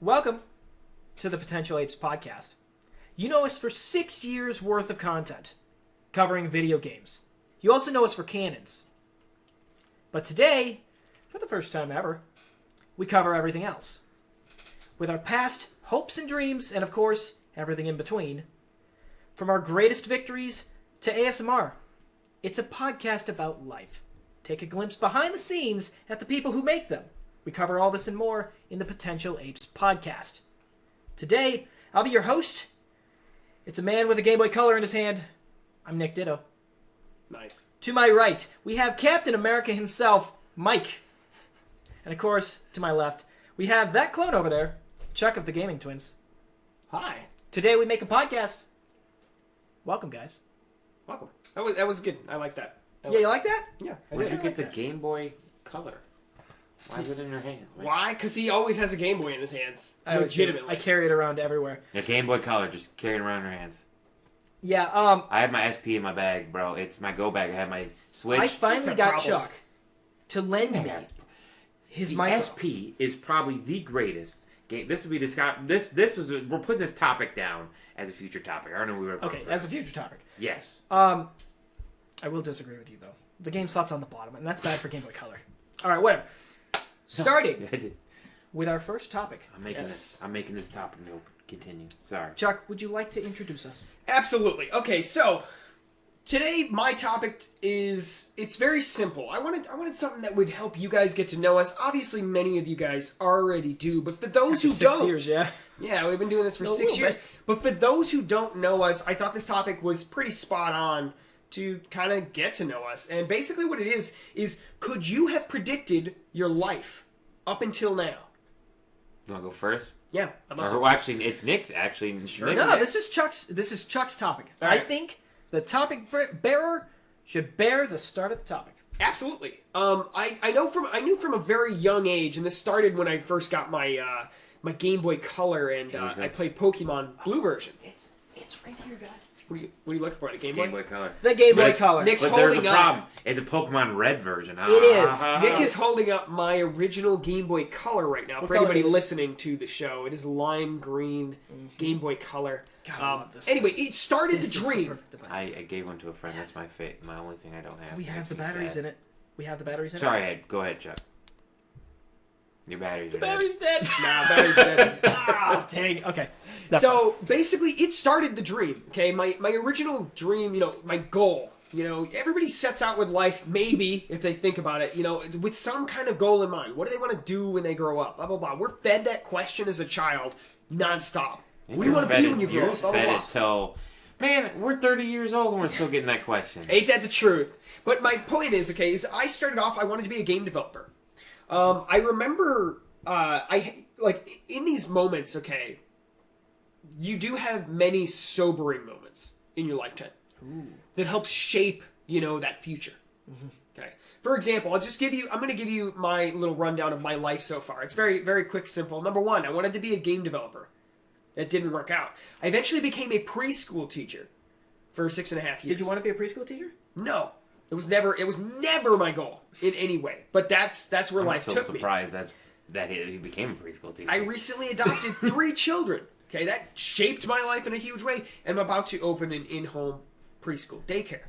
Welcome to the Potential Apes podcast. You know us for 6 years worth of content covering video games. You also know us for canons. But today, for the first time ever, we cover everything else. With our past hopes and dreams, and of course, everything in between. From our greatest victories to ASMR. It's a podcast about life. Take a glimpse behind the scenes at the people who make them. We cover all this and more in the Potential Apes podcast. Today, I'll be your host. It's a man with a Game Boy Color in his hand. I'm Nick Ditto. Nice. To my right, we have Captain America himself, Mike. And of course, to my left, we have that clone over there, Chuck of the Gaming Twins. Hi. Today we make a podcast. Welcome, guys. Welcome. That was good. I like that. Yeah, you like that? Yeah. Where'd you I get like the Game Boy Color? Why is it in your hand? Like, Why? Because he always has a Game Boy in his hands. I Legitimately. carry it around everywhere. the Game Boy Color, just carrying around in your hands. Yeah, I have my SP in my bag, bro. It's my go bag. I have my Switch. I finally Some got problems. Chuck to lend me Man, his the micro. SP is probably the greatest game. This would be we're putting this topic down as a future topic. I don't know we were Okay, as a future topic. Yes. I will disagree with you, though. The game slot's on the bottom, and that's bad for Game Boy Color. All right, whatever. Starting with our first topic. I'm making this topic note. Continue. Sorry. Chuck, would you like to introduce us? Absolutely. Okay, so today my topic it's very simple. I wanted something that would help you guys get to know us. Obviously, many of you guys already do, but for those who Six don't, years, yeah. yeah, we've been doing this for A 6 little years. bit. But for those who don't know us, I thought this topic was pretty spot on to kind of get to know us. And basically what it is could you have predicted your life up until now? You want to go first? Yeah. Well, actually, it's Nick's. Actually, Sure. Nick, No, this is Chuck's topic. All I right. think the topic bearer should bear the start of the topic. Absolutely. I knew from a very young age, and this started when I first got my my Game Boy Color, and I played Pokemon Blue version. It's right here, guys. What are you looking for? The Game Game Boy? Boy Color. The Game Boy But- Color. Nick's But there's a holding up. problem. It's a Pokemon Red version. It is. Nick is holding up my original Game Boy Color right now. What For color anybody is it? listening to the show, it is lime green Game Boy Color. God, I love this. Anyway, it started This the is dream. perfect device. I gave one to a friend. That's my my only thing I don't have. We have the batteries in it. We have the batteries in Sorry, it. Ed. Go ahead, Chuck. Your batteries The are battery's dead. Nah, battery's dead. Ah, dang. Okay. So basically, it started the dream. Okay, my original dream, my goal. Everybody sets out with life, maybe if they think about it, it's with some kind of goal in mind. What do they want to do when they grow up? Blah blah blah. We're fed that question as a child nonstop. And What do you want to be when you grow You're up? Blah, blah, fed blah. it till... Man, we're 30 years old and we're still getting that question. Ain't that the truth? But my point is, is I started off. I wanted to be a game developer. I remember, in these moments. Okay, you do have many sobering moments in your lifetime that helps shape, that future. Okay. For example, I'm going to give you my little rundown of my life so far. It's very, very quick, simple. Number one, I wanted to be a game developer. That didn't work out. I eventually became a preschool teacher for 6.5 years. Did you want to be a preschool teacher? No. It was never my goal in any way. But that's where I'm life still took me. surprised that he became a preschool teacher. I recently adopted 3 children. Okay, that shaped my life in a huge way. And I'm about to open an in-home preschool daycare.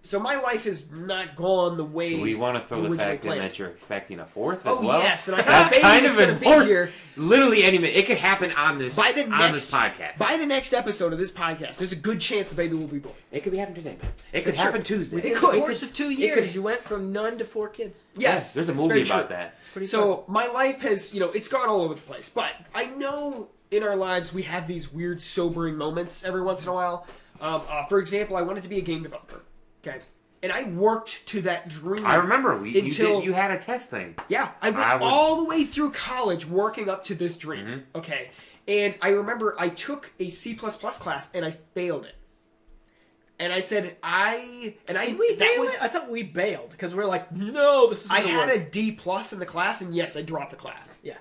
So my life has not gone the way. Do we want to throw the originally fact in planned. that you're expecting a fourth as well? Yes, and I have That's a baby kind that's of gonna be important. here. Literally any minute. It could happen on this By the this podcast. By the next episode of this podcast, there's a good chance the baby will be born. It could be happening today, man. It could Sure. happen Tuesday. In the could. course of 2 years, you went from none to 4 kids. Yes, There's a it's movie very about true. that. Pretty So my life has, it's gone all over the place. But I know in our lives we have these weird, sobering moments every once in a while. For example, I wanted to be a game developer. Okay, and I worked to that dream. I remember you had a test thing. Yeah, I went all the way through college working up to this dream. Mm-hmm. Okay, and I remember I took a C++ class and I failed it. And I said, Did we that fail was, it? I thought we bailed because we're like, no, this is. I had a D plus in the class, and yes, I dropped the class. Yeah.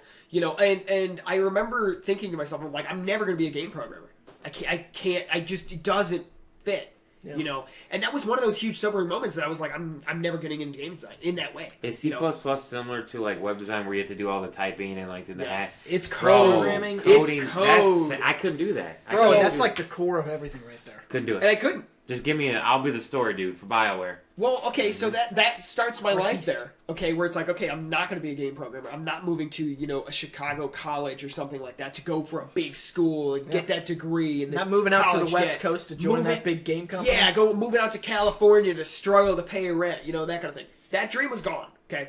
And I remember thinking to myself, I'm like, I'm never going to be a game programmer. I can't. It just it doesn't fit. Yeah. You know, and that was one of those huge sobering moments that I was like, I'm never getting into game design in that way. Is C++ similar to like web design where you have to do all the typing and like do the Yes. It's Bro, programming. coding, It's code. I couldn't do that. I Bro, couldn't that's do like the core of everything right there. couldn't do And it. I couldn't. Just give me I'll be the story dude for BioWare. Well, okay, so that starts my life Artiste. there. Okay, where it's like, okay, I'm not going to be a game programmer. I'm not moving to, you know, a Chicago college or something like that to go for a big school and get that degree. And Not moving out to the college West debt. Coast to join Moving- that big game company. Yeah, moving out to California to struggle to pay rent, you know, that kind of thing. That dream was gone, okay?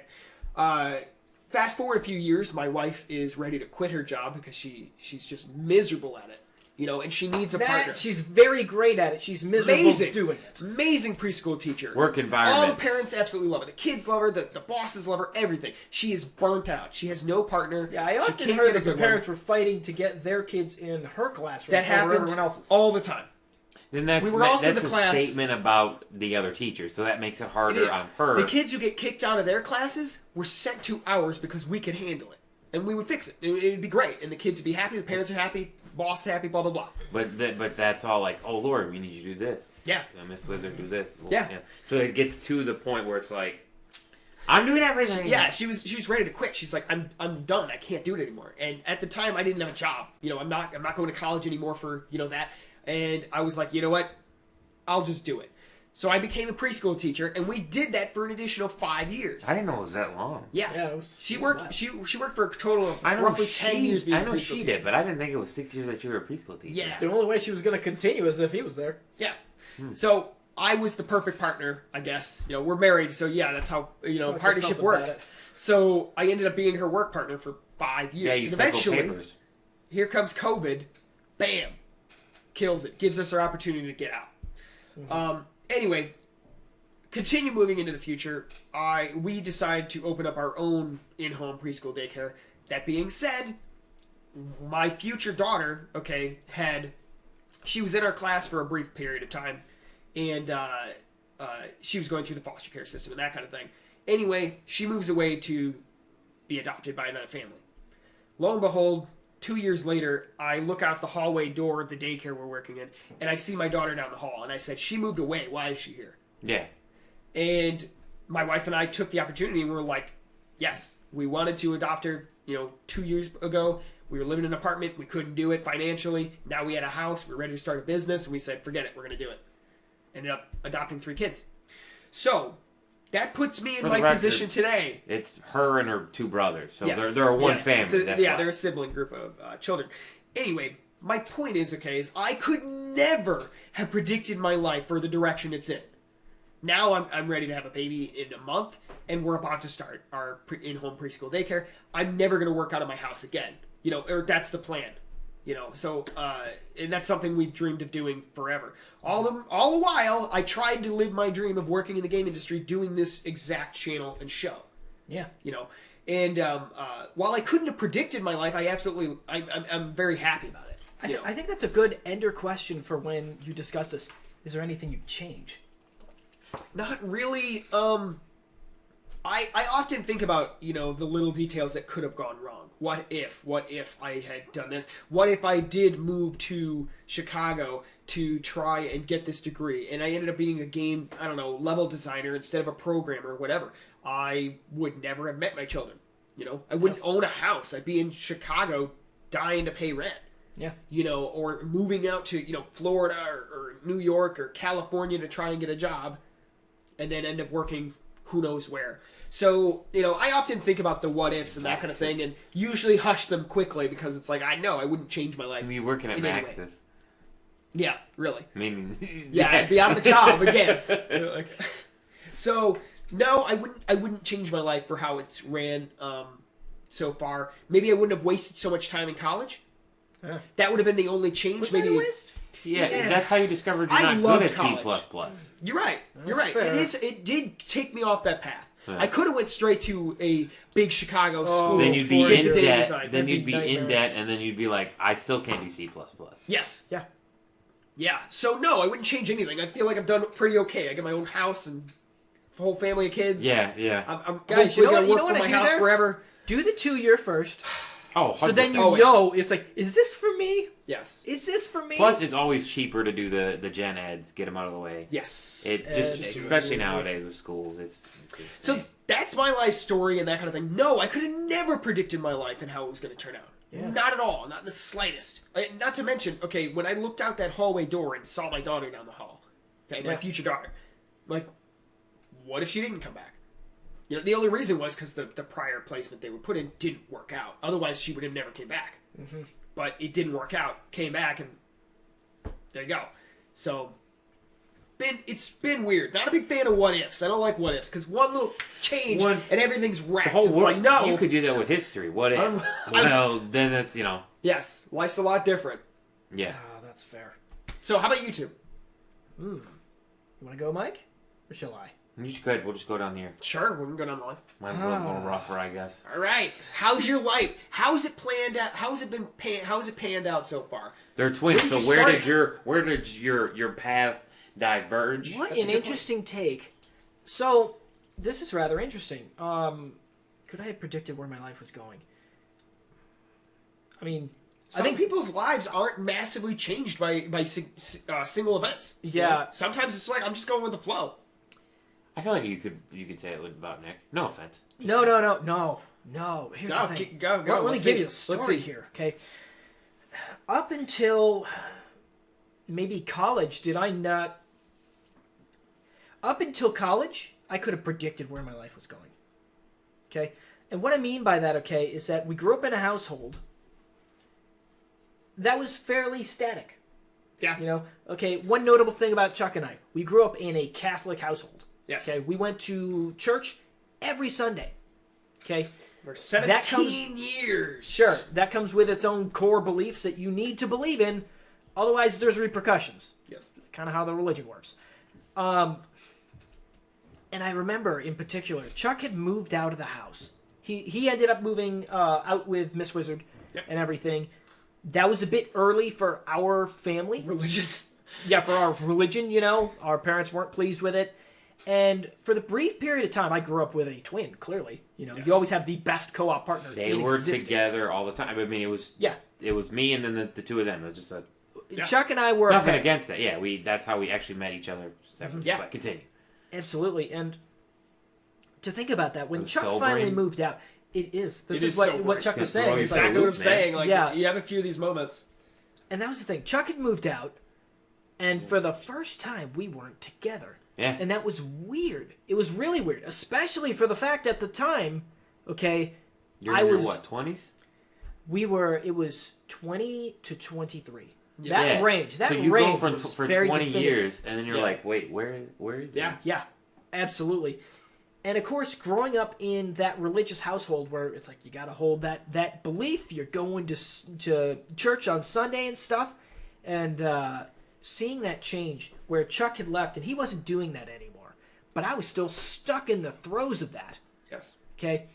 Fast forward a few years, my wife is ready to quit her job because she's just miserable at it, you know, and she needs a partner. She's very great at it. She's miserable Amazing. doing it. Amazing preschool teacher. Work environment. All the parents absolutely love her. The kids love her. The bosses love her. Everything. She is burnt out. She has no partner. Yeah, I She often can't heard get a that the good one. parents were fighting to get their kids in her classroom That over happens everyone else's. all the time. Then that's, We were also in that's the a class- statement about the other teachers, so that makes it It harder is. on her. The kids who get kicked out of their classes were sent to ours because we could handle it. And we would fix it. It would be great. And the kids would be happy. The parents are happy. Boss happy. Blah, blah, blah. But that's all like, oh Lord, we need you to do this. Yeah. Miss Wizard, do this. Yeah. So it gets to the point where it's like, I'm doing everything. Yeah, she was ready to quit. She's like, I'm done. I can't do it anymore. And at the time, I didn't have a job. You know, I'm not going to college anymore for, you know, that. And I was like, you know what? I'll just do it. So I became a preschool teacher, and we did that for an additional 5 years. I didn't know it was that long. Yeah, Yeah, it was- she it was worked. wild. She worked for a total of I know roughly she, 10 years being I a know preschool she teacher. did, but I didn't think it was 6 years that you were a preschool teacher. Yeah. The only way she was going to continue is if he was there. Yeah. So I was the perfect partner, I guess. You know, we're married, so yeah, that's how, you know, Well, it says partnership something about works. it. So I ended up being her work partner for 5 years. Yeah, you and circle eventually, papers. here comes COVID. Bam. Kills it. Gives us our opportunity to get out. Anyway, continue moving into the future. We decided to open up our own in-home preschool daycare. That being said, my future daughter, okay, she was in our class for a brief period of time, and she was going through the foster care system and that kind of thing. Anyway, she moves away to be adopted by another family. Lo and behold, 2 years later, I look out the hallway door of the daycare we're working in, and I see my daughter down the hall, and I said, she moved away. Why is she here? Yeah. And my wife and I took the opportunity, and we were like, yes, we wanted to adopt her, 2 years ago. We were living in an apartment. We couldn't do it financially. Now we had a house. We were ready to start a business, and we said, forget it. We're going to do it. Ended up adopting 3 kids. So that puts me in For the my record, position today. It's her and her 2 brothers, so Yes, they're one yes. family. So, that's yeah, why. they're a sibling group of children. Anyway, my point is, I could never have predicted my life or the direction it's in. Now I'm ready to have a baby in a month, and we're about to start our in-home preschool daycare. I'm never going to work out of my house again, or that's the plan, So, and that's something we've dreamed of doing forever. All the while, I tried to live my dream of working in the game industry, doing this exact channel and show. Yeah. And while I couldn't have predicted my life, I'm very happy about it. I think that's a good ender question for when you discuss this. Is there anything you'd change? Not really. I often think about, the little details that could have gone wrong. What if I had done this? What if I did move to Chicago to try and get this degree and I ended up being a game, level designer instead of a programmer or whatever? I would never have met my children. I wouldn't own a house. I'd be in Chicago dying to pay rent. Yeah. Or moving out to, Florida or New York or California to try and get a job and then end up working who knows where. So, I often think about the what ifs and that kind of thing and usually hush them quickly because it's like, I know I wouldn't change my life. I mean, you're working at in any way. Maxis. Yeah, really. Meaning, Yeah, I'd be on the job again. So, no, I wouldn't change my life for how it's ran so far. Maybe I wouldn't have wasted so much time in college. Yeah. That would have been the only change. Was Maybe that a waste? Yeah, that's how you discovered you're I not loved good at college. C++. You're right. You're That's right. fair. It did take me off that path. Yeah. I could have went straight to a big Chicago school. Then you'd be for in data debt. design. Then you'd be in nightmarish. debt, and then you'd be like, I still can't do C++. Yes. Yeah. Yeah. So no, I wouldn't change anything. I feel like I've done pretty okay. I got my own house and a whole family of kids. Yeah, yeah. I'm Guys, hopefully you know gonna what work I for my hear house there? forever. Do the 2 year first. Oh, 100%. So then you Always. know, it's like, is this for me? Yes. Is this for me? Plus, it's always cheaper to do the gen eds, get them out of the way. Yes. It just, Absolutely. especially nowadays with schools, it's So insane. that's my life story and that kind of thing. No, I could have never predicted my life and how it was going to turn out. Yeah. Not at all. Not in the slightest. Not to mention, okay, when I looked out that hallway door and saw my daughter down the hall, okay, my Yeah. future daughter, like, what if she didn't come back? You know, the only reason was because the prior placement they were put in didn't work out. Otherwise, she would have never came back. Mm-hmm. But it didn't work out. Came back, and there you go. So, it's been weird. Not a big fan of what ifs. I don't like what ifs because one little change and everything's wrecked. The whole It's world. like, no. You could do that with history. What if? I'm- Then it's Yes, life's a lot different. yeah. Ah, that's fair. So, how about you two? You want to go, Mike? Or shall I? You just go ahead. We'll just go down here. Sure, we can go down the line. Mine's a little rougher, I guess. All right. How's your life? How's it planned out? How's it panned out so far? They're twins. So Where did you where did your path diverge? What That's a an good interesting take. So, this is rather interesting. Could I have predicted where my life was going? I mean, Some I think people's lives aren't massively changed by single events. You Yeah. know? Sometimes it's like I'm just going with the flow. I feel like you could say it about Nick. No offense. Just no. saying. Here's No, the thing. go. Let me Let's give see. you the Let's story see. here, okay? Up until maybe college, did I not? Up until college, I could have predicted where my life was going. Okay? And what I mean by that, okay, is that we grew up in a household that was fairly static. Yeah. You know, okay, one notable thing about Chuck and I, we grew up in a Catholic household. Yes. Okay, we went to church every Sunday. Okay? For 17 years. Sure, that comes with its own core beliefs that you need to believe in. Otherwise, there's repercussions. Yes. Kind of how the religion works. And I remember, in particular, Chuck had moved out of the house. He ended up moving out with Miss Wizard and everything. That was a bit early for our family. Religion. Yeah, for our religion, you know. Our parents weren't pleased with it. And for the brief period of time, I grew up with a twin, clearly. You know, Yes. you always have the best co-op partner They in were existence. together all the time. I mean, it was me and then the two of them. It was just Yeah. Chuck and I were... nothing against that. Yeah, that's how we actually met each other separately. Yeah. But continue. Absolutely. And to think about that, when It was Chuck sobering. finally moved out, it is. This It is is what sobering. Chuck was It's saying. throwing It's you like, Exactly what I'm loop, man. saying. Like, Yeah. you have a few of these moments. and that was the thing. Chuck had moved out, and for the first time, we weren't together. Yeah. And that was weird. It was really weird, especially for the fact at the time, okay, You're I in your, was- what, 20s? it was 20 to 23. Yeah. That range. That so you range go was for very 20 definitive. years, and then you're Yeah. like, wait, where is Yeah. it? Yeah, absolutely. And of course, growing up in that religious household where it's like you got to hold that belief, you're going to church on Sunday and stuff, and seeing that change where Chuck had left and he wasn't doing that anymore, but I was still stuck in the throes of that. Yes. Okay.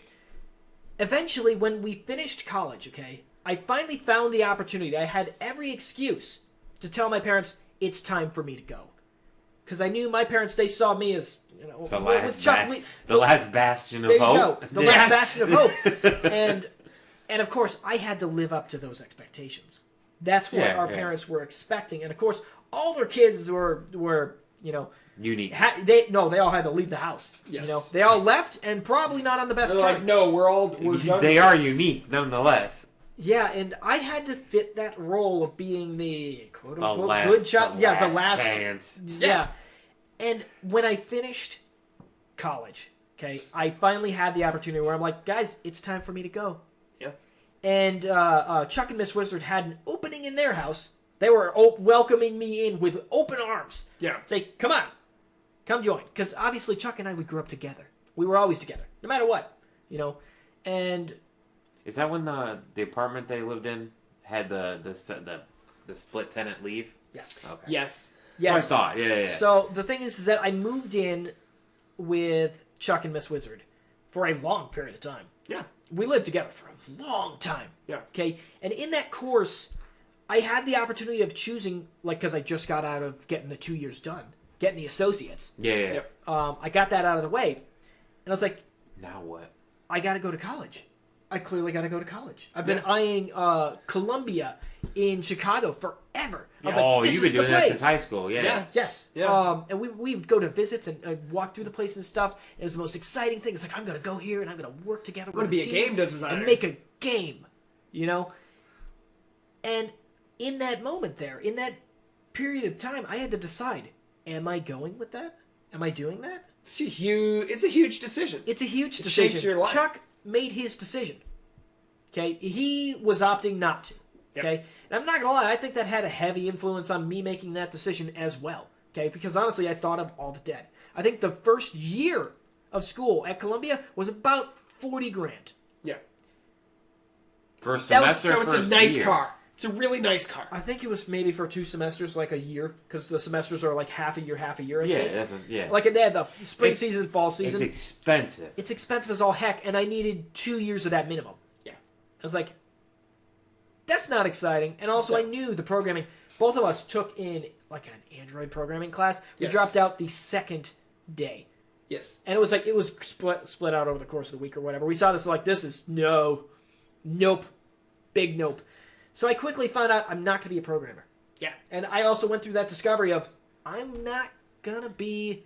Eventually, when we finished college, okay, I finally found the opportunity. I had every excuse to tell my parents it's time for me to go, because I knew my parents, they saw me as, you know, The with last, Chuck, the last bastion of there you hope. go. The Yes. last bastion of hope. And of course, I had to live up to those expectations. That's what Yeah, our yeah. parents were expecting. And of course, all their kids were you know, Unique. they all had to leave the house. Yes. You know, they all left and probably not on the best They're like, terms. no, we're done They with are this. unique, nonetheless. Yeah, and I had to fit that role of being the quote The unquote last, good child. Yeah, the last chance. Yeah. And when I finished college, okay, I finally had the opportunity where I'm like, guys, it's time for me to go. Yeah. And Chuck and Miss Wizard had an opening in their house. They were welcoming me in with open arms. Yeah. Say, come on, come join. Because obviously Chuck and I, we grew up together. We were always together, no matter what, you know. And Is that when the apartment they lived in had the split tenant leave? yes, Okay. Yes. yes. That's what I thought. Yeah. So the thing is that I moved in with Chuck and Miss Wizard for a long period of time. Yeah. We lived together for a long time. Yeah. Okay. And in that course, I had the opportunity of choosing, like, because I just got out of getting the 2 years done, getting the associates. Yeah. Yep. I got that out of the way. And I was like, Now what? I got to go to college. I clearly got to go to college. I've been eyeing Columbia in Chicago forever. I was like, this you've been is the doing that place. since high school, yeah. Yes. Yeah. And we would go to visits and walk through the place and stuff. It was the most exciting thing. It's like, I'm going to go here and I'm going to work together with I'm gonna a be team a game designer and make a game, you know? And in that moment there, in that period of time, I had to decide, am I going with that? Am I doing that? It's a huge decision. It's a huge It decision. shapes your life. Chuck made his decision. Okay? He was opting not to. Okay? And I'm not going to lie, I think that had a heavy influence on me making that decision as well. Okay? Because honestly, I thought of all the debt. I think the first year of school at Columbia was about 40 grand. Yeah. First That was- semester, So it's a first nice year. car. It's a really nice car. I think it was maybe for 2 semesters, like a year, because the semesters are like half a year, I think. Yeah. Like they had the spring season, fall It's season. expensive. It's expensive as all heck, and I needed 2 years of that minimum. Yeah. I was like, that's not exciting. And also, I knew the programming. Both of us took in like an Android programming class. We Yes. dropped out the second day. Yes. And it was like, it was split out over the course of the week or whatever. We saw this like, this is nope, big nope. So I quickly found out I'm not going to be a programmer. Yeah. And I also went through that discovery of, I'm not going to be,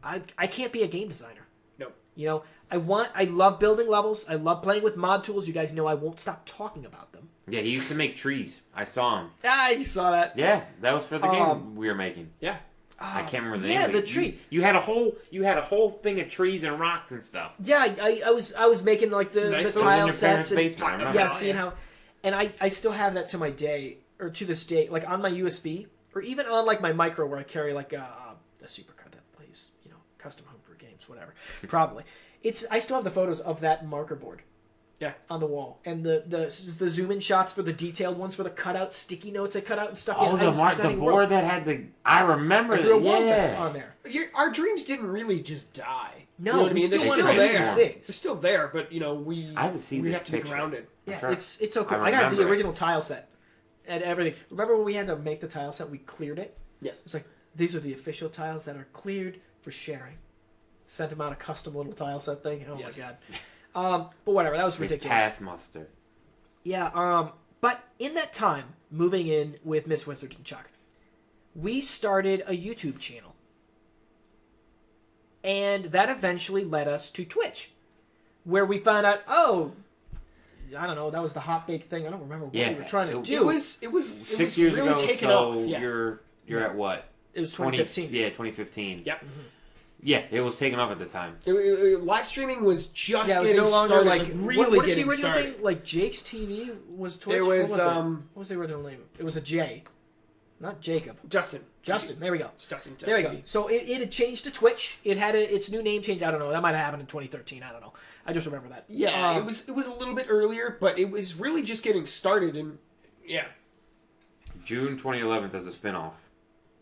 I can't be a game designer. Nope. You know, I love building levels. I love playing with mod tools. You guys know I won't stop talking about them. Yeah, he used to make trees. I saw him. You saw that. Yeah, that was for the game we were making. Yeah. I can't remember the yeah, name. the of it. tree. You had a whole thing of trees and rocks and stuff. Yeah, I was making like the, nice the little tile in your parents' sets. And, basement, I remember. yeah, Oh, seeing yeah. how, and I still have that to my day or to this day, like on my USB or even on like my micro where I carry like a supercard that plays, you know, custom homebrew games, whatever. Probably. I still have the photos of that marker board. Yeah. On the wall, and the zoom in shots for the detailed ones for the cutout sticky notes I cut out and stuff. Oh, the board that had the. I remember I drew a that. world map Yeah. on there. Our dreams didn't really just die. No, You know what I we mean? still They're want to still do there. these things. They're still there, but you know I have to see we this have to be picture. grounded. Yeah, That's right. it's so cool. I I got the remember it. original tile set and everything. Remember when we had to make the tile set? We cleared it. Yes. It's like these are the official tiles that are cleared for sharing. Sent them out a custom little tile set thing. Oh Yes. my god. But whatever, that was They ridiculous. passed muster. Yeah. But in that time, moving in with Miss Wizard and Chuck, we started a YouTube channel, and that eventually led us to Twitch, where we found out, I don't know, that was the hot bake thing. I don't remember what we were trying to do. It was 6 years really ago, taken so off. Yeah. you're at what? It was 2015. 2015. Yep. Yeah, it was taken off at the time. Live streaming was just Yeah, it was getting no longer started, like really what is the getting original started. thing? Like Jake's TV was Twitch. It was, what was the original name? It was a J, not Jacob. Justin. There we go. Justin. There we go. TV. So it had changed to Twitch. It had its new name change. I don't know. That might have happened in 2013. I don't know. I just remember that. Yeah, it was a little bit earlier, but it was really just getting started, and yeah. June 2011 as a spinoff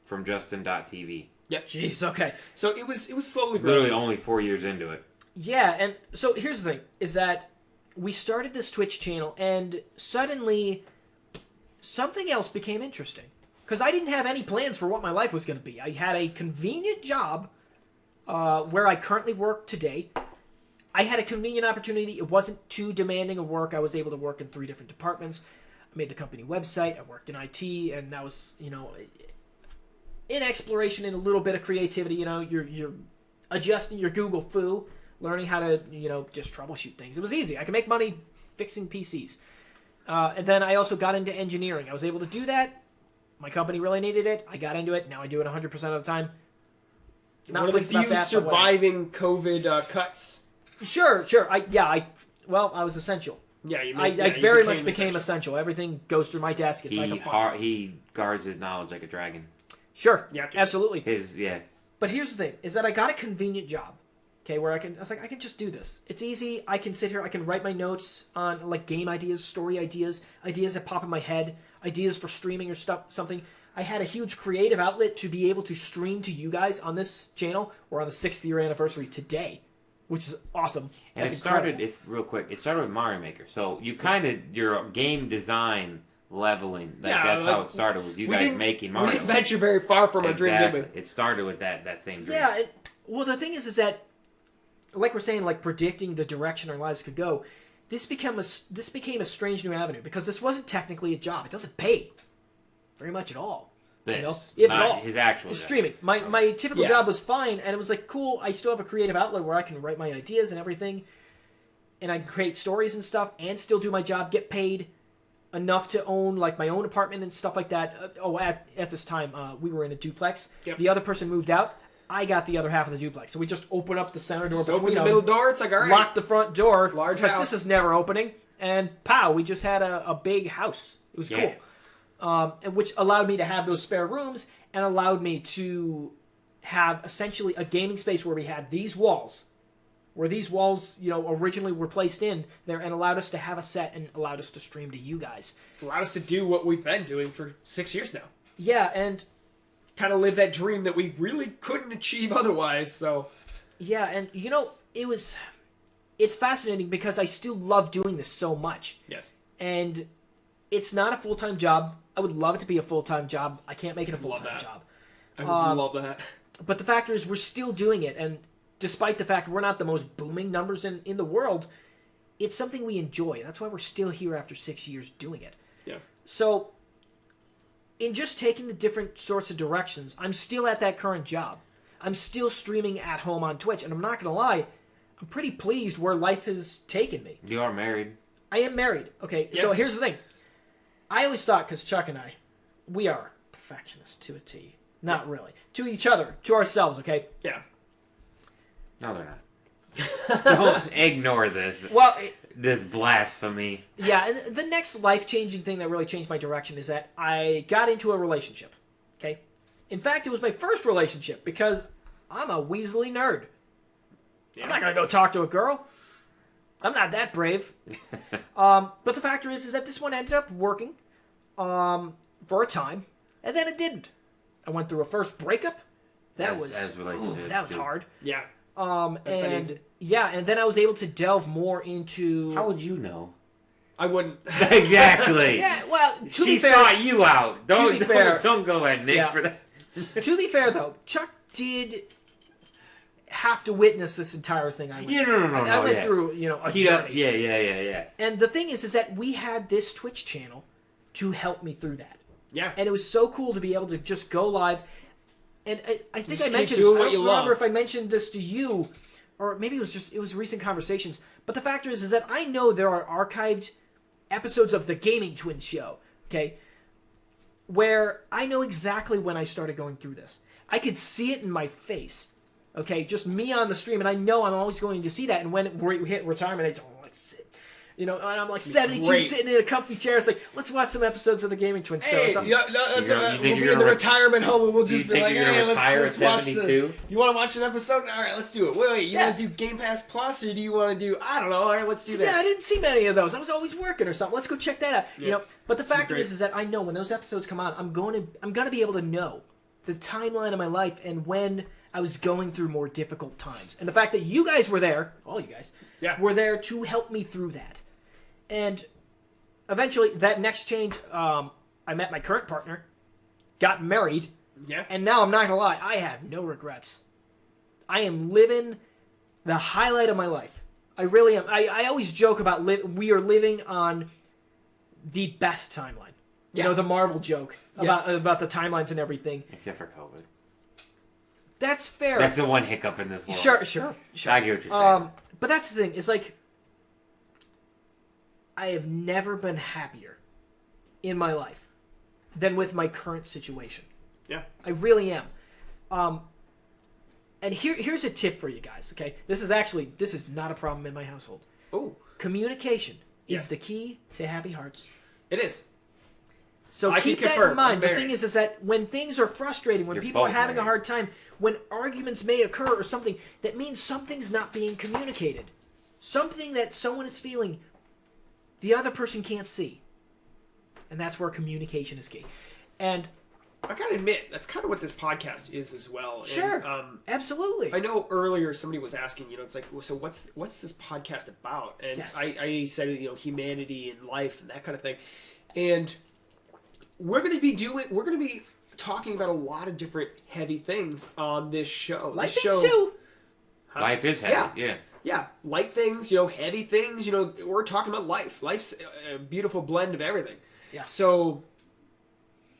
from Justin.tv. Yep. Jeez. Okay. So it was slowly growing. Literally only 4 years into it. Yeah, and so here's the thing: is that we started this Twitch channel, and suddenly something else became interesting. Because I didn't have any plans for what my life was going to be. I had a convenient job where I currently work today. I had a convenient opportunity. It wasn't too demanding of work. I was able to work in 3 different departments. I made the company website. I worked in IT, and that was, in exploration and a little bit of creativity. You're adjusting your Google foo, learning how to, just troubleshoot things. It was easy. I could make money fixing PCs. And then I also got into engineering. I was able to do that. My company really needed it. I got into it. Now I do it 100% of the time. One of the few surviving COVID cuts. Sure. I was essential. Yeah, I very much became essential. Everything goes through my desk. It's like a farm. He guards his knowledge like a dragon. Sure. Yeah. Absolutely. But here's the thing: is that I got a convenient job. Okay, where I was like, I can just do this. It's easy. I can sit here. I can write my notes on like game ideas, story ideas, ideas that pop in my head, ideas for streaming or something. I had a huge creative outlet to be able to stream to you guys on this channel. We're on the 6th year anniversary today, which is awesome. And That's it started, incredible. it started with Mario Maker. So you your game design leveling, that's how it started, was you guys making Mario. We didn't venture very far from our dream, did we? It started with that same dream. Yeah, well, the thing is that, like we're saying, like predicting the direction our lives could go, this became a strange new avenue because this wasn't technically a job. It doesn't pay very much at all. This, if not at all. his actual It's job. streaming. My typical Yeah. job was fine, and it was like cool. I still have a creative outlet where I can write my ideas and everything, and I can create stories and stuff, and still do my job, get paid enough to own like my own apartment and stuff like that. At this time, we were in a duplex. Yep. The other person moved out. I got the other half of the duplex, so we just opened up the center door Just open between the them, middle door. It's like, all right. locked the front door. Large It's like, house. this is never opening, and pow, we just had a big house. It was Yeah. cool. And which allowed me to have those spare rooms and allowed me to have essentially a gaming space where we had these walls, originally were placed in there, and allowed us to have a set and allowed us to stream to you guys. Allowed us to do what we've been doing for 6 years now. Yeah, and Kind of live that dream that we really couldn't achieve otherwise. So it's fascinating because I still love doing this so much. yes, And it's not a full-time job. I would love it to be a full-time job. I can't make it a love full-time that. job. I would love that. But the factor is we're still doing it, and despite the fact we're not the most booming numbers in the world, it's something we enjoy. That's why we're still here after 6 years doing it. Yeah. So, in just taking the different sorts of directions, I'm still at that current job. I'm still streaming at home on Twitch, and I'm not going to lie, I'm pretty pleased where life has taken me. You are married. I am married. Okay, Yeah. so here's the thing. I always thought, because Chuck and I, we are perfectionists to a T. Not really. To each other, to ourselves, okay? Yeah. No, they're not. Don't ignore this. Well, This blasphemy. yeah, and the next life-changing thing that really changed my direction is that I got into a relationship, okay? In fact, it was my first relationship because I'm a Weasley nerd. Yeah. I'm not going to go talk to a girl. I'm not that brave. But the factor is that this one ended up working for a time, and then it didn't. I went through a first breakup. That was hard. Yeah. And easy. yeah, and then I was able to delve more into. How would you know? I wouldn't. Exactly. Yeah, well, to She be fair, sought you out. be fair- Don't go at Nick Yeah. for that. to be fair though, Chuck did have to witness this entire thing. I went Yeah, no, I went yeah. through, a He journey. yeah. And the thing is that we had this Twitch channel to help me through that. Yeah. And it was so cool to be able to just go live. And I think Just I keep mentioned doing this. I what don't you remember love. if I mentioned this to you, or maybe it was recent conversations. But the factor is that I know there are archived episodes of the Gaming Twins show, okay, where I know exactly when I started going through this. I could see it in my face, okay, just me on the stream, and I know I'm always going to see that. And when we hit retirement age, oh, let's sit. And I'm like 72 great. sitting in a comfy chair. It's like, let's watch some episodes of the Gaming Twins show. or Hey, something. yeah, no, that's You think we'll be you're in the gonna retirement home and we'll Do you just be think like, you're hey, gonna retire let's at watch 72? You want to watch an episode? All right, let's do it. Wait, you Yeah. want to do Game Pass Plus or do you want to do, I don't know, all right, let's do Yeah, I that. didn't see many of those. I was always working or something. Let's go check that out. Yeah. But the factor great. is that I know when those episodes come on, I'm gonna be able to know the timeline of my life and when I was going through more difficult times. And the fact that you guys were there, all you guys, Yeah. were there to help me through that. And eventually, that next change, I met my current partner, got married, Yeah. and now I'm not gonna lie, I have no regrets. I am living the highlight of my life. I really am. I always joke about we are living on the best timeline. You Yeah. know, the Marvel joke Yes. about the timelines and everything. Except for COVID. That's fair. That's the one hiccup in this world. Sure. I get what you're saying. But that's the thing. It's like I have never been happier in my life than with my current situation. Yeah. I really am. And here's a tip for you guys, okay? This is not a problem in my household. Oh, Communication Yes. is the key to happy hearts. it is. So I can keep that confirm. in mind. I'm The very- thing is that when things are frustrating, when You're people are both having a married. hard time, when arguments may occur or something, that means something's not being communicated. Something that someone is feeling, the other person can't see. And that's where communication is key. And I gotta admit, that's kind of what this podcast is as well. sure, And, absolutely. I know earlier somebody was asking, it's like, well, so what's this podcast about? And Yes. I said, humanity and life and that kind of thing. And we're going to be talking about a lot of different heavy things on this show. Life This things show, too. Life is heavy. Yeah. light things, heavy things. We're talking about life. Life's a beautiful blend of everything. Yeah. So,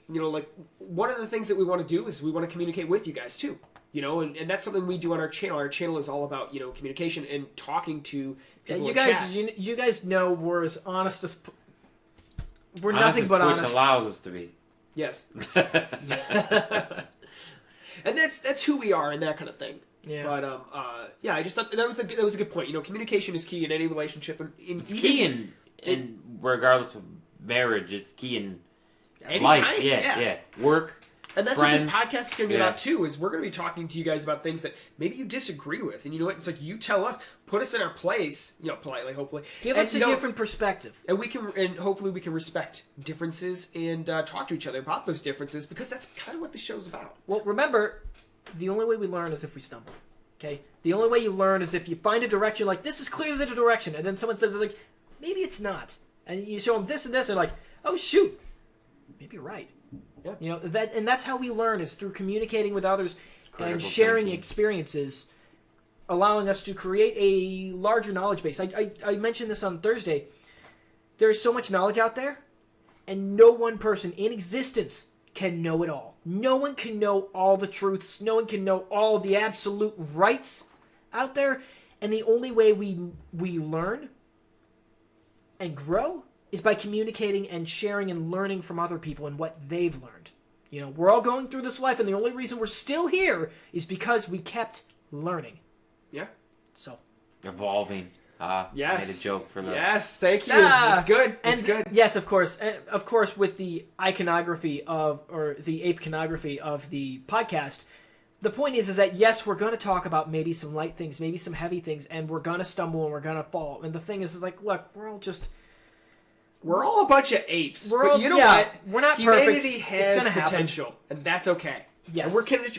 like one of the things that we want to do is we want to communicate with you guys too. And that's something we do on our channel. Our channel is all about communication and talking to people. You in guys, chat. you guys know we're as honest as we're Honest nothing as but Twitch honest. allows us to be. Yes. And that's who we are and that kind of thing. Yeah. But I just thought that was a good point. Communication is key in any relationship, and It's key in regardless of marriage. It's key in any life. kind, Yeah. Work. And that's friends. what this podcast is going to be about too. Is we're going to be talking to you guys about things that maybe you disagree with, and you know what? It's like you tell us, put us in our place, politely, hopefully. Give and, us a different perspective. and hopefully we can respect differences and talk to each other about those differences, because that's kind of what the show's about. Well, remember, the only way we learn is if we stumble. Okay? The only way you learn is if you find a direction, like, this is clearly the direction, and then someone says, like, maybe it's not. And you show them this and this, and they're like, oh, shoot, maybe you're right. Yeah. That's how we learn, is through communicating with others Critical and sharing thinking. experiences, allowing us to create a larger knowledge base. I mentioned this on Thursday. There's so much knowledge out there, and no one person in existence can know it all. No one can know all the truths. No one can know all the absolute rights out there. And the only way we learn and grow is by communicating and sharing and learning from other people and what they've learned. We're all going through this life, and the only reason we're still here is because we kept learning. Yeah. So. Evolving. Yes. Made a joke for the... Yes, thank you. Ah, It's good. And It's good. Yes, of course. And of course, with the iconography or the ape-conography of the podcast, the point is that, yes, we're going to talk about maybe some light things, maybe some heavy things, and we're going to stumble and we're going to fall. And the thing is like, look, we're all a bunch of apes. But you know what? We're not Humanity perfect. has It's gonna potential, and that's okay. Yes. And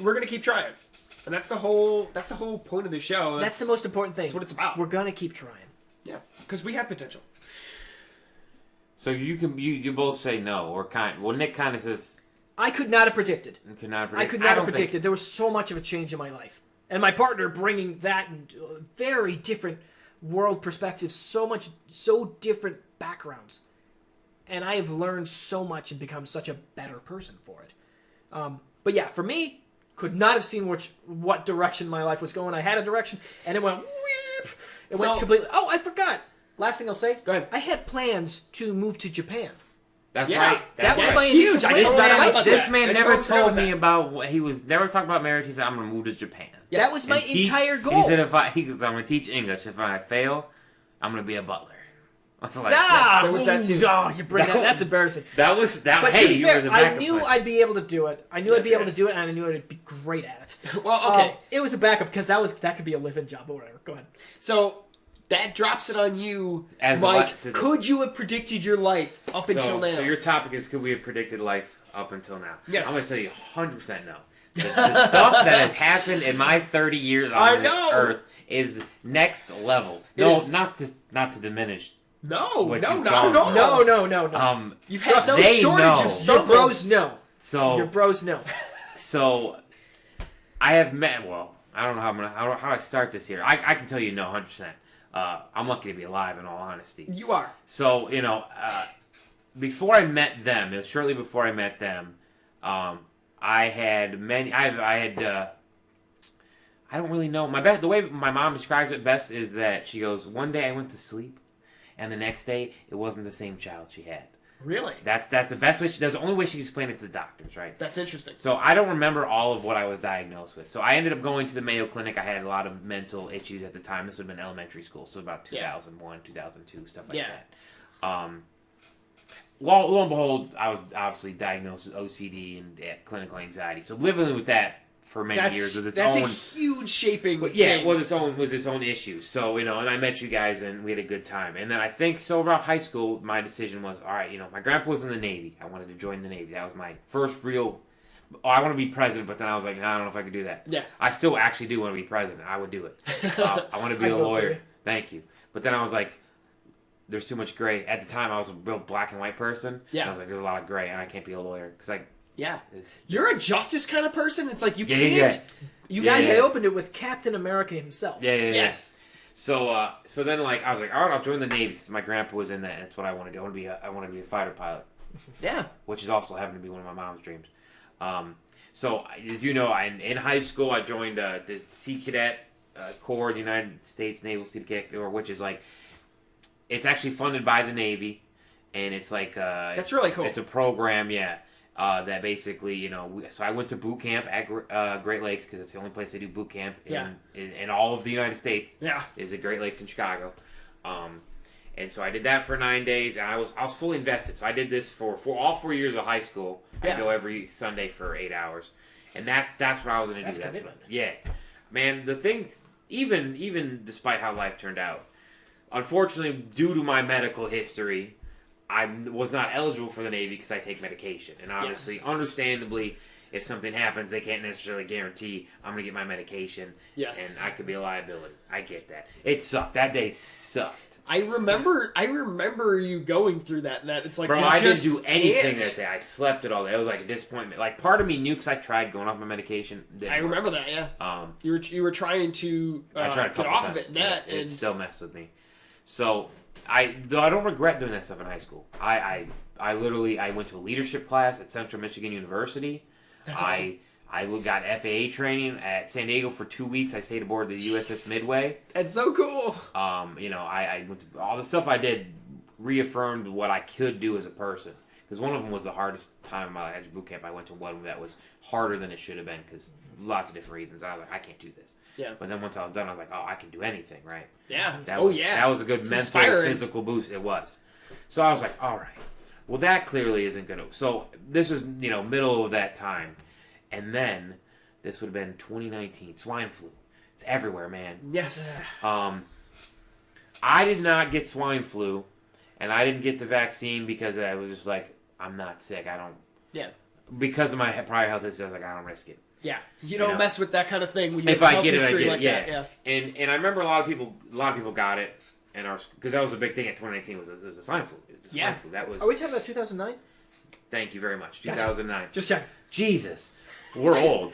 we're gonna keep trying, and that's the whole point of the show. That's the most important thing. That's what it's about. We're going to keep trying. Yeah, because we have potential. So you both say no, or Nick kind of says... I could not have predicted. I could not have predicted. There was so much of a change in my life. And my partner bringing that and very different world perspectives, so different backgrounds. And I have learned so much and become such a better person for it. But yeah, for me, could not have seen what direction my life was going. I had a direction, and it went whoop. It went completely... Oh, I forgot. Last thing I'll say. Go ahead. I had plans to move to Japan. That's Yeah, right. That was That's my huge. initial I plan. forgot about This that. man I never totally forgot told about me that. about what he was never talked about marriage. He said, I'm going to move to Japan. Yeah. That was my And teach- entire and goal. He said, I'm going to teach English. If I fail, I'm going to be a butler. I was like, Ah, there was that too. Oh, you bring that. That's embarrassing. that was that. But to Hey, be you fair, was a I backup knew plan. I'd be able to do it. I knew I'd be able to do it, and I knew I'd be great at it. Well, okay. It was a backup because that could be a live-in job or whatever. Go ahead. So that drops it on you, As Mike. the- Could you have predicted your life up until now? So your topic is, could we have predicted life up until now? Yes. I'm going to tell you 100% no. The stuff that has happened in my 30 years on this earth is next level. Not to diminish. No, what no, you've not gone at all. through. No. You've had no they shortage know. of Your stumbles. bros know. So Your bros know. So, I have met. Well, I don't know how do I start this here. I can tell you no, 100%. I'm lucky to be alive, in all honesty. You are. So before I met them, it was shortly before I met them. I had many. I don't really know. The way my mom describes it best is that she goes, one day I went to sleep, and the next day it wasn't the same child she had. Really? That's the best way. That's the only way she can explain it to the doctors, right? That's interesting. So I don't remember all of what I was diagnosed with. So I ended up going to the Mayo Clinic. I had a lot of mental issues at the time. This would have been elementary school, so about 2001, 2002, stuff like that. Lo and behold, I was obviously diagnosed with OCD and clinical anxiety. So living with that for many years with its own. That's a huge shaping. Yeah, it was its own issue. So and I met you guys and we had a good time. And then I think about high school, my decision was, all right, my grandpa was in the Navy. I wanted to join the Navy. That was my first real. Oh, I want to be president, but then I was like, I don't know if I could do that. Yeah. I still actually do want to be president. I would do it. I want to be a lawyer. Thank you. But then I was like, there's too much gray. At the time, I was a real black and white person. Yeah. I was like, there's a lot of gray, and I can't be a lawyer because You're a justice kind of person. It's like you can't. Yeah. You guys, I opened it with Captain America himself. Yeah. Yes. So then like I was like, all right, I'll join the Navy because my grandpa was in that. And that's what I want to do. I want to be a fighter pilot. Yeah. Which is also happened to be one of my mom's dreams. So as you know, in high school I joined the Sea Cadet Corps, the United States Naval Sea Cadet Corps, which is like it's actually funded by the Navy, and it's like that's really cool. It's a program, yeah. That basically, so I went to boot camp at Great Lakes because it's the only place they do boot camp in all of the United States. Yeah, is at Great Lakes in Chicago, and so I did that for 9 days, and I was fully invested. So I did this for all 4 years of high school. I go every Sunday for 8 hours, and that's what I was going to do. That's man. The things, even despite how life turned out, unfortunately, due to my medical history, I was not eligible for the Navy because I take medication. And obviously, understandably, if something happens, they can't necessarily guarantee I'm going to get my medication. Yes. And I could be a liability. I get that. It sucked. That day sucked. I remember you going through that. And that it's like, bro, I didn't do anything that day. I slept it all day. It was like a disappointment. Like, part of me knew because I tried going off my medication. I remember that, yeah. You were trying to get off of it and that. And it still messed with me. So... I don't regret doing that stuff in high school. I literally went to a leadership class at Central Michigan University. That's awesome. I got FAA training at San Diego for 2 weeks. I stayed aboard the USS Midway. That's so cool. I went to all the stuff I did reaffirmed what I could do as a person. Because one of them was the hardest time of my life. At boot camp, I went to one that was harder than it should have been because lots of different reasons. I was like, I can't do this. Yeah. But then once I was done, I was like, oh, I can do anything, right? Yeah. That was a good mental, physical boost. It was. So I was like, all right. Well, that clearly isn't going to... So this is, middle of that time. And then this would have been 2019. Swine flu. It's everywhere, man. Yes. I did not get swine flu. And I didn't get the vaccine because I was just like, I'm not sick. I don't... Yeah. Because of my prior health history, I was like, I don't risk it. Yeah, you don't mess with that kind of thing. When you if I get it, I get it. Yeah, yeah. And I remember a lot of people got it, and because that was a big thing at 2019 was a swine flu. Swine flu. That was. Are we talking about 2009? Thank you very much. 2009. Just check. Jesus, we're old.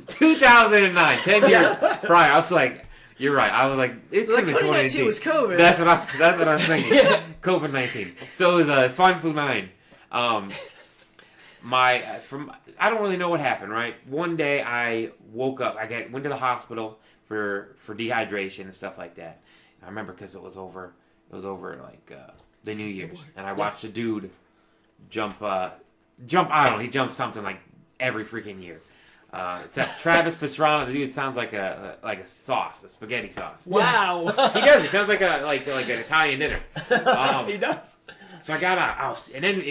2009, 10 years prior. I was like, you're right. I was like, it could have been 2019. Was COVID. That's what I was thinking. COVID-19. So it was swine flu 9. I don't really know what happened, right? One day I woke up. Went to the hospital for dehydration and stuff like that. I remember because it was over like the New Year's, and I watched a dude jump. I don't know. He jumps something like every freaking year. It's that Travis Pastrana. The dude sounds like a sauce, a spaghetti sauce. Wow. He does. He sounds like an Italian dinner. He does. So I got out, and then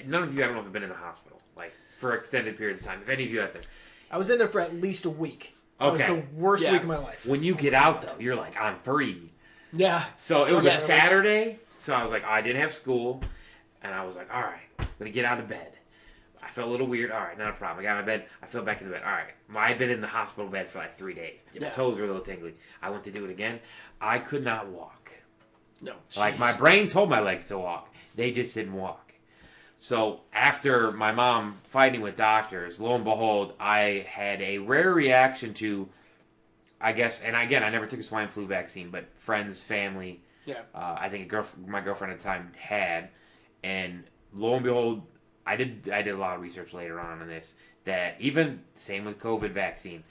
none of you, I don't know if have been in the hospital like for extended periods of time. If any of you out there, I was in there for at least a week. Okay. It was the worst week of my life. When you get out though, you're like, I'm free. Yeah. So it was a Saturday. So I was like, I didn't have school, and I was like, all right, I'm gonna get out of bed. I felt a little weird. All right, not a problem. I got out of bed. I fell back into bed. All right. I had been in the hospital bed for like 3 days. My toes were a little tingly. I went to do it again. I could not walk. No. Like, my brain told my legs to walk. They just didn't walk. So, after my mom fighting with doctors, lo and behold, I had a rare reaction to, I guess, and again, I never took a swine flu vaccine, but friends, family, I think my girlfriend at the time had, and lo and behold, I did a lot of research later on this, that even, same with COVID vaccine,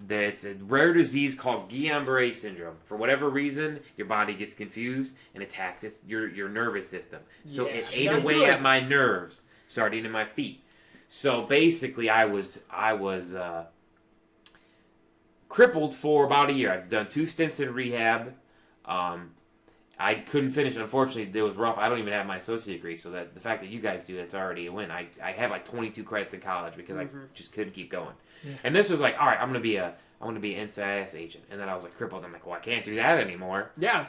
that it's a rare disease called Guillain-Barré syndrome. For whatever reason, your body gets confused and attacks your nervous system. So it ate away at my nerves, starting in my feet. So basically, I was crippled for about a year. I've done 2 stints in rehab. I couldn't finish. Unfortunately, it was rough. I don't even have my associate degree, so that the fact that you guys do, that's already a win. I have like 22 credits in college because I just couldn't keep going. Yeah. And this was like, all right, I'm gonna be an NCIS agent, and then I was like crippled. I'm like, well, I can't do that anymore. Yeah.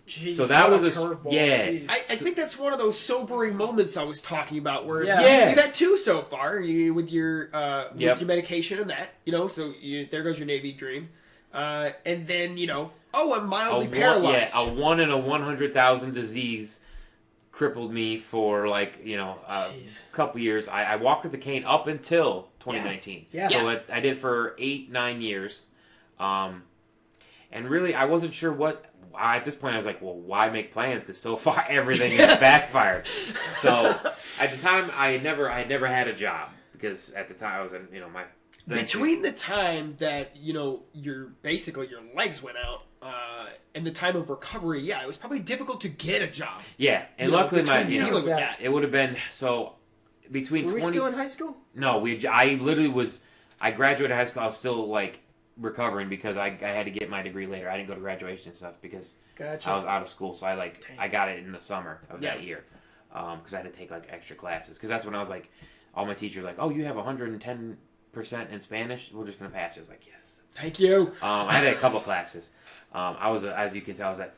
Jeez, so that was I think that's one of those sobering moments I was talking about, where you've had 2 so far. With your medication and that, so there goes your Navy dream, and then I'm mildly paralyzed. A 1 in 100,000 disease crippled me for a couple years. I walked with a cane up until 2019. Yeah. So I did for 8-9 years. And really, I wasn't sure what. At this point, I was like, well, why make plans? Because so far, everything has backfired. So, at the time, I had never had a job. Because at the time, I was in, my... Between the time that, your legs went out, and the time of recovery, yeah, it was probably difficult to get a job. Yeah, and luckily, dealing with that. It would have been, so, between Were we still in high school? No, I literally was... I graduated high school, I was still, recovering because I had to get my degree later. I didn't go to graduation and stuff because Gotcha. I was out of school. So I got it in the summer of that year because I had to take extra classes. Because that's when I was all my teachers were like, oh, you have 110% in Spanish. We're just gonna pass you. I was like, yes, thank you. I had a couple classes. I was as you can tell, I was at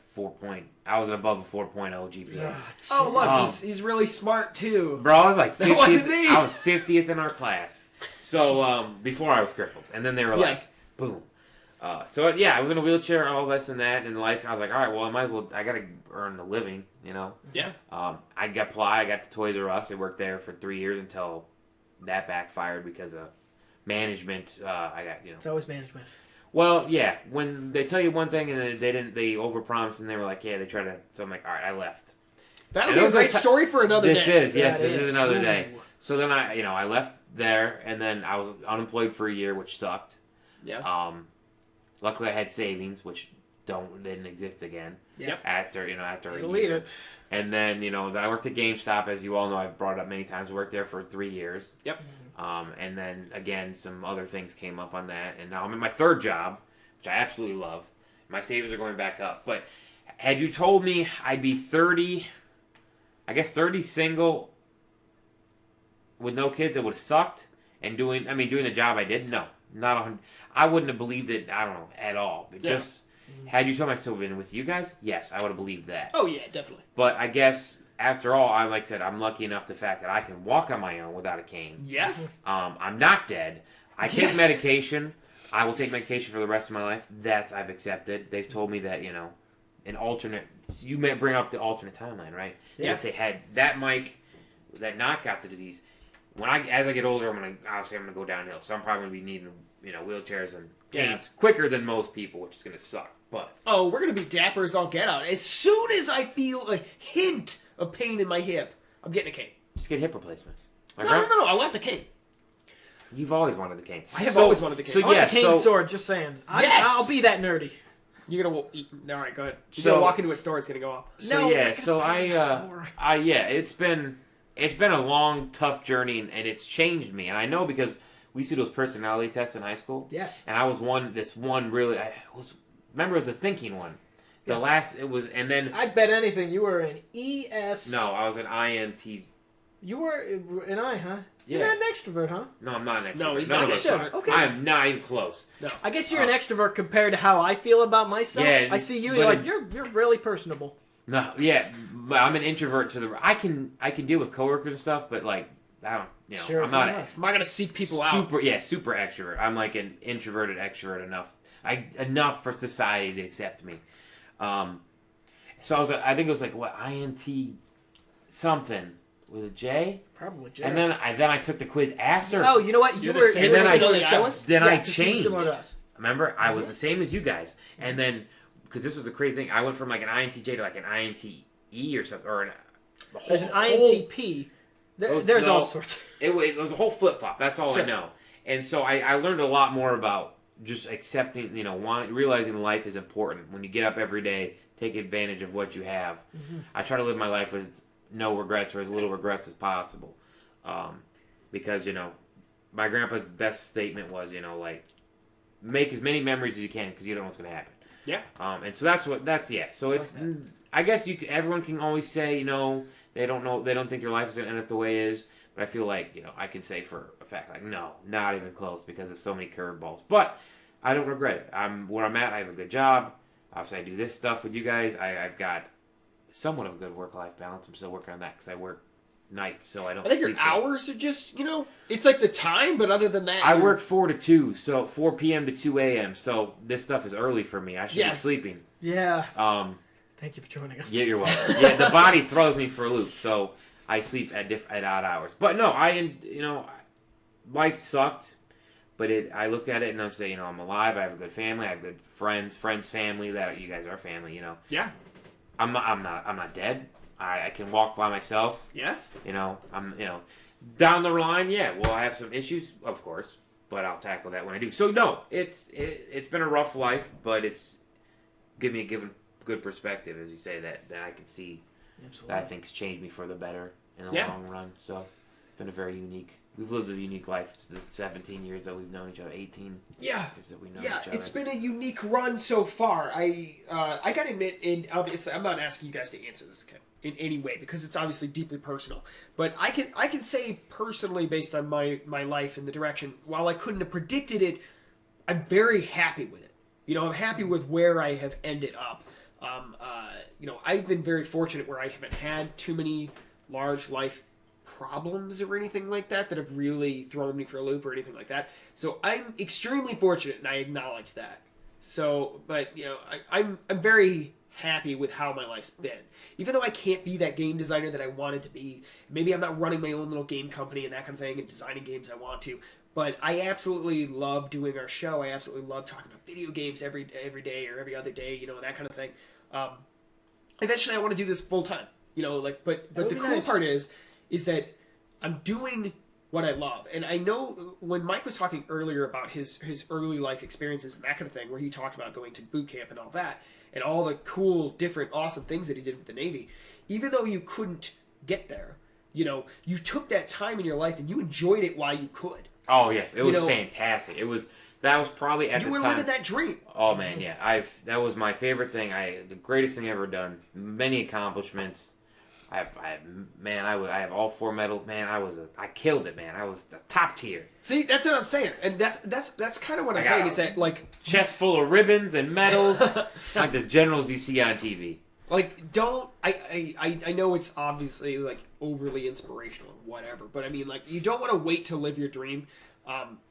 I was above a 4.0 GPA. Oh look, he's really smart too. Bro, I was like 50th, that wasn't me. I was 50th in our class. So before I was crippled, and then they were like. Boom. I was in a wheelchair, all this and that in life. I was like, all right, well, I might as well. I gotta earn a living, Yeah. I got Ply. I got to Toys R Us. I worked there for 3 years until that backfired because of management. I got It's always management. Well, yeah. When they tell you one thing and they didn't, they overpromised and they were like, yeah, they tried to. So I'm like, all right, I left. That'll be a great story for another day. This is another day. Ooh. So then I left there and then I was unemployed for a year, which sucked. Yeah. Luckily I had savings, which didn't exist again. Yep. After a You'll year. need it. And then then I worked at GameStop, as you all know. I've brought it up many times. I worked there for 3 years. Yep. And then again, some other things came up on that, and now I'm in my third job, which I absolutely love. My savings are going back up. But had you told me I'd be 30, I guess 30 single with no kids, it would have sucked. And doing the job I did, no. Not 100. I wouldn't have believed it. I don't know at all. But just had you told me I still been with you guys, yes, I would have believed that. Oh yeah, definitely. But I guess after all, like I said, I'm lucky enough the fact that I can walk on my own without a cane. Yes. I'm not dead. I take medication. I will take medication for the rest of my life. That I've accepted. They've told me that an alternate. You may bring up the alternate timeline, right? Yeah. They say had that Mike that not got the disease. As I get older, I'm gonna go downhill. So I'm probably gonna be needing wheelchairs and canes quicker than most people, which is gonna suck. But we're gonna be dapper as all get out. As soon as I feel a hint of pain in my hip, I'm getting a cane. just get hip replacement. No. I want the cane. You've always wanted the cane. I have always wanted the cane. So I want yeah, the cane sword. Just saying. I'll be that nerdy. You're gonna all right. Go ahead. You're gonna walk into a store. It's gonna go off. It's been a long, tough journey, and it's changed me. And I know because we used to do those personality tests in high school. Yes. And I was remember it was a thinking one. And then... I'd bet anything you were an ES... No, I was an INT. You were an I, huh? Yeah. You're not an extrovert, huh? No, I'm not an extrovert. No, he's None not of an us extrovert. are. Okay. I am not even close. No. I guess you're an extrovert compared to how I feel about myself. Yeah, I see you, you're really personable. No, yeah, but I'm an introvert I can deal with coworkers and stuff, but I don't, Sure, I'm not I'm not gonna seek people out. super extrovert. I'm like an introverted extrovert enough for society to accept me. So I think it was INT something. Was it J? Probably J. And then I took the quiz after. Oh, you know what? You're You the were. same You were as similar I to was? us. Then I just changed. Similar to us. Remember, I was the same as you guys, and then because this was the crazy thing, I went from an INTJ to an INTE or something, or There's an INTP. There's all sorts. It was a whole flip flop. That's all I know. And so I learned a lot more about just accepting, realizing life is important. When you get up every day, take advantage of what you have. Mm-hmm. I try to live my life with no regrets or as little regrets as possible. Because, my grandpa's best statement was, make as many memories as you can because you don't know what's going to happen. Yeah. And so So it's, I guess everyone can always say, they don't think your life is going to end up the way it is. But I feel like, I can say for a fact, no, not even close because there's so many curveballs. But I don't regret it. I'm where I'm at. I have a good job. Obviously, I do this stuff with you guys. I've got somewhat of a good work-life balance. I'm still working on that because I work nights, so I don't. I think your hours are just, it's like the time, but other than that, I work 4 to 2, so 4 p.m. to 2 a.m. So this stuff is early for me. I should be sleeping. Yeah. Thank you for joining us. Yeah, you're welcome. Yeah, the body throws me for a loop, so I sleep at odd hours. But no, life sucked, But I looked at it and I'm saying, I'm alive. I have a good family. I have good friends, family. That you guys are family. Yeah. I'm not dead. I can walk by myself. Yes. Down the line, yeah. Will I have some issues? Of course, but I'll tackle that when I do. So no, it's been a rough life, but it's given me a good perspective, as you say, that I can see. Absolutely. That I think's changed me for the better in the long run. So it's been a very unique. We've lived a unique life. The 17 years that we've known each other, 18 years that we've known each other. It's been a unique run so far. I gotta admit, and obviously, I'm not asking you guys to answer this in any way because it's obviously deeply personal. But I can say personally, based on my life and the direction, while I couldn't have predicted it, I'm very happy with it. I'm happy with where I have ended up. I've been very fortunate where I haven't had too many large life problems or anything like that have really thrown me for a loop or anything like that. So I'm extremely fortunate, and I acknowledge that. So, but I'm very happy with how my life's been. Even though I can't be that game designer that I wanted to be, maybe I'm not running my own little game company and that kind of thing and designing games I want to. But I absolutely love doing our show. I absolutely love talking about video games every day or every other day, that kind of thing. Eventually, I want to do this full time. But the cool part is that I'm doing what I love. And I know when Mike was talking earlier about his early life experiences and that kind of thing, where he talked about going to boot camp and all that, and all the cool, different, awesome things that he did with the Navy, even though you couldn't get there, you took that time in your life and you enjoyed it while you could. Oh, yeah. It was fantastic. That was probably at the time. You were living that dream. Oh, man, yeah. That was my favorite thing. The greatest thing I've ever done. Many accomplishments. I have all 4 medals. Man, I killed it, man. I was the top tier. See, that's what I'm saying, and that's kind of what I'm saying. Is that chest full of ribbons and medals, like the generals you see on TV. I know it's obviously overly inspirational or whatever, but I mean, you don't want to wait to live your dream.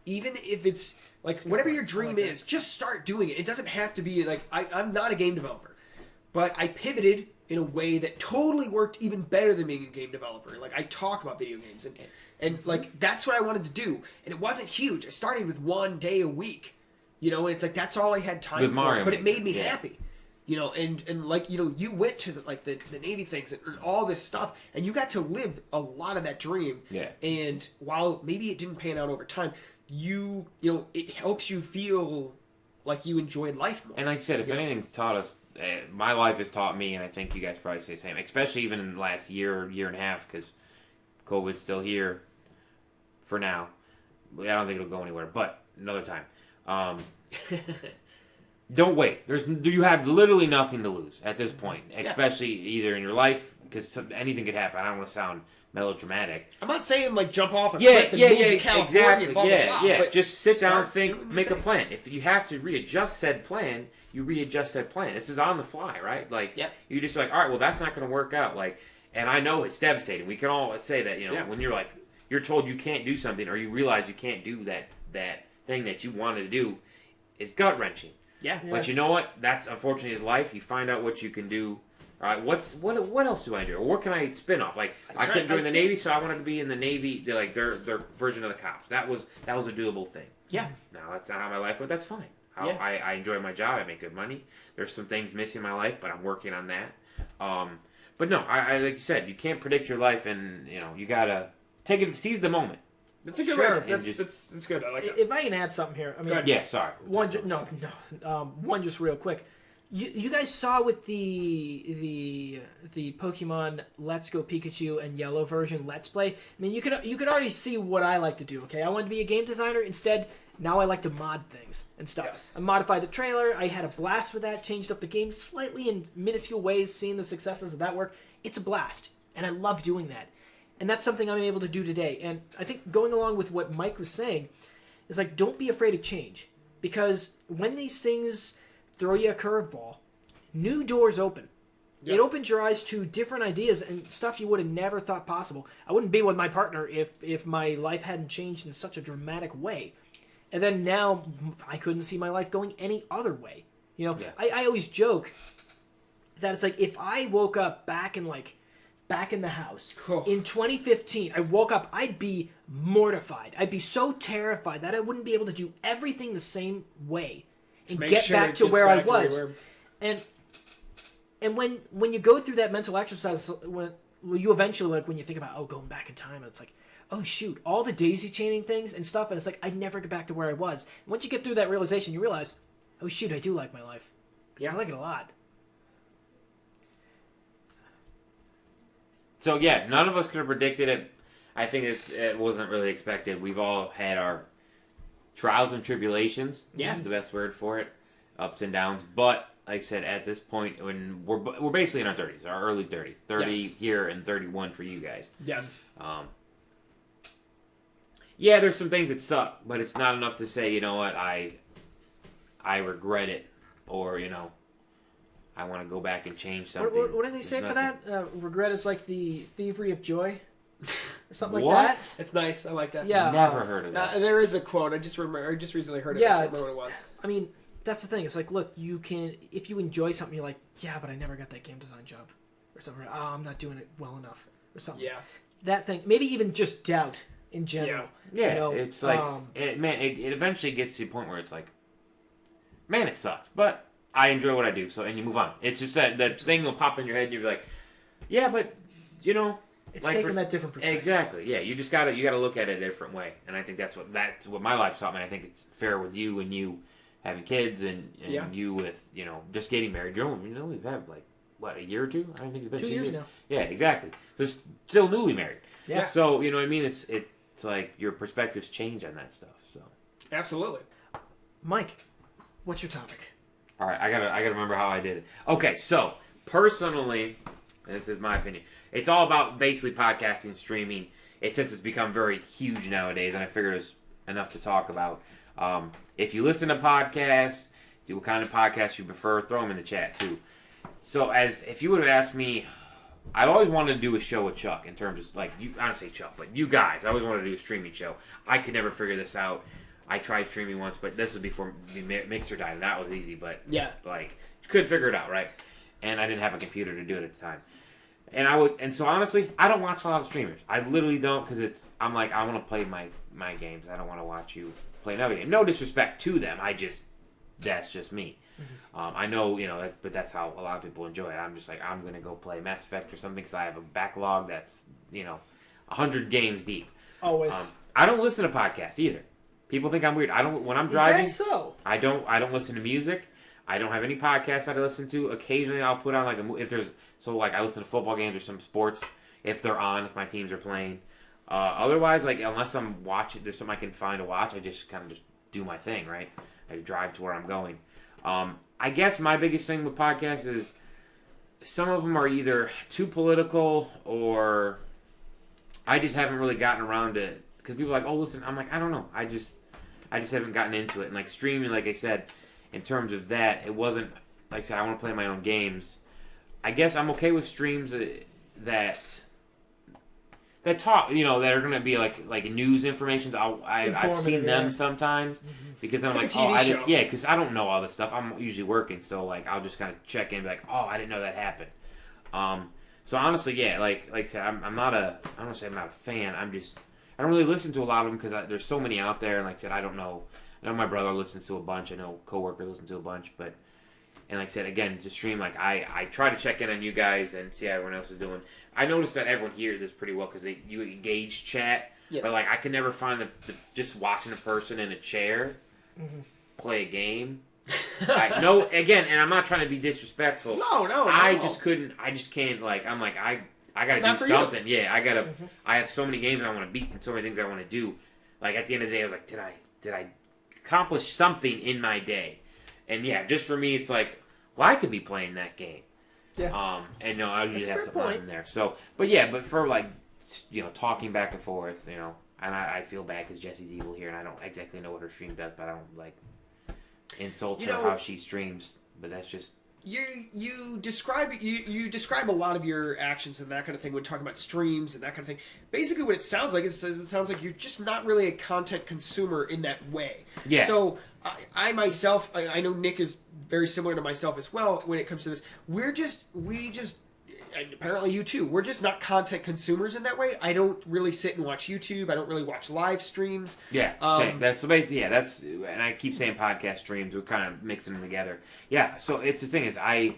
Even if it's whatever your dream is, just start doing it. It doesn't have to be I'm not a game developer, but I pivoted in a way that totally worked even better than being a game developer. I talk about video games and that's what I wanted to do. And it wasn't huge. I started with 1 day a week, and it's that's all I had time for. But it made me happy, and you went to the Navy things and all this stuff, and you got to live a lot of that dream. Yeah. And while maybe it didn't pan out over time, it helps you feel like you enjoyed life more. And like I said, if anything's taught us, my life has taught me, and I think you guys probably say the same, especially even in the last year and a half, because COVID's still here for now. I don't think it'll go anywhere, but another time. Don't wait. You have literally nothing to lose at this point, especially either in your life, because anything could happen. I don't want to sound melodramatic. I'm not saying jump off a cliff and move to California. Exactly. Blah, blah, blah, but just sit down, think, make a plan. If you have to readjust said plan, you readjust said plan. This is on the fly, right? You just all right, well, that's not going to work out. And I know it's devastating. We can all say that, when you're told you can't do something, or you realize you can't do that thing that you wanted to do, it's gut wrenching. Yeah. But you know what? That's unfortunately his life. You find out what you can do. All right, what else do I enjoy? Or what can I spin off? I couldn't join the Navy, so I wanted to be in the Navy, their version of the cops. That was a doable thing. Yeah. Now that's not how my life went. That's fine. I enjoy my job. I make good money. There's some things missing in my life, but I'm working on that. But no, I like you said, you can't predict your life, and you gotta seize the moment. That's a good word. That's good. I like that. If I can add something here, I mean, yeah, sorry. One just real quick. You guys saw with the Pokemon Let's Go Pikachu and Yellow version Let's Play. I mean, you could already see what I like to do. Okay, I wanted to be a game designer. Instead, now I like to mod things and stuff. Yes. I modified the trailer. I had a blast with that. Changed up the game slightly in minuscule ways. Seeing the successes of that work, it's a blast, and I love doing that. And that's something I'm able to do today. And I think going along with what Mike was saying is don't be afraid of change, because when these things throw you a curveball, new doors open. Yes. It opens your eyes to different ideas and stuff you would have never thought possible. I wouldn't be with my partner if my life hadn't changed in such a dramatic way. And then now I couldn't see my life going any other way. I always joke that it's if I woke up back in back in the house Oh. in 2015, I woke up, I'd be mortified. I'd be so terrified that I wouldn't be able to do everything the same way and Make get sure back it to gets where I back to where you was. were. And when you go through that mental exercise, when you eventually, like, when you think about, going back in time, it's like, oh shoot, all the daisy chaining things and stuff, and it's like, I'd never get back to where I was. And once you get through that realization, you realize, oh shoot, I do like my life. Yeah. I like it a lot. So yeah, none of us could have predicted it. I think it wasn't really expected. We've all had our trials and tribulations. Yeah. Is the best word for it. Ups and downs. But like I said, at this point, when we're basically in our 30s, our early 30s, 30 Yes. here and 31 for you guys. Yes. Yeah, there's some things that suck, but it's not enough to say, you know what, I regret it, or I want to go back and change something. What do they say for that? Regret is like the thievery of joy, or something What? like that. It's nice. I like that. Yeah. Never heard of that. There is a quote. I just recently heard it. Yeah, I can't remember what it was. I mean, that's the thing. It's like, look, you can, if you enjoy something, you're like, yeah, but I never got that game design job, or something. Oh, I'm not doing it well enough, or something. Yeah. That thing, maybe even just doubt in general. Yeah, it's like, it eventually gets to the point where it's like, man, it sucks, but I enjoy what I do, so, and you move on. It's just that thing will pop in your head, and you're like, yeah, but, it's like taking that different perspective. Exactly, yeah, you gotta look at it a different way, and I think that's what my life taught me. I think it's fair with you and you having kids, and you with, just getting married. You've had, like, what, a year or two? I don't think it's been 2 years now. Yeah, exactly. So still newly married. Yeah. So, you know what I mean? It's like your perspectives change on that stuff, so. Absolutely. Mike, what's your topic? All right, I gotta remember how I did it. Okay, so personally, and this is my opinion, it's all about basically podcasting, streaming. Since it's become very huge nowadays, and I figured it's enough to talk about. If you listen to podcasts, do what kind of podcasts you prefer, throw them in the chat too. So, if you would have asked me, I always wanted to do a show with Chuck in terms of, like, I don't say Chuck, but you guys. I always wanted to do a streaming show. I could never figure this out. I tried streaming once, but this was before the Mixer died, and that was easy, but, like, couldn't figure it out, right? And I didn't have a computer to do it at the time. And so honestly, I don't watch a lot of streamers. I literally don't, because I'm like, I want to play my games. I don't want to watch you play another game. No disrespect to them. That's just me. Mm-hmm. I know, but that's how a lot of people enjoy it. I'm just like, I'm going to go play Mass Effect or something because I have a backlog that's, 100 games deep. Always. I don't listen to podcasts either. People think I'm weird. When I'm driving, Is that so? I don't listen to music. I don't have any podcasts that I listen to. Occasionally, I'll put on like I listen to football games or some sports if they're on, if my teams are playing. Otherwise, like, unless I'm watching, there's something I can find to watch, I just kind of just do my thing, right? I drive to where I'm going. I guess my biggest thing with podcasts is some of them are either too political or I just haven't really gotten around to it. Because people are like, oh, listen, I'm like, I don't know. I just haven't gotten into it. And like streaming, like I said, in terms of that, it wasn't, like I said, I want to play my own games. I guess I'm okay with streams that talk, that are going to be like news information. I've seen them sometimes because I'm it's like, like a TV show. because I don't know all this stuff. I'm usually working, so like I'll just kind of check in and be like, oh, I didn't know that happened. So honestly, yeah, like I said, I don't want to say I'm not a fan. I don't really listen to a lot of them because there's so many out there, and like I said, I don't know. I know my brother listens to a bunch. I know coworkers listen to a bunch, and like I said, again, to stream, like I try to check in on you guys and see how everyone else is doing. I noticed that everyone hears this pretty well because you engage chat, but like I can never find the just watching a person in a chair play a game. Again, and I'm not trying to be disrespectful. No. I just couldn't. I just can't. Like I'm like I gotta do something. Yeah, I gotta. I have so many games I want to beat and so many things I want to do. Like at the end of the day, I was like, did I accomplish something in my day? And yeah, just for me, it's like, well, I could be playing that game. Yeah. And no, I usually have something point. on in there. So, but for like, talking back and forth, and I feel bad because Jesse's evil here, and I don't exactly know what her stream does, but I don't like insult her how she streams. But that's just. You describe a lot of your actions and that kind of thing when talking about streams and that kind of thing. Basically, what it sounds like is you're just not really a content consumer in that way. Yeah. So I myself, I know Nick is very similar to myself as well when it comes to this. We just and apparently you too, we're just not content consumers in that way. I don't really sit and watch YouTube. I don't really watch live streams. Yeah, same. That's so basically, yeah, that's, and I keep saying podcast streams. We're kind of mixing them together. Yeah, so it's the thing is, I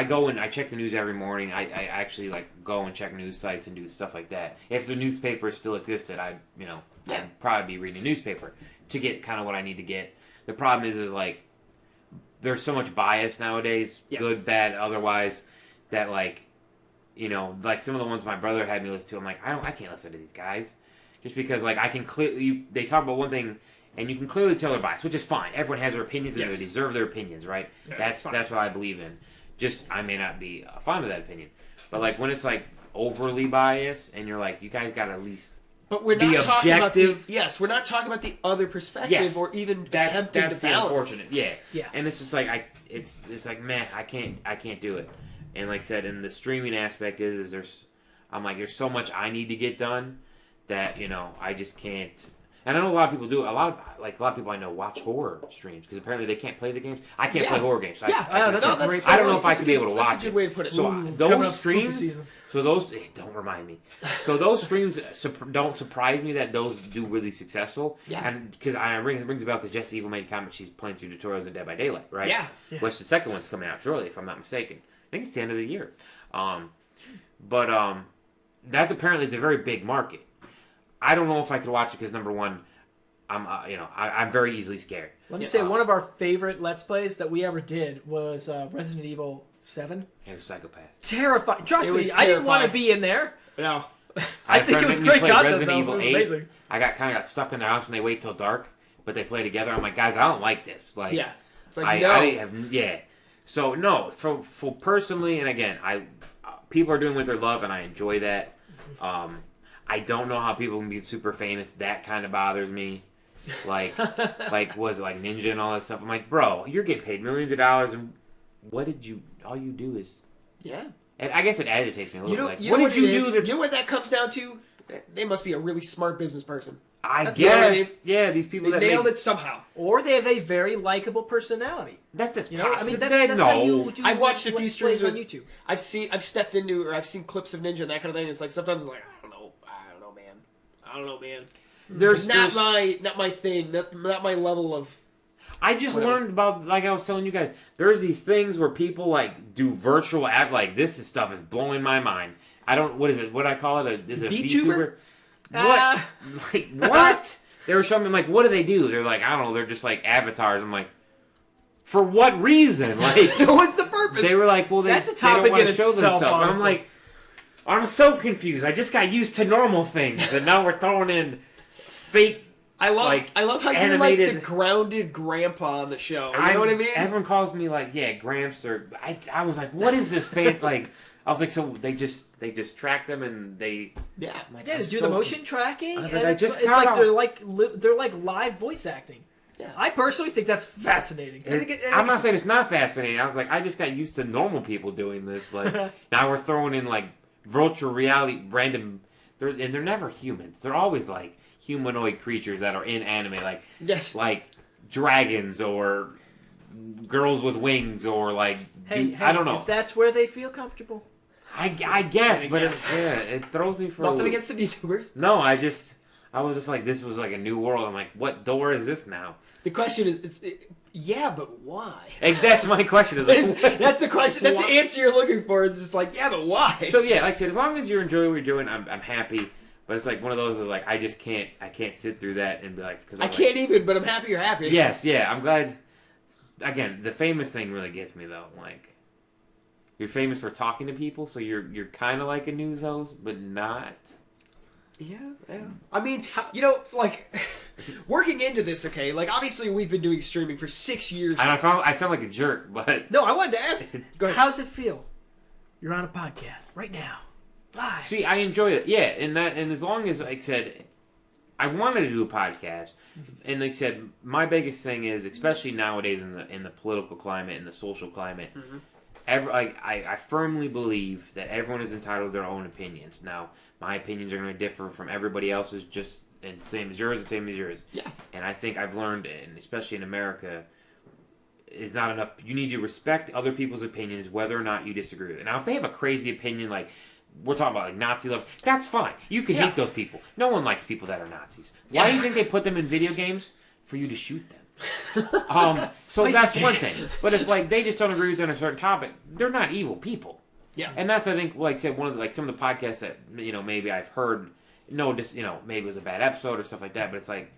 go and I check the news every morning. I actually like go and check news sites and do stuff like that. If the newspaper still existed, I'd probably be reading a newspaper to get kind of what I need to get. The problem is like there's so much bias nowadays, good, bad, otherwise, that like. Like some of the ones my brother had me listen to, I'm like, I can't listen to these guys, just because like I can clearly they talk about one thing and you can clearly tell they're biased, which is fine. Everyone has their opinions and they deserve their opinions, right? Yeah, that's what I believe in. Just I may not be fond of that opinion, but like when it's like overly biased and you're like, you guys got to at least. But we're not talking about we're not talking about the other perspective or even attempting to balance. Unfortunate, yeah. And it's just like it's like man, I can't do it. And like I said, in the streaming aspect is there's so much I need to get done that I just can't. And I know a lot of people do. A lot of people I know watch horror streams because apparently they can't play the games. I can't play horror games. So I don't know if I could be able to watch it. That's a good way to put it. So those streams. So those don't remind me. So those streams don't surprise me that those do really successful. Yeah. And because it rings a bell because Jesse Evil made a comment. She's playing through tutorials in Dead by Daylight, right? Yeah. Which the second one's coming out shortly, if I'm not mistaken. I think it's the end of the year. But that apparently is a very big market. I don't know if I could watch it because number one, I'm very easily scared. Let me say one of our favorite Let's Plays that we ever did was Resident Evil 7. It was Psychopath. Terrifying. Trust me, I didn't want to be in there. No. I think it was great content, though. It was amazing. I got stuck in their house and they wait till dark, but they play together. I'm like, guys, I don't like this. Like, yeah. It's like, So no, for personally, and again, people are doing what they love, and I enjoy that. I don't know how people can be super famous. That kind of bothers me. Like was it like Ninja and all that stuff? I'm like, bro, you're getting paid millions of dollars, and all you do is And I guess it agitates me a little bit. Like, what did you do? You know what that comes down to? They must be a really smart business person. I guess. Yeah, these people that nailed it somehow. Or they have a very likable personality. That's possible. I mean, that's how you do. I've watched a few streams on YouTube. I've seen clips of Ninja and that kind of thing. And it's like sometimes I'm like, I don't know, man. There's not my thing. Not my level of. I just learned about, like I was telling you guys, there's these things where people like do virtual act. Like this stuff is blowing my mind. I don't. What is it? What do I call it? Is it a VTuber? What? Like what? They were showing me like, what do they do? They're like, I don't know. They're just like avatars. I'm like, for what reason? Like, what's the purpose? They were like, well, they don't want to show themselves. And I'm like, I'm so confused. I just got used to normal things, and now we're throwing in fake. I love how animated, you're like the grounded grandpa on the show. You know what I mean? Everyone calls me like, Gramps, or I was like, what is this fan? Like, I was like, so they just track them and they like, do the motion tracking. I was like, it's like they're like live voice acting. Yeah. I personally think that's fascinating. I'm not saying it's not fascinating. I was like, I just got used to normal people doing this. Like now we're throwing in like virtual reality, random, and they're never humans. They're always like humanoid creatures that are in anime, like like dragons or girls with wings or like I don't know. If that's where they feel comfortable, I guess, but it throws me for nothing against the VTubers. No, I was just like, this was like a new world. I'm like, what door is this now? The question is, but why? That's my question. Is like, that's the question. That's the answer you're looking for. Is just like, but why? So like I said, as long as you're enjoying what you're doing, I'm happy. But it's like one of those is like I can't sit through that and be like, because I can't even. But I'm happy you're happy. Yes, I'm glad. Again, the famous thing really gets me though. Like, you're famous for talking to people, so you're kind of like a news host, but not. Yeah. I mean, like working into this, okay. Like, obviously, we've been doing streaming for 6 years. And I sound like a jerk, but no, I wanted to ask. Go ahead. How's it feel? You're on a podcast right now, live. See, I enjoy it. Yeah, and as long as, like I said, I wanted to do a podcast, and like I said, my biggest thing is, especially nowadays in the political climate and the social climate, I firmly believe that everyone is entitled to their own opinions. Now, my opinions are going to differ from everybody else's, just and same as yours and same as yours. Yeah. And I think I've learned, and especially in America, is not enough. You need to respect other people's opinions, whether or not you disagree with it. Now, if they have a crazy opinion, like we're talking about, like Nazi love, that's fine. You can hate those people. No one likes people that are Nazis. Why do you think they put them in video games? For you to shoot them. So that's one thing. But if like they just don't agree with on a certain topic, they're not evil people. Yeah. And that's, I think, like I said, one of the, like some of the podcasts that maybe I've heard. No, just maybe it was a bad episode or stuff like that. But it's like,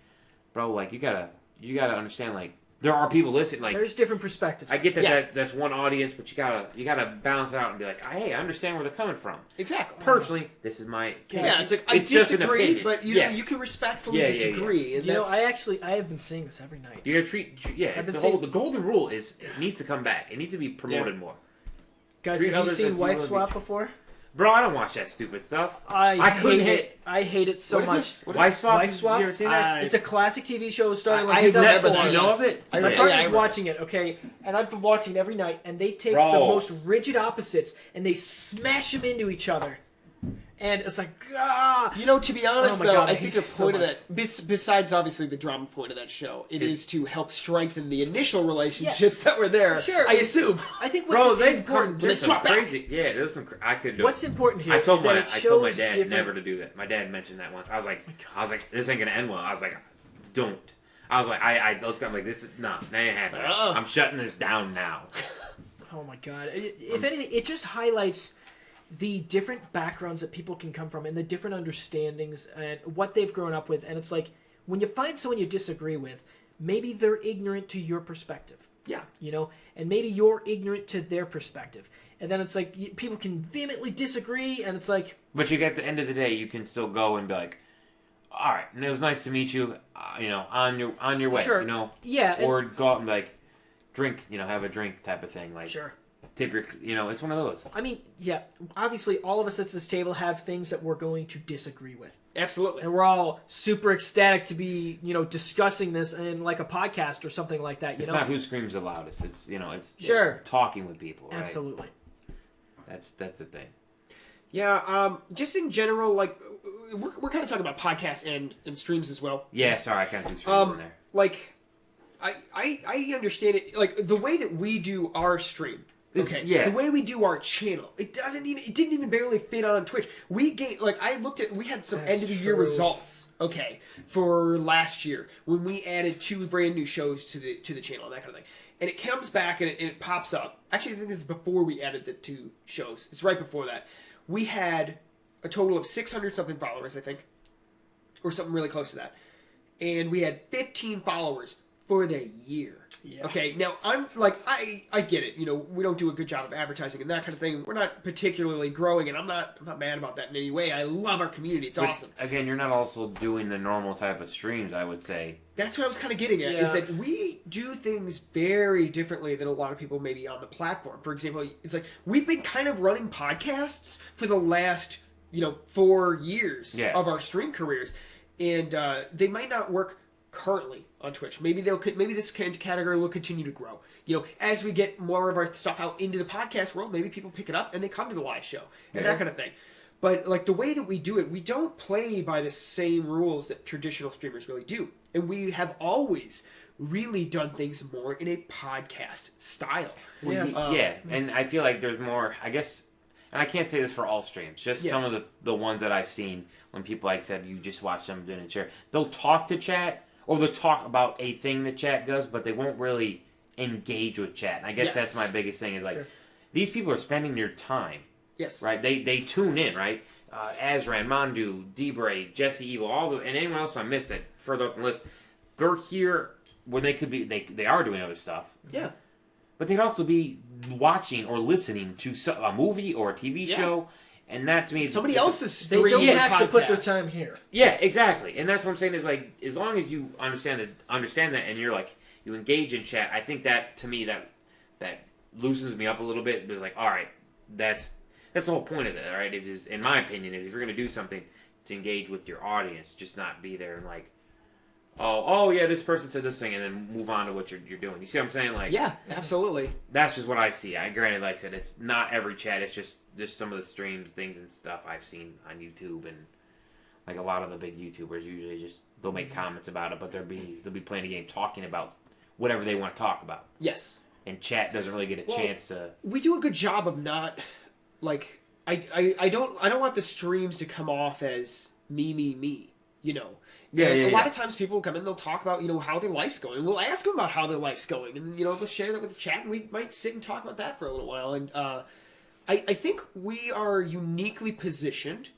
bro, like you gotta understand, like there are people listening. Like there's different perspectives. I get that that's one audience, but you gotta balance it out and be like, hey, I understand where they're coming from. Exactly. Personally, this is my opinion. Yeah, it's like I disagree, but you can respectfully disagree. Yeah. I have been saying this every night. You gotta treat the golden rule is it needs to come back. It needs to be promoted more. Guys, have you seen Wife Swap before? Bro, I don't watch that stupid stuff. I hate it so much. Wife Swap? Wife Swap? You ever seen that? It's a classic TV show starting like I 2004. never know of it. My partner's watching it, okay? And I've been watching it every night, and they take the most rigid opposites, and they smash them into each other. And it's like, to be honest, though, God, I think the point of that, besides obviously the drama point of that show, it is to help strengthen the initial relationships that were there. Sure. I assume. I think what's important. There's some crazy. Yeah, there's some. I could. What's important here? I told my dad never to do that. My dad mentioned that once. I was like, this ain't gonna end well. I was like, don't. I was like, I looked up like this is that ain't happening. I'm shutting this down now. Oh my God! If anything, it just highlights the different backgrounds that people can come from and the different understandings and what they've grown up with. And it's like, when you find someone you disagree with, maybe they're ignorant to your perspective. Yeah. And maybe you're ignorant to their perspective. And then it's like, people can vehemently disagree, and it's like... But at the end of the day, you can still go and be like, all right, and it was nice to meet you, on your way, sure. Yeah. Or go out and be like, drink, have a drink type of thing. Like, sure. Tip your, it's one of those. I mean, yeah, obviously all of us at this table have things that we're going to disagree with. Absolutely. And we're all super ecstatic to be, discussing this in like a podcast or something like that, It's not who screams the loudest. It's, it's sure. Talking with people, right? Absolutely. That's the thing. Yeah, just in general, like, we're kind of talking about podcasts and streams as well. Yeah, sorry, I kind of threw streams in there. Like, I understand it, like, the way that we do our stream. Okay. Yeah. The way we do our channel, it didn't even barely fit on Twitch. We had some end of the year results, okay, for last year when we added 2 brand new shows to the channel and that kind of thing. And it comes back and it pops up. Actually, I think this is before we added the 2 shows. It's right before that. We had a total of 600 something followers, I think, or something really close to that. And we had 15 followers for the year. Yeah. Okay, now I'm like, I get it. We don't do a good job of advertising and that kind of thing. We're not particularly growing, and I'm not mad about that in any way. I love our community. It's awesome. Again, you're not also doing the normal type of streams, I would say. That's what I was kind of getting at, is that we do things very differently than a lot of people maybe on the platform. For example, it's like we've been kind of running podcasts for the last, 4 years of our stream careers, and they might not work currently on Twitch. Maybe this category will continue to grow. As we get more of our stuff out into the podcast world, maybe people pick it up and they come to the live show and that kind of thing. But like the way that we do it, we don't play by the same rules that traditional streamers really do. And we have always really done things more in a podcast style. Yeah. And I feel like there's more, I guess, and I can't say this for all streams, just some of the ones that I've seen when people, like said, you just watch them doing a chair. They'll talk to chat, or they'll talk about a thing that chat does, but they won't really engage with chat. And I guess that's my biggest thing, is like, these people are spending their time. Yes. Right? They tune in, right? Azran, Mandu, Debray, Jesse Evil, and anyone else I missed that further up the list, they're here when they could be, they are doing other stuff. Yeah. But they'd also be watching or listening to a movie or a TV show. And that to me, somebody else's stream. They don't have to put their time here. Yeah, exactly. And that's what I'm saying, is like, as long as you understand that, and you're like, you engage in chat, I think that to me that loosens me up a little bit. But like, all right, that's the whole point of it, right? It is, in my opinion, if you're going to do something to engage with your audience, just not be there and like, oh yeah, this person said this thing, and then move on to what you're doing. You see what I'm saying? Like, yeah, absolutely. That's just what I see. Granted, like I said, it's not every chat. It's just some of the streams, things and stuff I've seen on YouTube, and like a lot of the big YouTubers usually they'll make comments about it, but they'll be playing a game talking about whatever they want to talk about. Yes. and chat doesn't really get a chance to. We do a good job of not like I don't want the streams to come off as me. A lot of times people will come in, they'll talk about how their life's going, and we'll ask them about how their life's going, and they'll share that with the chat, and we might sit and talk about that for a little while. And I think we are uniquely positioned,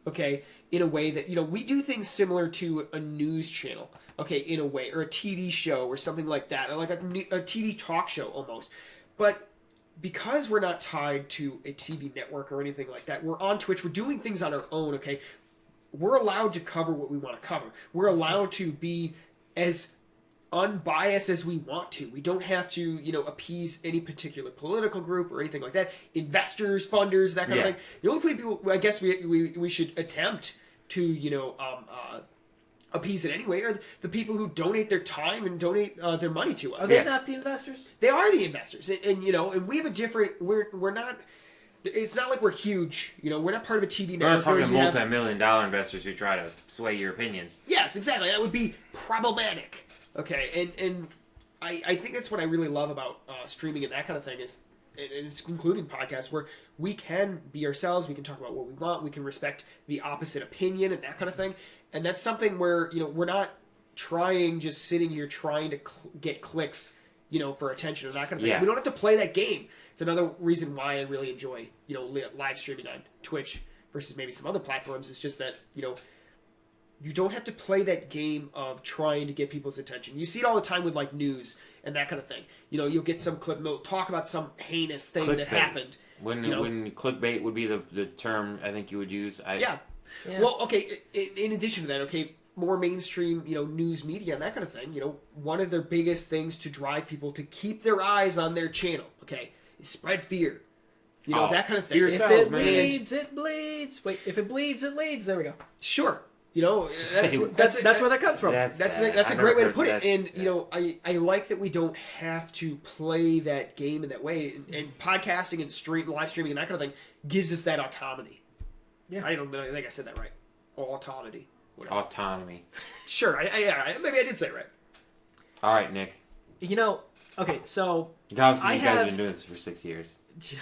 okay, in a way that we do things similar to a news channel, okay, in a way, or a TV show or something like that, or like a TV talk show almost, but because we're not tied to a TV network or anything like that, we're on Twitch, we're doing things on our own, okay? We're allowed to cover what we want to cover. We're allowed to be as unbiased as we want to. We don't have to, appease any particular political group or anything like that. Investors, funders, that kind of thing. The only people I guess we should attempt to, appease it anyway are the people who donate their time and donate their money to us. Are they not the investors? They are the investors, and we have a different. We're not. It's not like we're huge. We're not part of a TV network. We're not talking to multi-million-dollar investors who try to sway your opinions. Yes, exactly. That would be problematic. Okay, and I think that's what I really love about streaming and that kind of thing is, and it's including podcasts where we can be ourselves. We can talk about what we want. We can respect the opposite opinion and that kind of thing. And that's something where we're not just sitting here trying to get clicks, for attention or that kind of thing. Yeah. We don't have to play that game. It's another reason why I really enjoy, live streaming on Twitch versus maybe some other platforms. It's just that, you don't have to play that game of trying to get people's attention. You see it all the time with like news and that kind of thing. You'll get some clip and they'll talk about some heinous thing that happened. When clickbait would be the term I think you would use. Yeah. Well, okay. In addition to that, okay, more mainstream, news media and that kind of thing. One of their biggest things to drive people to keep their eyes on their channel, okay, is spread fear. That kind of thing. If it bleeds, it bleeds. Wait, if it bleeds, it leads. There we go. Sure. That's where that comes from. That's a great way to put it. And I like that we don't have to play that game in that way. And podcasting and live streaming and that kind of thing gives us that autonomy. Yeah, I think I said that right. Or autonomy. Whatever. Autonomy. Sure. Maybe I did say it right. All right, Nick. Okay, so obviously you guys have been doing this for 6 years. Yeah.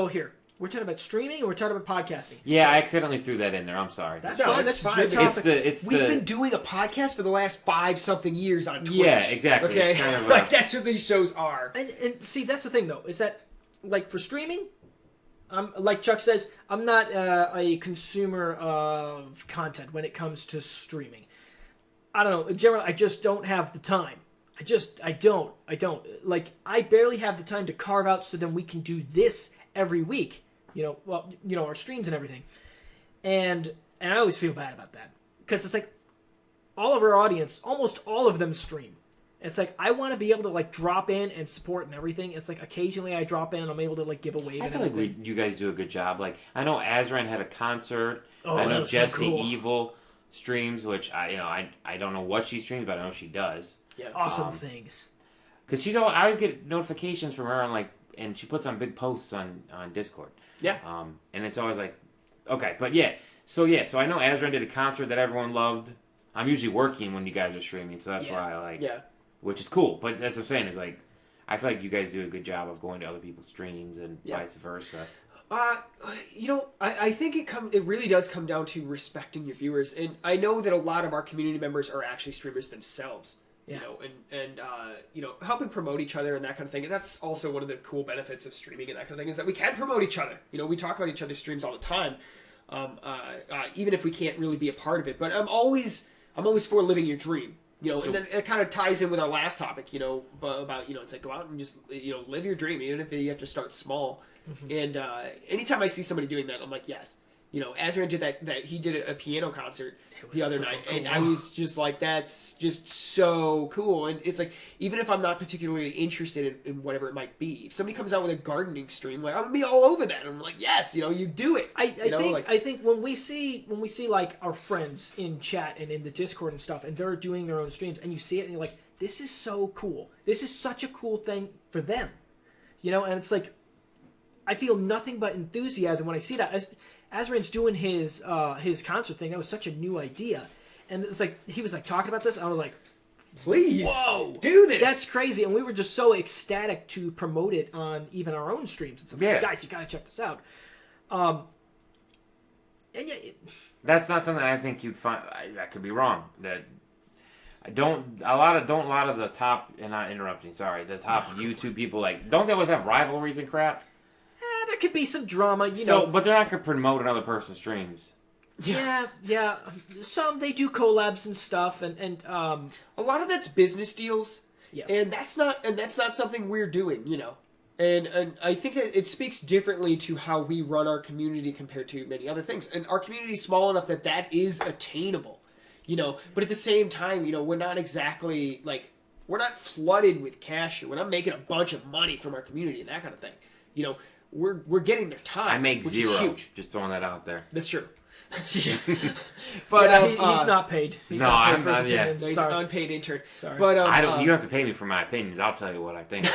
Here. We're talking about streaming or we're talking about podcasting? Yeah, I accidentally threw that in there. I'm sorry. That's fine. We've been doing a podcast for the last 5-something years on Twitch. Yeah, exactly. Okay, it's kind of like that's what these shows are. And see, that's the thing though, is that like for streaming, like Chuck says, I'm not a consumer of content when it comes to streaming. I don't know. In general, I just don't have the time. I don't. Like, I barely have the time to carve out so then we can do this every week. Our streams and everything. And I always feel bad about that. Because it's like, all of our audience, almost all of them stream. It's like, I want to be able to, like, drop in and support and everything. It's like, occasionally I drop in and I'm able to, like, give a wave. I feel like you guys do a good job. Like, I know Azran had a concert. I know Jesse so cool. Evil streams, which I don't know what she streams, but I know she does. Yeah, awesome things. Because I always get notifications from her on, and she puts on big posts on Discord. Yeah. And it's always like, okay, but yeah. So I know Azran did a concert that everyone loved. I'm usually working when you guys are streaming, so that's why I like. Yeah. Which is cool, but that's what I'm saying is like, I feel like you guys do a good job of going to other people's streams and vice versa. I think it really does come down to respecting your viewers, and I know that a lot of our community members are actually streamers themselves. Yeah. And helping promote each other and that kind of thing. And that's also one of the cool benefits of streaming and that kind of thing is that we can promote each other. We talk about each other's streams all the time, even if we can't really be a part of it. But I'm always for living your dream. And then it kind of ties in with our last topic. About it's like go out and just live your dream, even if you have to start small. Mm-hmm. And anytime I see somebody doing that, I'm like, yes. Azran did that he did a piano concert the other night, cool. And I was just like, that's just so cool. And it's like, even if I'm not particularly interested in whatever it might be, if somebody comes out with a gardening stream, like I'm gonna be all over that. And I'm like, yes, you do it. I think when we see like our friends in chat and in the Discord and stuff, and they're doing their own streams, and you see it, and you're like, this is so cool. This is such a cool thing for them, And it's like, I feel nothing but enthusiasm when I see that. Azran's doing his concert thing. That was such a new idea, and it's like he was like talking about this. I was like, Please, whoa, do this. That's crazy. And we were just so ecstatic to promote it on even our own streams. And stuff. Yeah. Like, guys, you got to check this out. And yeah, That's not something I think you'd find. I could be wrong. That I don't. A lot of the top, and not interrupting. Sorry, the top YouTube people don't they always have rivalries and crap? there could be some drama, you know. But they're not gonna promote another person's streams. Yeah. Some they do collabs and stuff, and a lot of that's business deals. Yeah. And that's not something we're doing, you know. And I think that it speaks differently to how we run our community compared to many other things. And our community is small enough that is attainable, you know. But at the same time, you know, we're not exactly we're not flooded with cash here. We're not making a bunch of money from our community and that kind of thing. You know, we're getting their time. I make which zero. Is huge. Just throwing that out there. That's true. but he's not paid. He's no, not paid I'm for his not. Yeah, opinions. He's Sorry. an unpaid intern. Sorry. But I don't. You don't have to pay me for my opinions. I'll tell you what I think.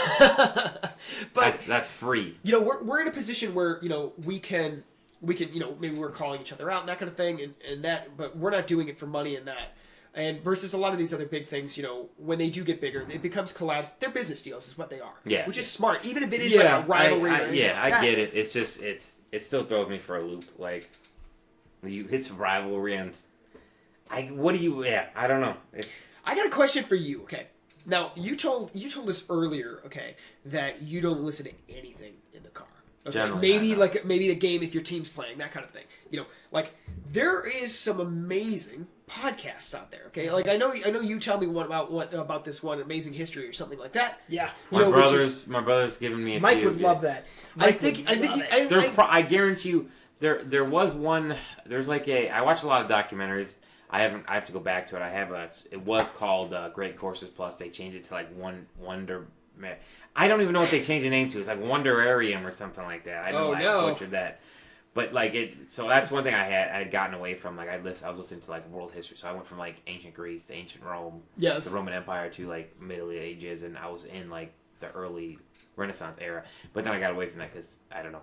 but that's free. You know, we're in a position where, you know, we can, you know, maybe we're calling each other out and that kind of thing, and that, but we're not doing it for money and that. And versus a lot of these other big things, you know, when they do get bigger, it becomes collabs. They're business deals, is what they are. Yeah. Which is smart, even if it is like a rivalry. I get it. It's just it still throws me for a loop. Like when you hit some rivalry and I don't know. I got a question for you. Okay, now you told us earlier, okay, that you don't listen to anything in the car. Okay? Generally, maybe the game if your team's playing, that kind of thing. You know, there is some amazing podcasts out there. Okay, I know you tell me about this one, Amazing History or something like that. Yeah, my brother's giving me a Mike few. would love that. I guarantee you there was one. There's I watch a lot of documentaries. I have to go back to it. It was called Great Courses Plus. They changed it to Wonder. I don't even know what they changed the name to. It's Wonderarium or something like that. I know I butchered that. But so that's one thing I had gotten away from. I was listening to world history, so I went from ancient Greece to ancient Rome, yes, the Roman Empire to Middle Ages, and I was in the early Renaissance era. But then I got away from that because I don't know,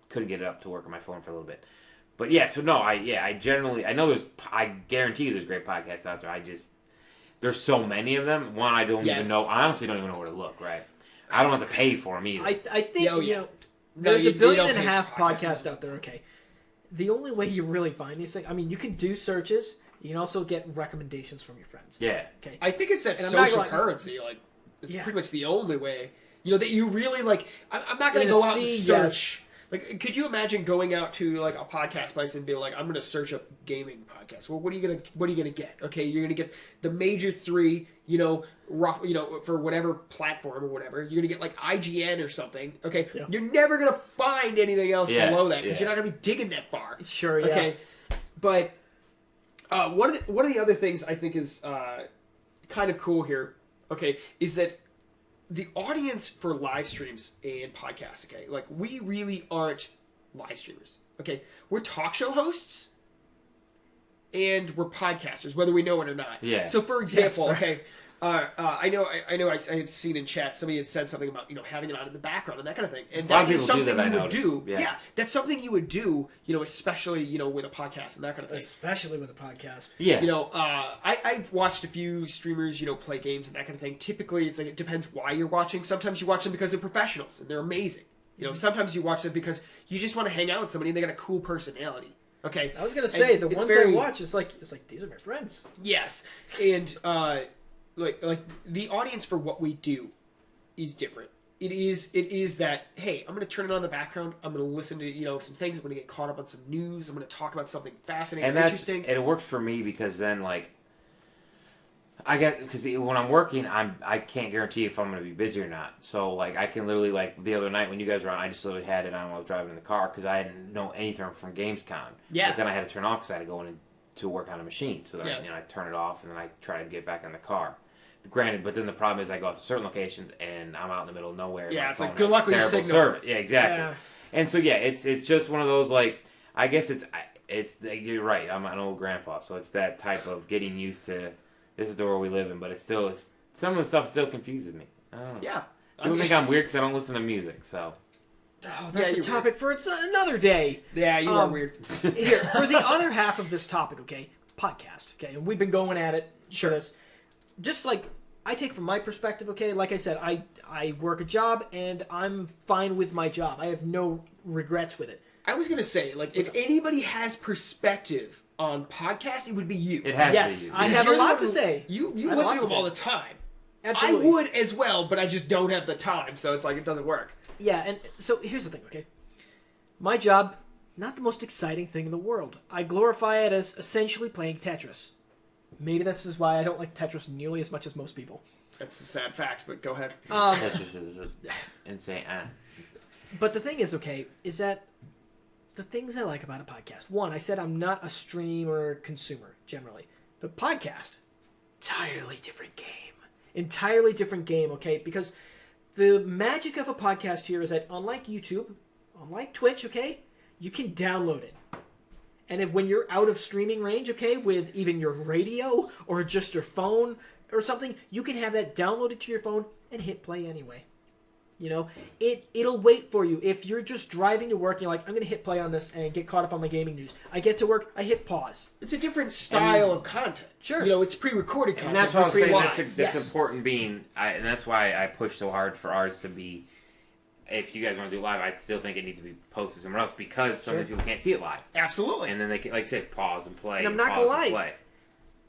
couldn't get it up to work on my phone for a little bit. But yeah, so no, I generally I guarantee you there's great podcasts out there. There's so many of them. One, I don't even know. I honestly don't even know where to look. Right, I don't have to pay for them either. I think you know. There's a billion and a half podcast out there, okay. The only way you really find these things, I mean, you can do searches. You can also get recommendations from your friends. Yeah. Okay. I think it's that social currency. It's pretty much the only way. You know, that you really, I'm not going to go out and search. Yes. Could you imagine going out to, a podcast place and being like, I'm going to search up gaming podcasts? Well, what are you going to get? Okay, you're going to get the major three, for whatever platform or whatever. You're going to get, IGN or something. Okay, yeah. You're never going to find anything else below that because you're not going to be digging that far. Sure, yeah. Okay, but one of the other things I think is kind of cool here, okay, is that the audience for live streams and podcasts, okay, we really aren't live streamers, okay? We're talk show hosts and we're podcasters, whether we know it or not. Yeah. So, for example, okay, I know I had seen in chat somebody had said something about having it on in the background and that kind of thing, and that is something you would do. Yeah, that's something you would do. Especially with a podcast and that kind of thing. Especially with a podcast. Yeah. I've watched a few streamers play games and that kind of thing. Typically, it's it depends why you're watching. Sometimes you watch them because they're professionals and they're amazing. Sometimes you watch them because you just want to hang out with somebody and they got a cool personality. Okay. I was gonna say the ones I watch, it's like these are my friends. Yes, and the audience for what we do is different. It is that, hey, I'm going to turn it on in the background. I'm going to listen to some things. I'm going to get caught up on some news. I'm going to talk about something fascinating and interesting. And it works for me because then because when I'm working, I can't guarantee if I'm going to be busy or not. So I can literally the other night when you guys were on, I just literally had it on while I was driving in the car because I didn't know anything from Gamescom. Yeah. But then I had to turn it off because I had to go in to work on a machine. So then I turn it off and then I try to get back in the car. Granted, but then the problem is I go out to certain locations and I'm out in the middle of nowhere. Yeah, it's good luck with your signal. Service. Yeah, exactly. Yeah. And so it's just one of those I guess it's you're right. I'm an old grandpa, so it's that type of getting used to this is the world we live in. But some of the stuff still confuses me. I don't know. Yeah, people think I'm weird because I don't listen to music. So that's a topic for another day. Yeah, you are weird. Here for the other half of this topic, okay, podcast. Okay, and we've been going at it. Sure. just like I take from my perspective, okay, like I said, I work a job and I'm fine with my job. I have no regrets with it. I was gonna say, like, if anybody has perspective on podcast, it would be you. It has Yes, to be you. I Because have a you're the lot one to who- say. You I have a listen lot to to them all say. the time. Absolutely. I would as well, but I just don't have the time, so it's like it doesn't work. Yeah, and so here's the thing, okay? My job, not the most exciting thing in the world. I glorify it as essentially playing Tetris. Maybe this is why I don't like Tetris nearly as much as most people. That's a sad fact, but go ahead. Tetris is insane. But the thing is, okay, is that the things I like about a podcast. One, I said I'm not a streamer consumer, generally. But podcast, entirely different game. Entirely different game, okay? Because the magic of a podcast here is that unlike YouTube, unlike Twitch, okay, you can download it. And if when you're out of streaming range, okay, with even your radio or just your phone or something, you can have that downloaded to your phone and hit play anyway. You know, it'll wait for you. If you're just driving to work and you're like, I'm going to hit play on this and get caught up on my gaming news. I get to work, I hit pause. It's a different style of content. Sure. You know, it's pre-recorded content. And that's what I'm saying. pre-live. That's Yes. important. And that's why I push so hard for ours to be. If you guys want to do live, I still think it needs to be posted somewhere else because sometimes people can't see it live, Absolutely. and then they can, like I said, pause and play. And I'm not pause gonna and lie. play.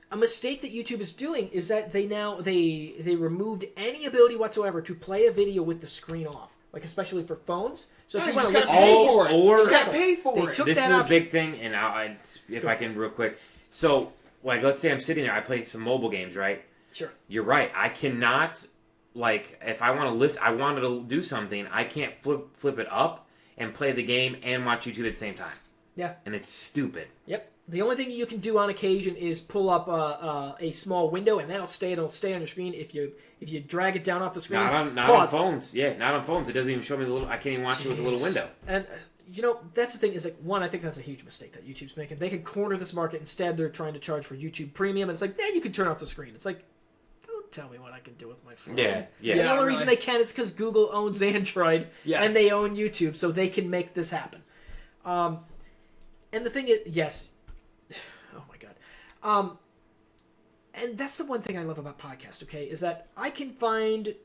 A mistake that YouTube is doing is that they removed any ability whatsoever to play a video with the screen off, like especially for phones. So if Yeah, you you want to just listen, gotta pay for it. Or- You just gotta pay for They it. took This that is a option. big thing, and if I can real quick. So, like, let's say I'm sitting there, I play some mobile games, right? Sure. You're right. I cannot, like, if I want to listen, I wanted to do something, I can't flip it up and play the game and watch YouTube at the same time. Yeah. And it's stupid. Yep. The only thing you can do on occasion is pull up a small window, and it'll stay on your screen. If you drag it down off the screen, Not on pauses. phones. Yeah, not on phones. It doesn't even show me the little. I can't even watch it with the little window. And you know, that's the thing is like one, I think that's a huge mistake that YouTube's making. They can corner this market. Instead, they're trying to charge for YouTube Premium. It's like, you can turn off the screen. It's like, don't tell me what I can do with my phone. Yeah, yeah. And the only really. reason they can is because Google owns Android Yes. and they own YouTube, so they can make this happen. And the thing is, yes. Oh my god. And that's the one thing I love about podcasts, okay, is that I can find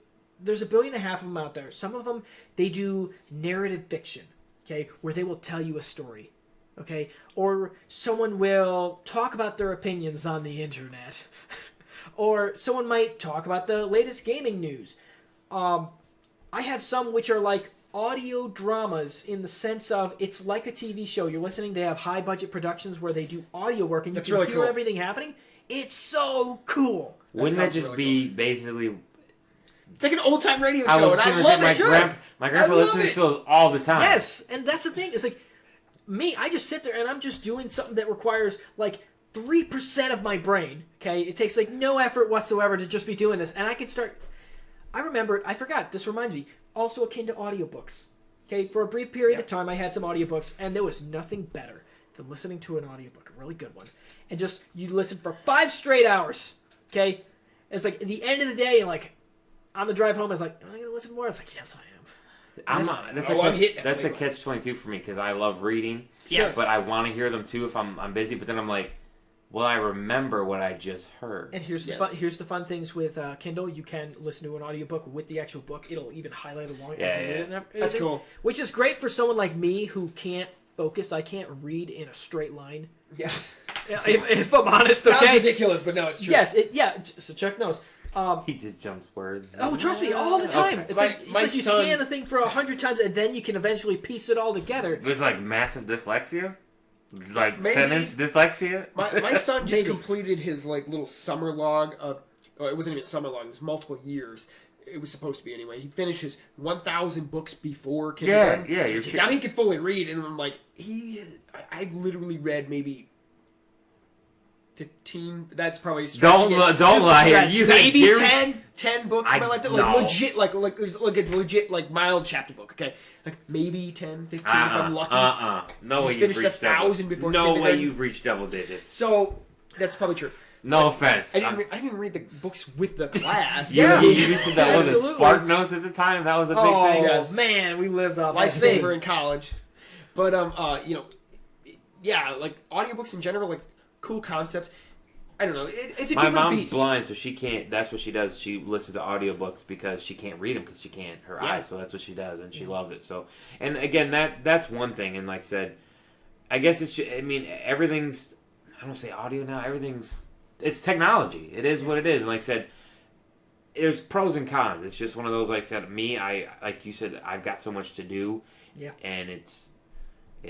there's 1.5 billion of them out there. Some of them, they do narrative fiction, okay, where they will tell you a story, okay, or someone will talk about their opinions on the internet, or someone might talk about the latest gaming news. I have some which are like audio dramas in the sense of it's like a TV show. You're listening. They have high budget productions where they do audio work and you That's can really hear cool. everything happening. It's so cool. Wouldn't that sounds just really be basically? It's like an old-time radio I show, was and I going to love say it. my grandpa love listens it. to those all the time. Yes, and that's the thing. It's like me. I just sit there and I'm just doing something that requires like 3% of my brain. Okay, it takes like no effort whatsoever to just be doing this, and I can start. I remembered. I forgot. This reminds me. Also akin to audiobooks. Okay, for a brief period of time, I had some audiobooks, and there was nothing better than listening to an audiobook, a really good one, and just you listen for 5 straight hours. Okay, it's like at the end of the day, like on the drive home, I was like, am I gonna listen more? I was like, yes, I am. I'm Yes, not. That's Oh, a I'm catch, hitting it that's a really catch-22 for me because I love reading. Yes. but I want to hear them too if I'm busy. But then I'm like, well, I remember what I just heard. And here's Yes. here's the fun things with Kindle. You can listen to an audiobook with the actual book. It'll even highlight along as you read it and everything. That's cool. Which is great for someone like me who can't focus. I can't read in a straight line. Yes. If I'm honest, Sounds okay. ridiculous, but no, it's true. Yes, so Chuck knows. He just jumps words. Oh, trust me, all the time. Okay. It's My- like, it's my like you son- scan the thing for 100 times and then you can eventually piece it all together. With like massive dyslexia, like Maybe. sentence dyslexia. My son just Maybe. completed his like little summer log of. Oh, it wasn't even summer log. It was multiple years. It was supposed to be anyway. He finished his 1,000 books before kindergarten. yeah. You're Now he can fully read, and I'm like, I've literally read maybe 15. That's probably don't stretching it. lie here. stretch. You Maybe you're- 10 books, something like that. Like no. legit, like a legit, like mild chapter book. Okay, like maybe 10, 15 if I'm lucky. No way He's you've finished reached 1,000 before No way kindergarten. you've reached double digits. So that's probably true. No offense. I didn't even read the books with the class. Yeah. You used to that was Absolutely. it Spark Notes at the time. That was a big Oh, thing. Yes. man, we lived off that Lifesaver thing. in college. But yeah, like audiobooks in general, like cool concept. I don't know. It's a My different mom's beast. blind, so she can't. That's what she does. She listens to audiobooks because she can't read them because she can't her eyes. So that's what she does, and she loves it. So, and again, that's one thing. And like I said, I guess it's. I mean, everything's. I don't say audio now. It's technology. It is what it is. And like I said, there's pros and cons. It's just one of those. Like I said, like you said, I've got so much to do. Yeah. And it's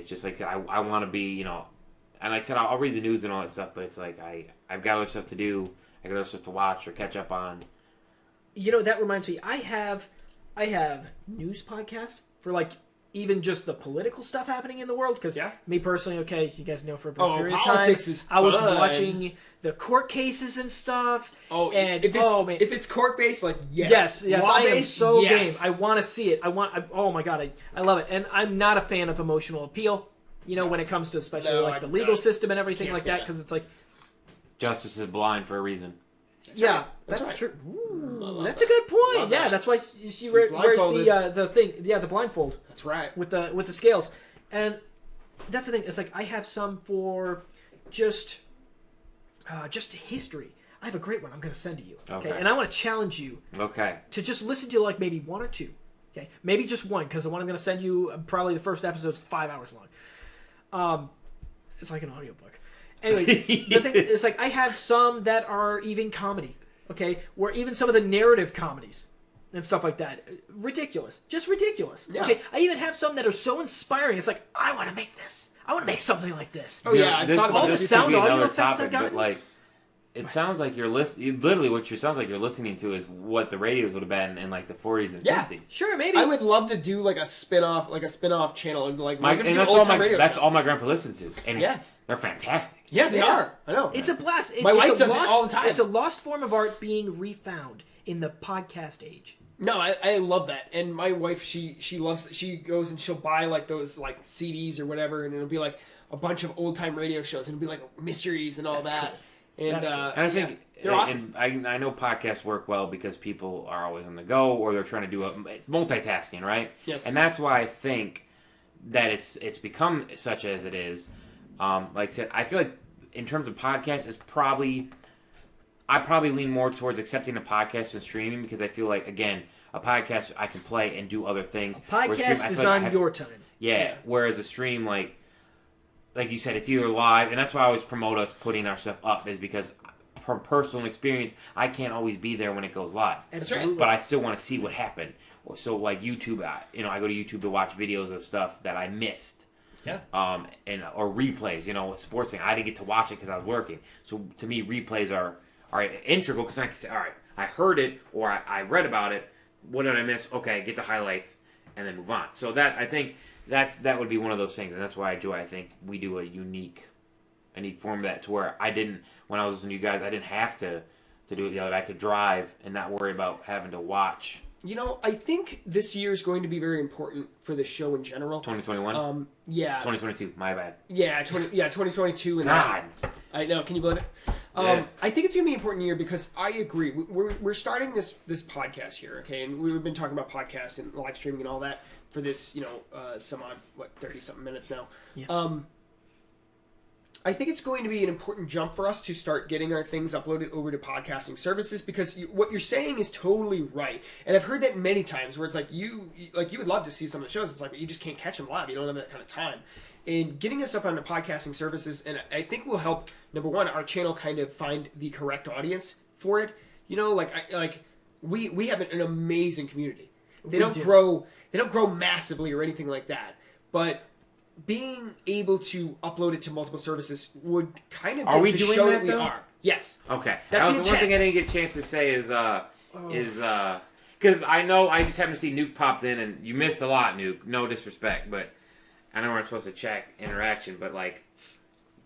just like I want to be, and like I said, I'll read the news and all that stuff, but it's like I've got other stuff to do. I got other stuff to watch or catch up on. That reminds me. I have news podcast for like even just the political stuff happening in the world. Because me personally, okay, you guys know for a brief period of time, I was watching the court cases and stuff. Oh, and if it's court based, like yes, I am so yes. game. I want to see it. Oh my god, I love it. And I'm not a fan of emotional appeal. When it comes to especially the legal system and everything like that, because it's like justice is blind for a reason. That's right. true. Ooh, that's a good point. Yeah, that's why she wears the thing. Yeah, the blindfold. That's right. With the scales, and that's the thing. It's like I have some for just history. I have a great one. I'm going to send to you. Okay, and I want to challenge you. Okay. To just listen to like maybe one or two. Okay, maybe just one because the one I'm going to send you probably the first episode is 5 hours long. It's like an audiobook. Anyway, the thing is, like, I have some that are even comedy, okay? Or even some of the narrative comedies and stuff like that. Ridiculous. Just ridiculous. Yeah. Okay? I even have some that are so inspiring. It's like, I want to make this. I want to make something like this. Oh, yeah. I've thought about all the sound audio effects I've got. But, it sounds like you're listening. Literally, what you sounds like you're listening to is what the radios would have been in like the 40s and 50s. Sure, maybe. I would love to do like a spin-off channel and like that's all my grandpa listens to. And they're fantastic. Yeah, they are. I know. It's a blast. My wife does it all the time. It's a lost form of art being refound in the podcast age. No, I love that. And my wife, she loves it. She goes and she'll buy like those like CDs or whatever, and it'll be like a bunch of old time radio shows, and it'll be like mysteries and all that. Cool. And I think they're awesome. And I know podcasts work well because people are always on the go or they're trying to do multitasking, right? Yes. And that's why I think that it's become such as it is. Like I said, I feel like in terms of podcasts, I probably lean more towards accepting a podcast than streaming because I feel like, again, a podcast I can play and do other things. A podcast is on your time. Yeah. Whereas a stream, like you said, it's either live, and that's why I always promote us putting our stuff up, is because from personal experience, I can't always be there when it goes live. Absolutely. But I still want to see what happened. So like YouTube, I go to YouTube to watch videos of stuff that I missed. Yeah. Or replays, sports thing. I didn't get to watch it because I was working. So to me, replays are integral because I can say, all right, I heard it or I read about it. What did I miss? Okay, get the highlights and then move on. So that I think that would be one of those things, and that's why I think we do a unique form of that to where when I was listening to you guys, I didn't have to do it the other day. I could drive and not worry about having to watch. I think this year is going to be very important for the show in general. 2021? Yeah. 2022, my bad. Yeah, 2022. And God. I know, can you believe it? I think it's going to be an important year because I agree. We're starting this podcast here, okay? And we've been talking about podcasts and live streaming and all that for this, 30-something minutes now. Yeah. I think it's going to be an important jump for us to start getting our things uploaded over to podcasting services because what you're saying is totally right. And I've heard that many times where it's like you would love to see some of the shows. It's like, but you just can't catch them live. You don't have that kind of time. And getting us up on the podcasting services, and I think will help, number one, our channel kind of find the correct audience for it. We have an amazing community. They don't grow massively or anything like that. But being able to upload it to multiple services would kind of get the show that we are. Yes. Okay. That's the one thing I didn't get a chance to say is because I know I just happened to see Nuke popped in, and you missed a lot, Nuke. No disrespect, but I know we're supposed to check interaction, but like,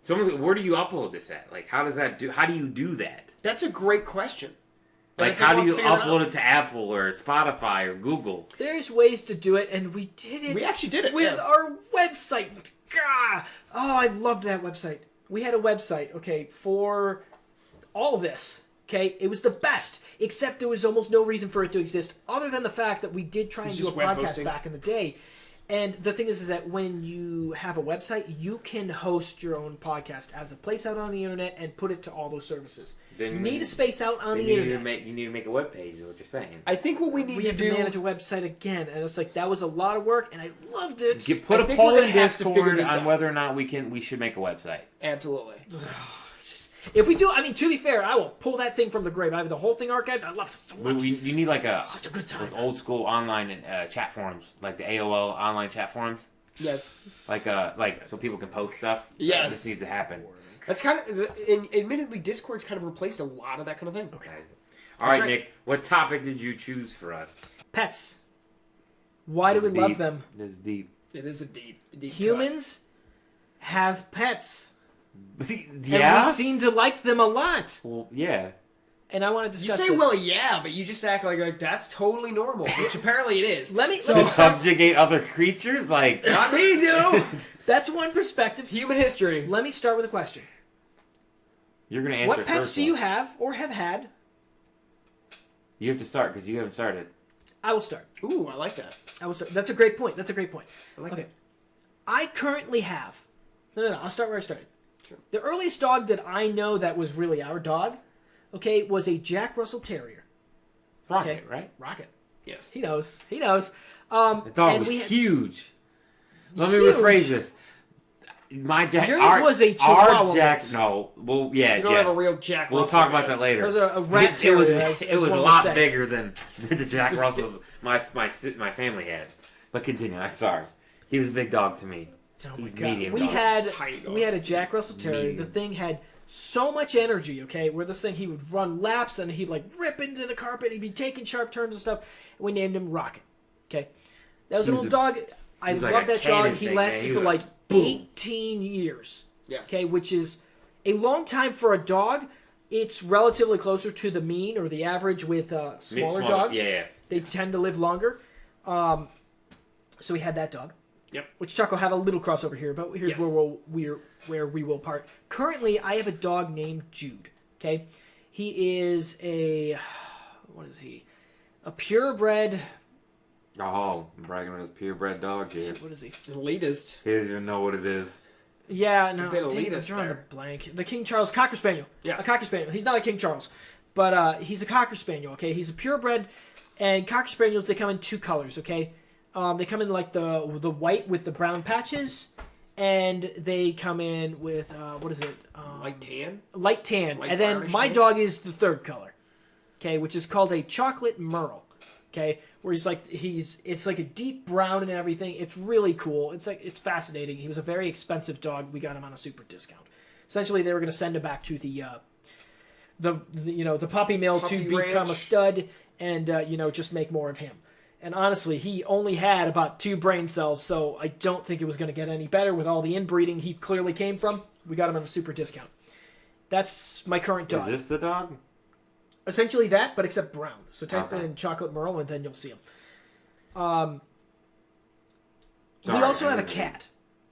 where do you upload this at? Like, how do you do that? That's a great question. Like, how do you upload it to Apple or Spotify or Google? There's ways to do it, and we did it. We actually did it with our website. God. Oh, I loved that website. We had a website, okay, for all this. Okay, it was the best, except there was almost no reason for it to exist other than the fact that we did try and do a podcast back in the day. And the thing is that when you have a website, you can host your own podcast as a place out on the internet and put it to all those services. Then you need a space out on the internet. You need to make a web page, is what you're saying. I think what we need We to have do... to manage a website again, and it's like, that was a lot of work, and I loved it. Put I a think poll we're in gonna have to figure Discord this on out. whether or not we should make a website. Absolutely. If we do, I mean, to be fair, I will pull that thing from the grave. I have the whole thing archived. I loved it so much. You need like Such a good time. those old school online chat forums, like the AOL online chat forums. Yes. Like so people can post stuff. Yes. This needs to happen. That's kind of... admittedly, Discord's kind of replaced a lot of that kind of thing. Okay. All right, right. Nick. What topic did you choose for us? Pets. Why do we love them? This is deep. It is a deep Humans have pets. Yeah. And we seem to like them a lot. Well, yeah. And I want to You discuss say, this. well, yeah, but you just act like that's totally normal, which apparently it is. Let me To subjugate other creatures, like Not me, no. That's one perspective. Human history. Let me start with a question. you're gonna answer. What pets first, do you though. have or have had? You have to start because you haven't started. I will start. Ooh, I like that. I will start. That's a great point. I like Okay. that. I currently have... No. I'll start where I started. Sure. The earliest dog that I know that was really our dog, okay, was a Jack Russell Terrier. Rocket, Okay. right? Rocket. Yes. He knows. He knows. The dog and was we had- huge. Let me Huge. rephrase this. My Jack. Yours our, was a Chihuahua Our Jack. mix. No. Well, yeah. You don't yes. have a real Jack We'll Russell talk about yet. that later. It was a rat It terrier. was as it was one a would lot say. bigger than the Jack It's a- Russell my family had. But continue. I'm sorry. He was a big dog to me. Oh my He's God. medium We dog. had Tiny dog. we had a Jack Russell Terrier. Medium. The thing had so much energy. Okay, where this thing he would run laps and he'd like rip into the carpet. He'd be taking sharp turns and stuff. And we named him Rocket. Okay, that was a He was little dog. I was love like a that dog. cannon He thing, man. lasted He for was like like, boom. 18 years. Yes. Okay, which is a long time for a dog. It's relatively closer to the mean or the average with smaller dogs. Yeah. They tend to live longer. So we had that dog. Yep. Which Chuck will have a little crossover here, but here's Yes. where we will part. Currently, I have a dog named Jude. Okay, he is what is he? A purebred. Oh, I'm bragging on his purebred dog here. What is he? Elitist. He doesn't even know what it is. Yeah, no, A bit dang, I'm elitist drawing the there. blank. The King Charles Cocker Spaniel. Yes. A Cocker Spaniel. He's not a King Charles, but he's a Cocker Spaniel. Okay, he's a purebred, and Cocker Spaniels they come in two colors. Okay, they come in like the white with the brown patches, and they come in with what is it? Light tan. Light tan. Light And then brownish my tan? dog is the third color. Okay, which is called a chocolate merle. Okay, where it's like a deep brown and everything. It's really cool. It's fascinating. He was a very expensive dog. We got him on a super discount. Essentially, they were going to send him back to the puppy mill Puppy to become ranch. a stud and just make more of him. And honestly, he only had about 2 brain cells, so I don't think it was going to get any better with all the inbreeding he clearly came from. We got him on a super discount. That's my current dog. Is this the dog? Essentially that, but except brown. So type Okay. in chocolate merle, and then you'll see him. Sorry, We also I have a didn't- cat,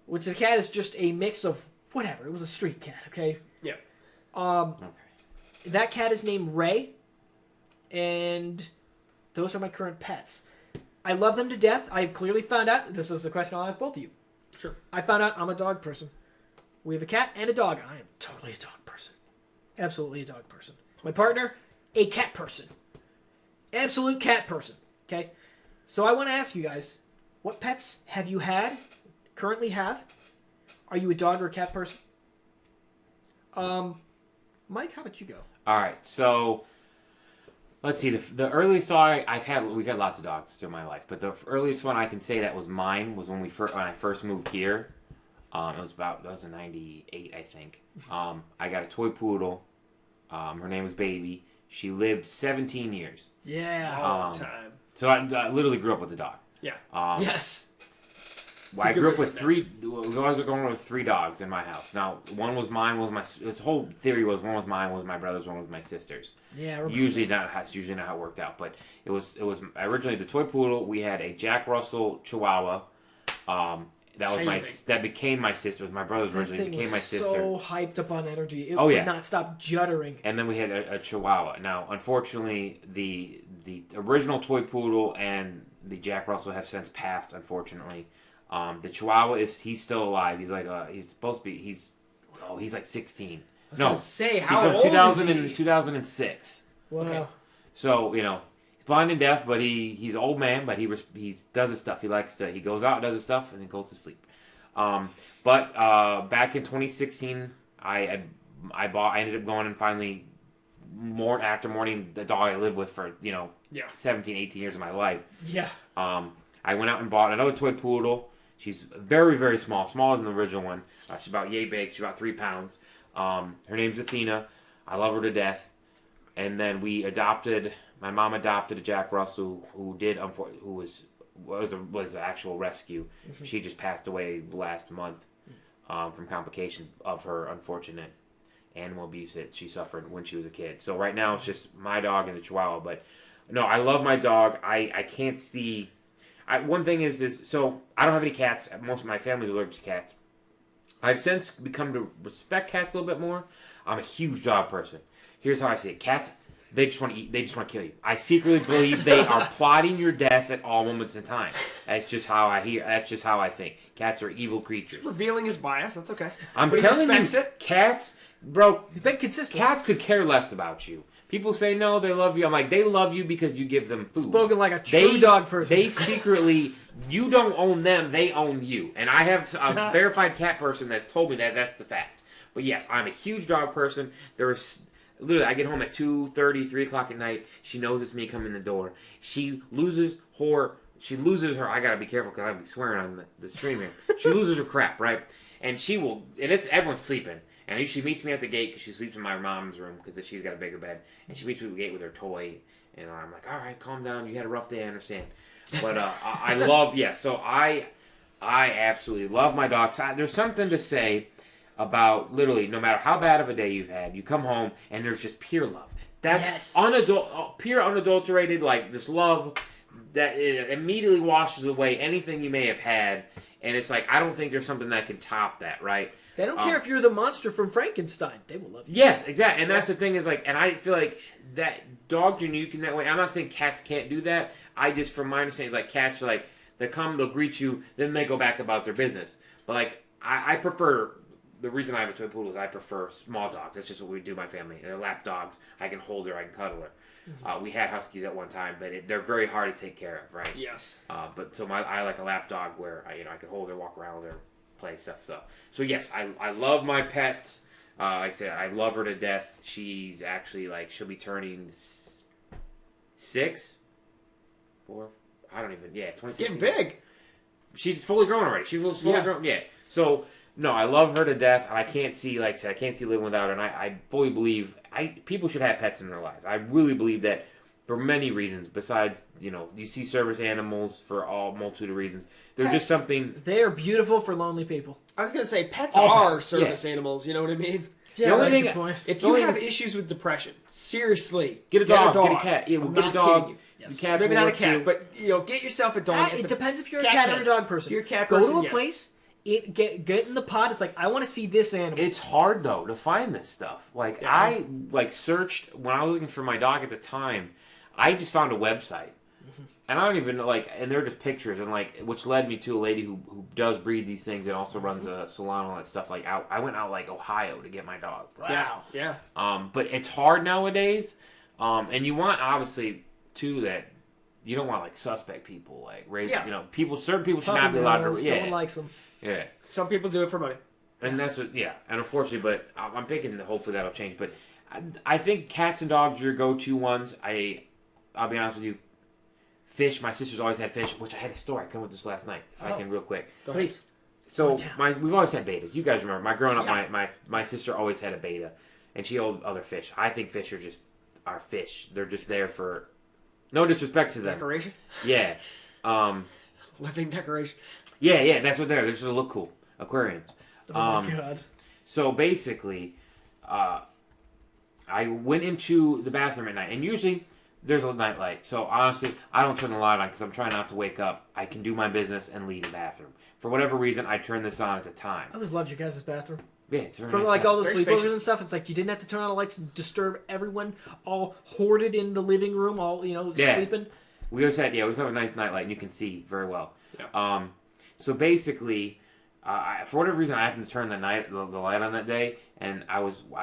which the cat is just a mix of whatever. It was a street cat, okay? Yeah. Okay. That cat is named Ray, and those are my current pets. I love them to death. I've clearly found out, this is the question I'll ask both of you. Sure. I found out I'm a dog person. We have a cat and a dog. I am totally a dog person. Absolutely a dog person. My partner, a cat person. Absolute cat person. Okay? So I want to ask you guys, what pets have you had, currently have? Are you a dog or a cat person? Mike, how about you go? All right, so let's see. The earliest dog we've had lots of dogs through my life, but the earliest one I can say that was mine was when I first moved here. That was in '98, I think. I got a toy poodle. Her name was Baby. She lived 17 years. Yeah. Long time. So I literally grew up with the dog. Yeah. Yes. I good grew up way with to put it. we always were going with 3 dogs in my house. Now, one was mine, this whole theory was one was mine, one was my brother's, one was my sister's. Yeah, I remember. That's usually not how it worked out, but it was originally the toy poodle. We had a Jack Russell Chihuahua. That became my sister. It was my brother's That originally thing became was my sister. so hyped up on energy. It Oh, would yeah. not stop juddering. And then we had a Chihuahua. Now, unfortunately, the original toy poodle and the Jack Russell have since passed, unfortunately. The Chihuahua he's still alive. He's like he's supposed to be he's like 16. I was gonna say, how he's old from 2000 is he? and 2006. Wow. Okay. So he's blind and deaf, but he's an old man. But he does his stuff. He goes out, does his stuff, and then goes to sleep. But back in 2016, I ended up going and finally after mourning the dog I lived with for 17, 18 years of my life. Yeah. I went out and bought another toy poodle. She's very, very small, smaller than the original one. She's about yay big. She's about 3 pounds. Her name's Athena. I love her to death. And then my mom adopted a Jack Russell who was an actual rescue. Mm-hmm. She just passed away last month from complications of her unfortunate animal abuse that she suffered when she was a kid. So right now it's just my dog and the Chihuahua. But no, I love my dog. I can't see. One thing is so I don't have any cats. Most of my family's allergic to cats. I've since become to respect cats a little bit more. I'm a huge dog person. Here's how I see it. Cats, they just want to eat. They just want to kill you. I secretly believe they are plotting your death at all moments in time. That's just how I hear. That's just how I think. Cats are evil creatures. Revealing his bias. That's okay. I'm telling you, cats, bro. He's been consistent. Cats could care less about you. People say no, they love you. I'm like, they love you because you give them food. Spoken like a true dog person. They secretly, you don't own them, they own you. And I have a verified cat person that's told me that's the fact. But yes, I'm a huge dog person. Literally, I get home at 2:30, 3 o'clock at night. She knows it's me coming in the door. She loses her, I gotta be careful because I'll be swearing on the stream here. She loses her crap, right? And everyone's sleeping. And she meets me at the gate because she sleeps in my mom's room because she's got a bigger bed. And she meets me at the gate with her toy. And I'm like, all right, calm down. You had a rough day, I understand. But I love, so I absolutely love my dogs. There's something to say about literally no matter how bad of a day you've had, you come home and there's just pure love. That's pure unadulterated, like this love that it immediately washes away anything you may have had. And it's like, I don't think there's something that can top that, right? They don't care if you're the monster from Frankenstein. They will love you. Yes, exactly. And that's the thing is like, and I feel like that dogs are unique in that way. I'm not saying cats can't do that. I just, from my understanding, like cats are like, they come, they'll greet you, then they go back about their business. But like, I prefer, the reason I have a toy poodle is I prefer small dogs. That's just what we do in my family. They're lap dogs. I can hold her, I can cuddle her. Mm-hmm. We had huskies at one time, but they're very hard to take care of, right? Yes. But so I like a lap dog where I can hold her, walk around with her, play stuff. So yes, I love my pet. Like I said, I love her to death. She's actually she'll be turning 6, 4. I don't even. Yeah, 26. Getting big. She's fully grown already. She's fully grown. Yeah. So no, I love her to death, and I can't see I can't see living without her. And I fully believe people should have pets in their lives. I really believe that for many reasons. Besides, you see service animals for all multitude of reasons. They're just something. They are beautiful for lonely people. I was gonna say pets are service animals. You know what I mean? Yeah, the only thing, if you have issues with depression, seriously, get a dog, get a cat. Yeah, we'll get a dog. Yes. Maybe not a cat, but get yourself a dog. It depends if you're a cat or a dog person. You're a cat person. Go to a place. Get in the pod. It's like I want to see this animal. It's hard though to find this stuff. I searched when I was looking for my dog at the time. I just found a website, and I don't even and they're just pictures and which led me to a lady who does breed these things and also runs a salon and all that stuff. I went out Ohio to get my dog. Wow. Yeah. But it's hard nowadays, and you want obviously too that. You don't want suspect people certain people should not be allowed to. Yeah, no one likes them. Yeah, some people do it for money, and that's and unfortunately, but I'm thinking that hopefully that'll change. But I think cats and dogs are your go-to ones. I'll be honest with you, fish. My sister's always had fish, which I had a story. I come with this last night, if I can, real quick. Please. So we've always had betas. You guys remember? Growing up, my sister always had a beta, and she owned other fish. I think fish are just fish. They're just there for. No disrespect to them. Decoration? Yeah. Living decoration. Yeah, that's what they're. They're just to look cool. Aquariums. Oh my god. So basically, I went into the bathroom at night, and usually there's a night light. So honestly, I don't turn the light on because I'm trying not to wake up. I can do my business and leave the bathroom. For whatever reason, I turn this on at the time. I always loved your guys' bathroom. Yeah, it's very From nice all the very sleepovers spacious. and stuff, it's like you didn't have to turn on the lights and disturb everyone all hoarded in the living room, all sleeping. We always have a nice nightlight, and you can see very well. Yeah. So basically, for whatever reason, I happened to turn the light on that day, and I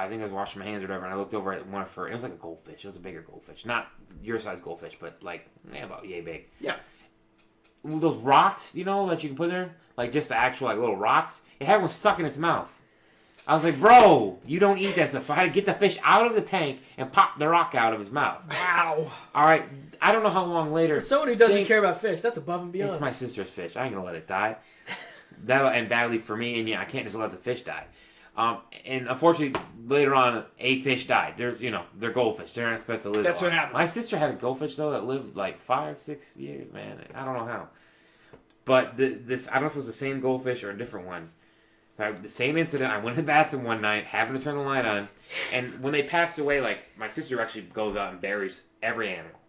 think I was washing my hands or whatever, and I looked over at one of her. It was like a goldfish. It was a bigger goldfish, not your size goldfish, but like about yay big. Yeah. Those rocks, that you can put in there, like just the actual like little rocks. It had one stuck in its mouth. I was like, bro, you don't eat that stuff. So I had to get the fish out of the tank and pop the rock out of his mouth. Wow. All right. I don't know how long later. For someone who doesn't care about fish, that's above and beyond. It's my sister's fish. I ain't going to let it die. That'll end badly for me, and I can't just let the fish die. And unfortunately, later on, a fish died. There's, they're goldfish. They're not expected to live. That's what happens. My sister had a goldfish, though, that lived like 5-6 years, man. I don't know how. But this, I don't know if it was the same goldfish or a different one. The same incident, I went to the bathroom one night, happened to turn the light on, and when they passed away, like, my sister actually goes out and buries every animal.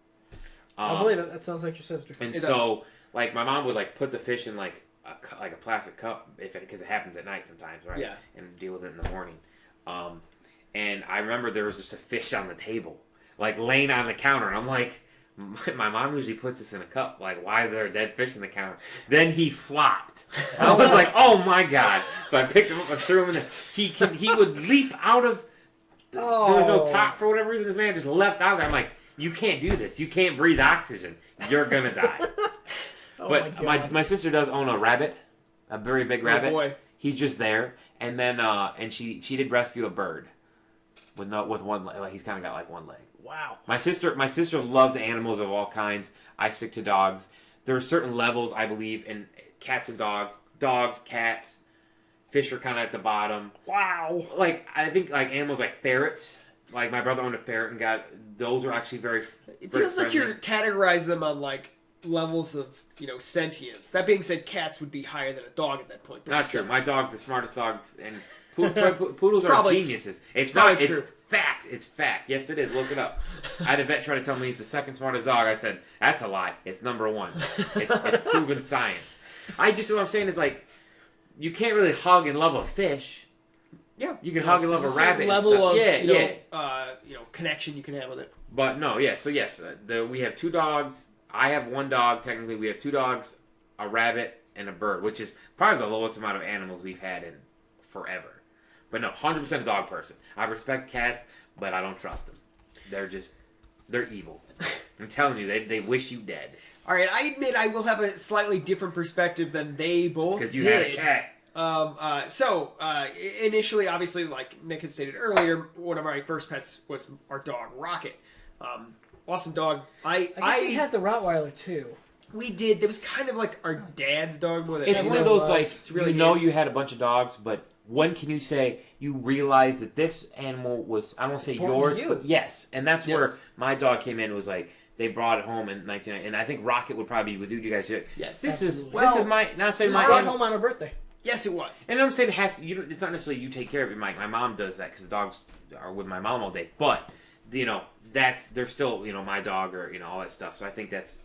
I believe it. That sounds like your sister. And so, like, my mom would, like, put the fish in, like a plastic cup, because it happens at night sometimes, right? Yeah. And deal with it in the morning. And I remember there was just a fish on the table, like, laying on the counter, and I'm like, my mom usually puts this in a cup. Like, why is there a dead fish in the counter? Then he flopped. I was like, oh my god! So I picked him up and threw him in there. He would leap out of. There was no top for whatever reason. This man just leapt out there. I'm like, you can't do this. You can't breathe oxygen. You're gonna die. But my sister does own a rabbit, a very big rabbit. Oh boy. He's just there, and then and she did rescue a bird with one leg. Like, he's kind of got like one leg. Wow. My sister loves animals of all kinds. I stick to dogs. There are certain levels, I believe, in cats and dogs. Dogs, cats, fish are kind of at the bottom. Wow. Like, I think like animals like ferrets. Like, my brother owned a ferret and those are actually very It very feels like friendly. you're categorizing them on like levels of sentience. That being said, cats would be higher than a dog at that point. Not true. My dog's the smartest dogs, and poodles are probably- geniuses. It's probably not true. It's fact. It's fact. Yes, it is. Look it up. I had a vet try to tell me he's the second smartest dog. I said, that's a lie. It's number one. It's proven science. What I'm saying is, like, you can't really hug and love a fish. Yeah. You can hug and love There's a certain rabbit. level and of stuff. connection you can have with it. But no, yeah. So yes, we have 2 dogs. I have 1 dog. Technically, we have 2 dogs, a rabbit, and a bird, which is probably the lowest amount of animals we've had in forever. But no, 100% a dog person. I respect cats, but I don't trust them. They're evil. I'm telling you, they wish you dead. All right, I admit I will have a slightly different perspective than they both Because you did. had a cat. Initially, obviously, like Nick had stated earlier, one of my first pets was our dog, Rocket. Awesome dog. I guess we had the Rottweiler too. We did. It was kind of like our dad's dog more than It's anything. one of those, like, It's really you had a bunch of dogs, but when can you say you realize that this animal was, I don't want to say Important yours, to you. but yes. And that's where Yes. my dog came in. It was like, they brought it home in 1990, and I think Rocket would probably be with you guys. Yes. This is Absolutely. my, not saying my I brought animal. home on her birthday. Yes, it was. And I'm saying it's not necessarily you take care of it. My mom does that because the dogs are with my mom all day. But, they're still, my dog or, all that stuff. So I think that's,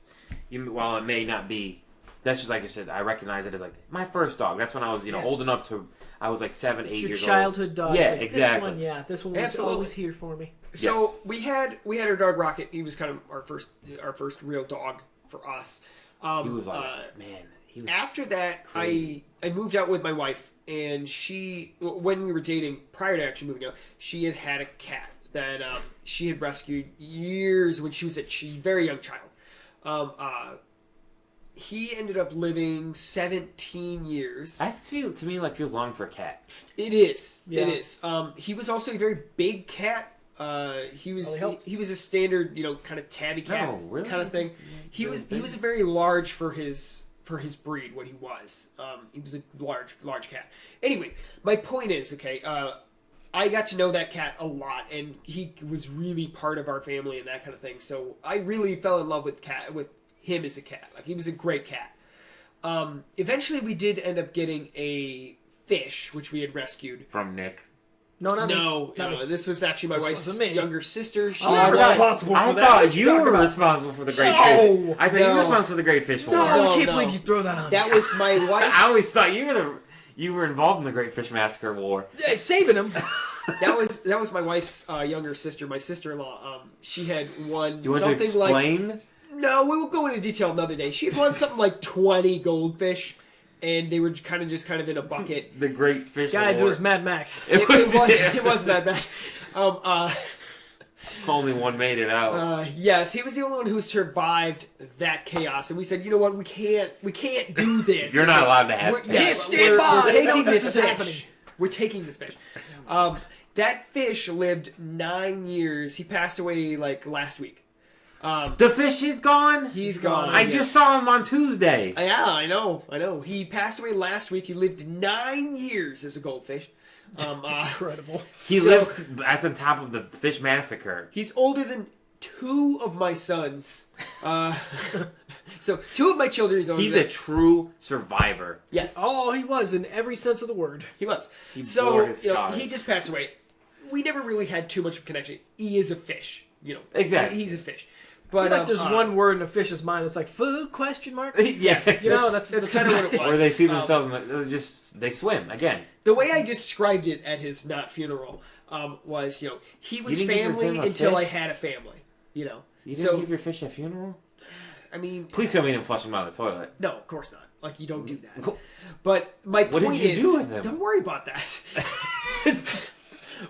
while it may not be, that's just like I said, I recognize it as like my first dog. That's when I was, old enough to, I was like 7, 8 It's your years childhood old. dog. Yeah, It's like, exactly. This one was Absolutely. always here for me. So we had our dog Rocket. He was kind of our first real dog for us. He was like, man. He was After that, crazy. I moved out with my wife, and when we were dating, prior to actually moving out, she had a cat that she had rescued years when she was a very young child. He ended up living 17 years. That to me feels long for a cat. It is. Yeah. It is. He was also a very big cat. He was a standard, kind of tabby cat really? kind of thing. He was very large for his breed. What he was. He was a large cat. Anyway, my point is, I got to know that cat a lot, and he was really part of our family and that kind of thing. So I really fell in love with him as a cat. Like, he was a great cat. Eventually, we did end up getting a fish, which we had rescued. From Nick. No, not me. No, this was actually my wife's wasn't me. younger sister. She I'm not was responsible for I that. thought What you talking were about? responsible for the great No. fish. I thought you were No. responsible for the great fish. No, War. I can't no. believe you throw that on. That was my wife. I always thought you were involved in the Great Fish Massacre War. Yeah, saving him. That was my wife's younger sister, my sister-in-law. She had won Do you want to something like explain? no, we will go into detail another day. She had won something like 20 goldfish, and they were kind of in a bucket. The Great Fish Guys, it Award. was Mad Max. It was Mad Max. Only one made it out. Yes, he was the only one who survived that chaos, and we said, you know what, we can't do this. You're not allowed to have We're, fish. yeah, Stand by. we're taking No, this this is fish. happening. We're taking this fish. That fish lived 9 years. He passed away like last week. The fish is gone? He's gone. I just saw him on Tuesday. Yeah, I know. He passed away last week. He lived 9 years as a goldfish. Incredible. He lived at the top of the fish massacre. He's older than 2 of my sons. So 2 of my children is older He's than... a true survivor. Yes, Oh, he was in every sense of the word. he was. He So bore his you know, scars. he just passed away. We never really had too much of a connection. He is a fish. Exactly. He's a fish. I But feel like there's one word in a fish's mind that's like food question mark. Yes. You know, that's that's kind of what it was. Or they see themselves they swim again. The way I described it at his not funeral was, he was You didn't give your family family a until I fish? had a family. You didn't So give your fish a funeral? I mean, Please tell me you didn't flush him down the toilet. no, of course not. Like you don't do that. But my What point did you is, do with them? don't worry about that.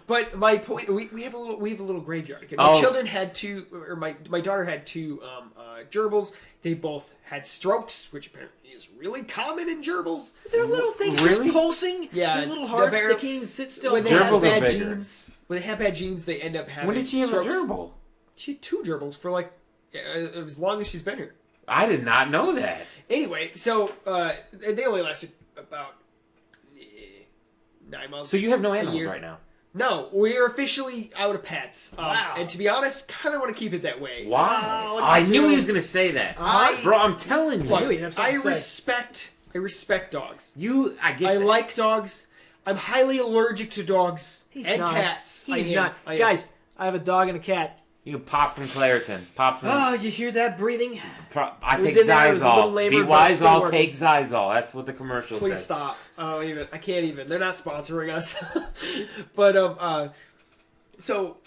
But my point, we have a little graveyard. Okay? My children had 2, or my daughter had 2 gerbils. They both had strokes, which apparently is really common in gerbils. They're little things Really? just pulsing. Yeah, They're little hearts. they're- They can't even sit still. When they Gerbils have are bad bigger. genes, they end up having. When did she have strokes. a gerbil? She had 2 gerbils for like as long as she's been here. I did not know that. Anyway, so they only lasted about 9 months. So you have no a animals year. right now. No, we're officially out of pets. Wow. And to be honest, kind of want to keep it that way. Why? Wow, I knew so- he was going to say that. I- Bro, I'm telling you. Look, knew he'd have something I to say. respect dogs. I get I that. like dogs. I'm highly allergic to dogs He's and not. cats. He's I am. not. I am. Guys, I have a dog and a cat. You can pop some Claritin. Pop some... Oh, you hear that breathing? I It was take in there, it was a little Zizol. labored, Be but wise, still I'll working. take Zizol. That's what the commercial Please says. stop. I can't even. They're not sponsoring us. But so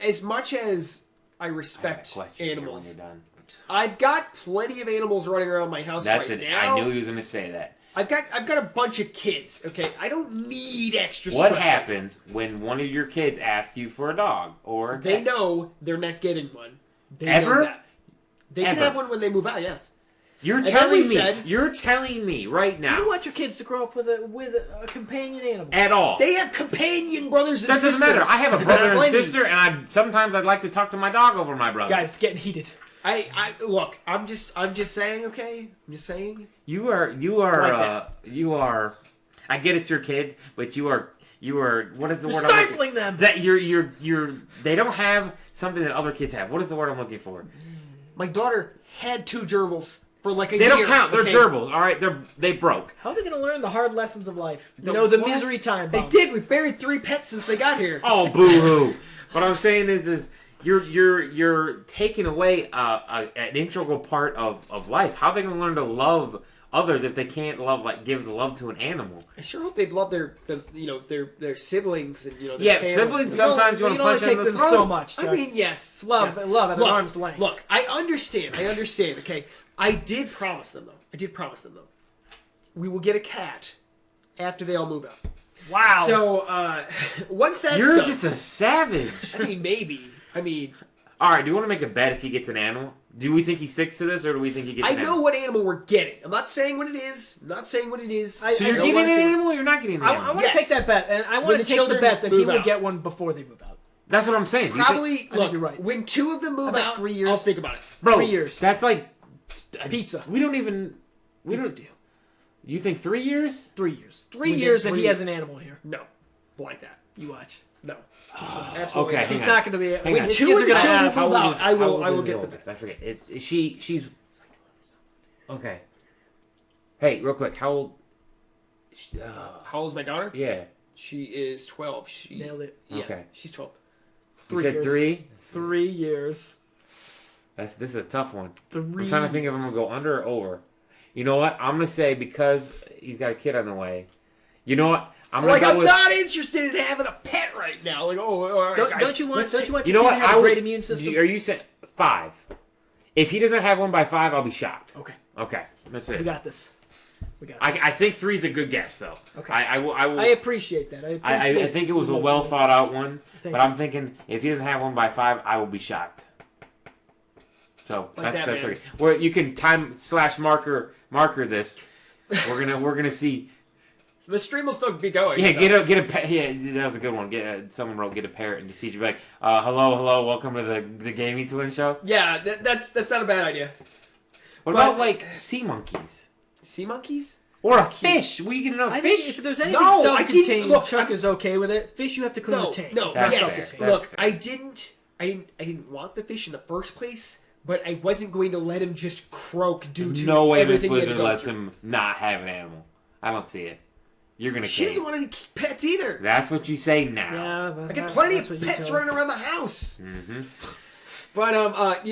as much as I I have a respect question here when animals, you're done. I've got plenty of animals running around my house That's right it. now. I knew he was going to say that. I've got a bunch of kids. Okay, I don't need extra. What stress. happens when one of your kids asks you for a dog or a They cat? know they're not getting one. They Ever? know that. They can Ever? have one when they move out. Yes. You're then telling we me. said- You're telling me right You now. don't want your kids to grow up with a companion animal. At all. They have companion brothers and That sisters. doesn't matter. I have a brother and Plenty. sister, and sometimes I'd like to talk to my dog over my brother. Guys, it's getting heated. I look. I'm just saying. Okay. I'm just saying. You are. I get it's your kids, but you are. What is the You're word? I'm looking- stifling them. That you're. They don't have something that other kids have. What is the word I'm looking for? My daughter had 2 gerbils for like a They year. don't count. They're okay? gerbils. All right. They broke. How are they going to learn the hard lessons of life? The The what? misery time They bombs. did. We buried 3 pets since they got here. Oh, boo hoo! What I'm saying is you're taking away an integral part of life. How are they going to learn to love others if they can't give the love to an animal? I sure hope they'd love their siblings and their Yeah, family. siblings. Sometimes you want to can only punch them in take the them throat. so much. Chuck. I mean, yes, It's love, yes. love at Look, arm's length. Look, I understand. Okay, I did promise them though. We will get a cat after they all move out. Wow. So once that's You're done, just a savage. I mean, maybe. I mean, All right. Do you want to make a bet if he gets an animal? Do we think he sticks to this, or do we think he gets? I an know animal? what animal we're getting. I'm not saying what it is. So you're don't getting wanna an see- animal, or you're not getting an I animal? want to Yes. take that bet, and I When want the to take the children bet that he move will out. get one before they move out. That's what I'm saying. Do you think- Probably. I think Look, you're right. when 2 of them move bet out, 3 years. I'll think about it. bro. 3 years. That's like Pizza. We don't even. We Pizza don't. deal. You think 3 years? 3 years. 3 We did years, and he 3 has an animal here. No, like that. You watch. No, absolutely. Okay, not. He's hang not on. going to be. Hang When on. his Two kids of are the going to children ask. move out. I will how old get is the oldest? I forget. She's. Okay. Hey, real quick. How old? How old is my daughter? Yeah. She is 12. She Nailed it. Yeah, Okay. she's 12. You 3 said years. 3. 3 years. This is a tough one. 3 I'm trying to think if I'm gonna go under or over. You know what? I'm gonna say because he's got a kid on the way. You know what? I'm gonna Like, go I'm with. not interested in having a pet right now. Like, oh, all right, guys, Don't you want? let's Don't take- you want You your know kid what? to have I a great would- immune system? Are you saying 5? If he doesn't have one by 5, I'll be shocked. Okay, Okay, that's we it. got this. We got this. I think 3 is a good guess, though. Okay. I will. I appreciate that. I think it was a well thought out one, Thank but you. I'm thinking if he doesn't have one by 5, I will be shocked. So Like that's man. okay. Well, you can marker this. We're gonna see. The stream will still be going. Yeah, so. get a yeah. That was a good one. Someone wrote get a parrot and just teach you like hello, welcome to the Gaming Twin Show. Yeah, that's not a bad idea. What But- about like sea monkeys Sea monkeys? or a fish? We get another I fish. think if there's anything No, I self-contained, didn't- look, Chuck I'm- is okay with it. Fish, you have to clean No, the tank. no, That's yes. fair. Look, That's I didn't want the fish in the first place, but I wasn't going to let him just croak due to No way Miss everything he had to Wizard go lets through. him not have an animal. I don't see it. You're gonna. She doesn't cave. want any pets either. That's what you say now. Yeah, I got plenty that's of what you pets tell her. running around the house. Mm-hmm. But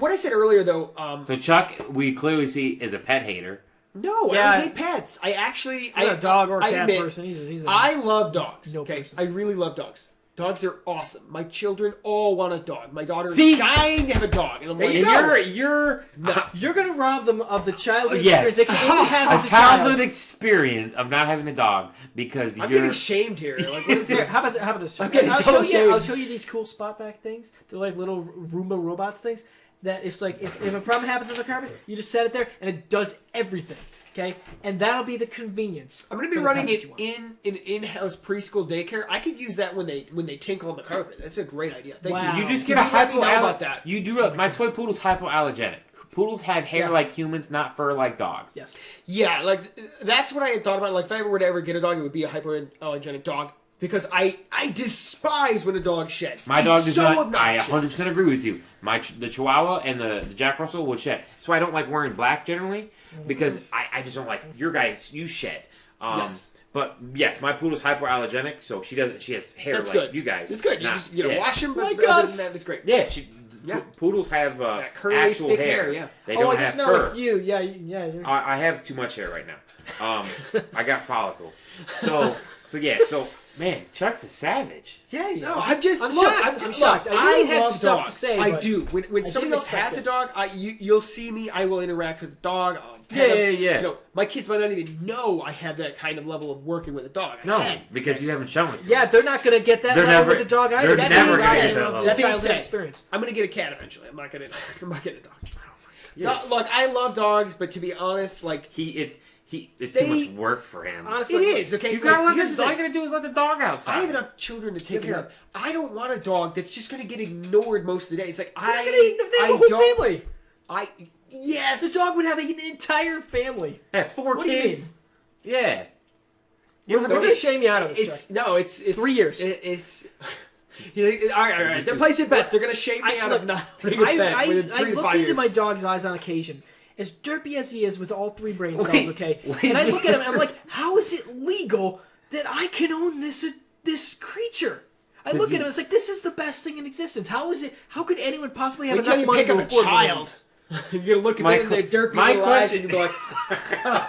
what I said earlier though, So Chuck, we clearly see is a pet hater. no, Yeah. I don't hate pets. I actually, He's not a dog or a I cat admit, person. He's a I love dogs. No Okay, person. I really love dogs. Dogs are awesome. My children all want a dog. My daughter is See? dying to have a dog, and I'm like, And no. you're You're gonna rob them of the childhood Yes. experience they can only have a as a childhood child. experience of not having a dog because I'm you're. getting shamed here. Like, what is Here, this? how about this? Chuck? I'm getting I'll total shade. I'll show you these cool spot back things. They're like little Roomba robots things. That it's like if a problem happens on the carpet, you just set it there and it does everything. Okay, and that'll be the convenience. I'm going to be for the running package it you want. in an in-house preschool daycare. I could use that when they tinkle on the carpet. That's a great idea. Thank Wow. You just Can get a you let me know hypoallergenic. about that? You do. My toy poodle's hypoallergenic. Poodles have hair Yeah. like humans, not fur like dogs. Yes. Yeah, like that's what I had thought about. Like if I were to ever get a dog, it would be a hypoallergenic dog because I despise when a dog sheds. My dog It's does so not. obnoxious. I 100% agree with you. The Chihuahua and the Jack Russell would shed. So I don't like wearing black generally because I just don't like your guys. You shed. Yes. But yes, my poodle's hypoallergenic, so she doesn't. She has hair That's like good. you guys. It's good. You Nah, just yeah. wash them, but Like other us. than that, it's great. Yeah, Yeah. poodles have That curly, actual thick hair. hair, yeah. They Oh, don't I guess have not fur. like you. Yeah, yeah. You're... I have too much hair right now. I got follicles. So yeah. So man, Chuck's a savage. yeah, yeah. No, I'm just I'm look, shocked. I'm look, shocked. I really have love stuff dogs. to say, I but do. When I somebody didn't else has a expect dog, you'll see me. I will interact with the dog. I'll pet Yeah, him. yeah. You know, my kids might not even know I have that kind of level of working with a dog. I No, have. because you haven't shown it to Yeah, them. they're not gonna get that They're level never- with the dog either. they're That never being gonna said, get that level. That being childhood said, experience. I'm gonna get a cat eventually. I'm not getting a dog. Yes. Look, I love dogs, but to be honest, like It's They- too much work for him. Honestly, it is okay. You gotta let here's the the dog. All thing. you gotta do is let the dog outside. I have enough children to take Yeah, care of. I don't want a dog that's just gonna get ignored most of the day. It's like They're not gonna eat they have a whole family. Yes. The dog would have an entire family. Yeah, 4 What do you kids. Yeah. You We're don't gonna shame you out of this. It's Chuck. no, it's 3 years. It's all right. They're placing bets. They're gonna shame me out of not putting a bet within I 3 to look 5 into years. my dog's eyes on occasion, as derpy as he is with all 3 brain cells. Wait, Okay, wait. and I look at him and I'm like, how is it legal that I can own this creature? I look at him. It's like this is the best thing in existence. How is it? How could anyone possibly have Wait till enough you money pick to up a afford one of child. these? You're gonna look at My them in their derpy my little eyes question- and you'll be like,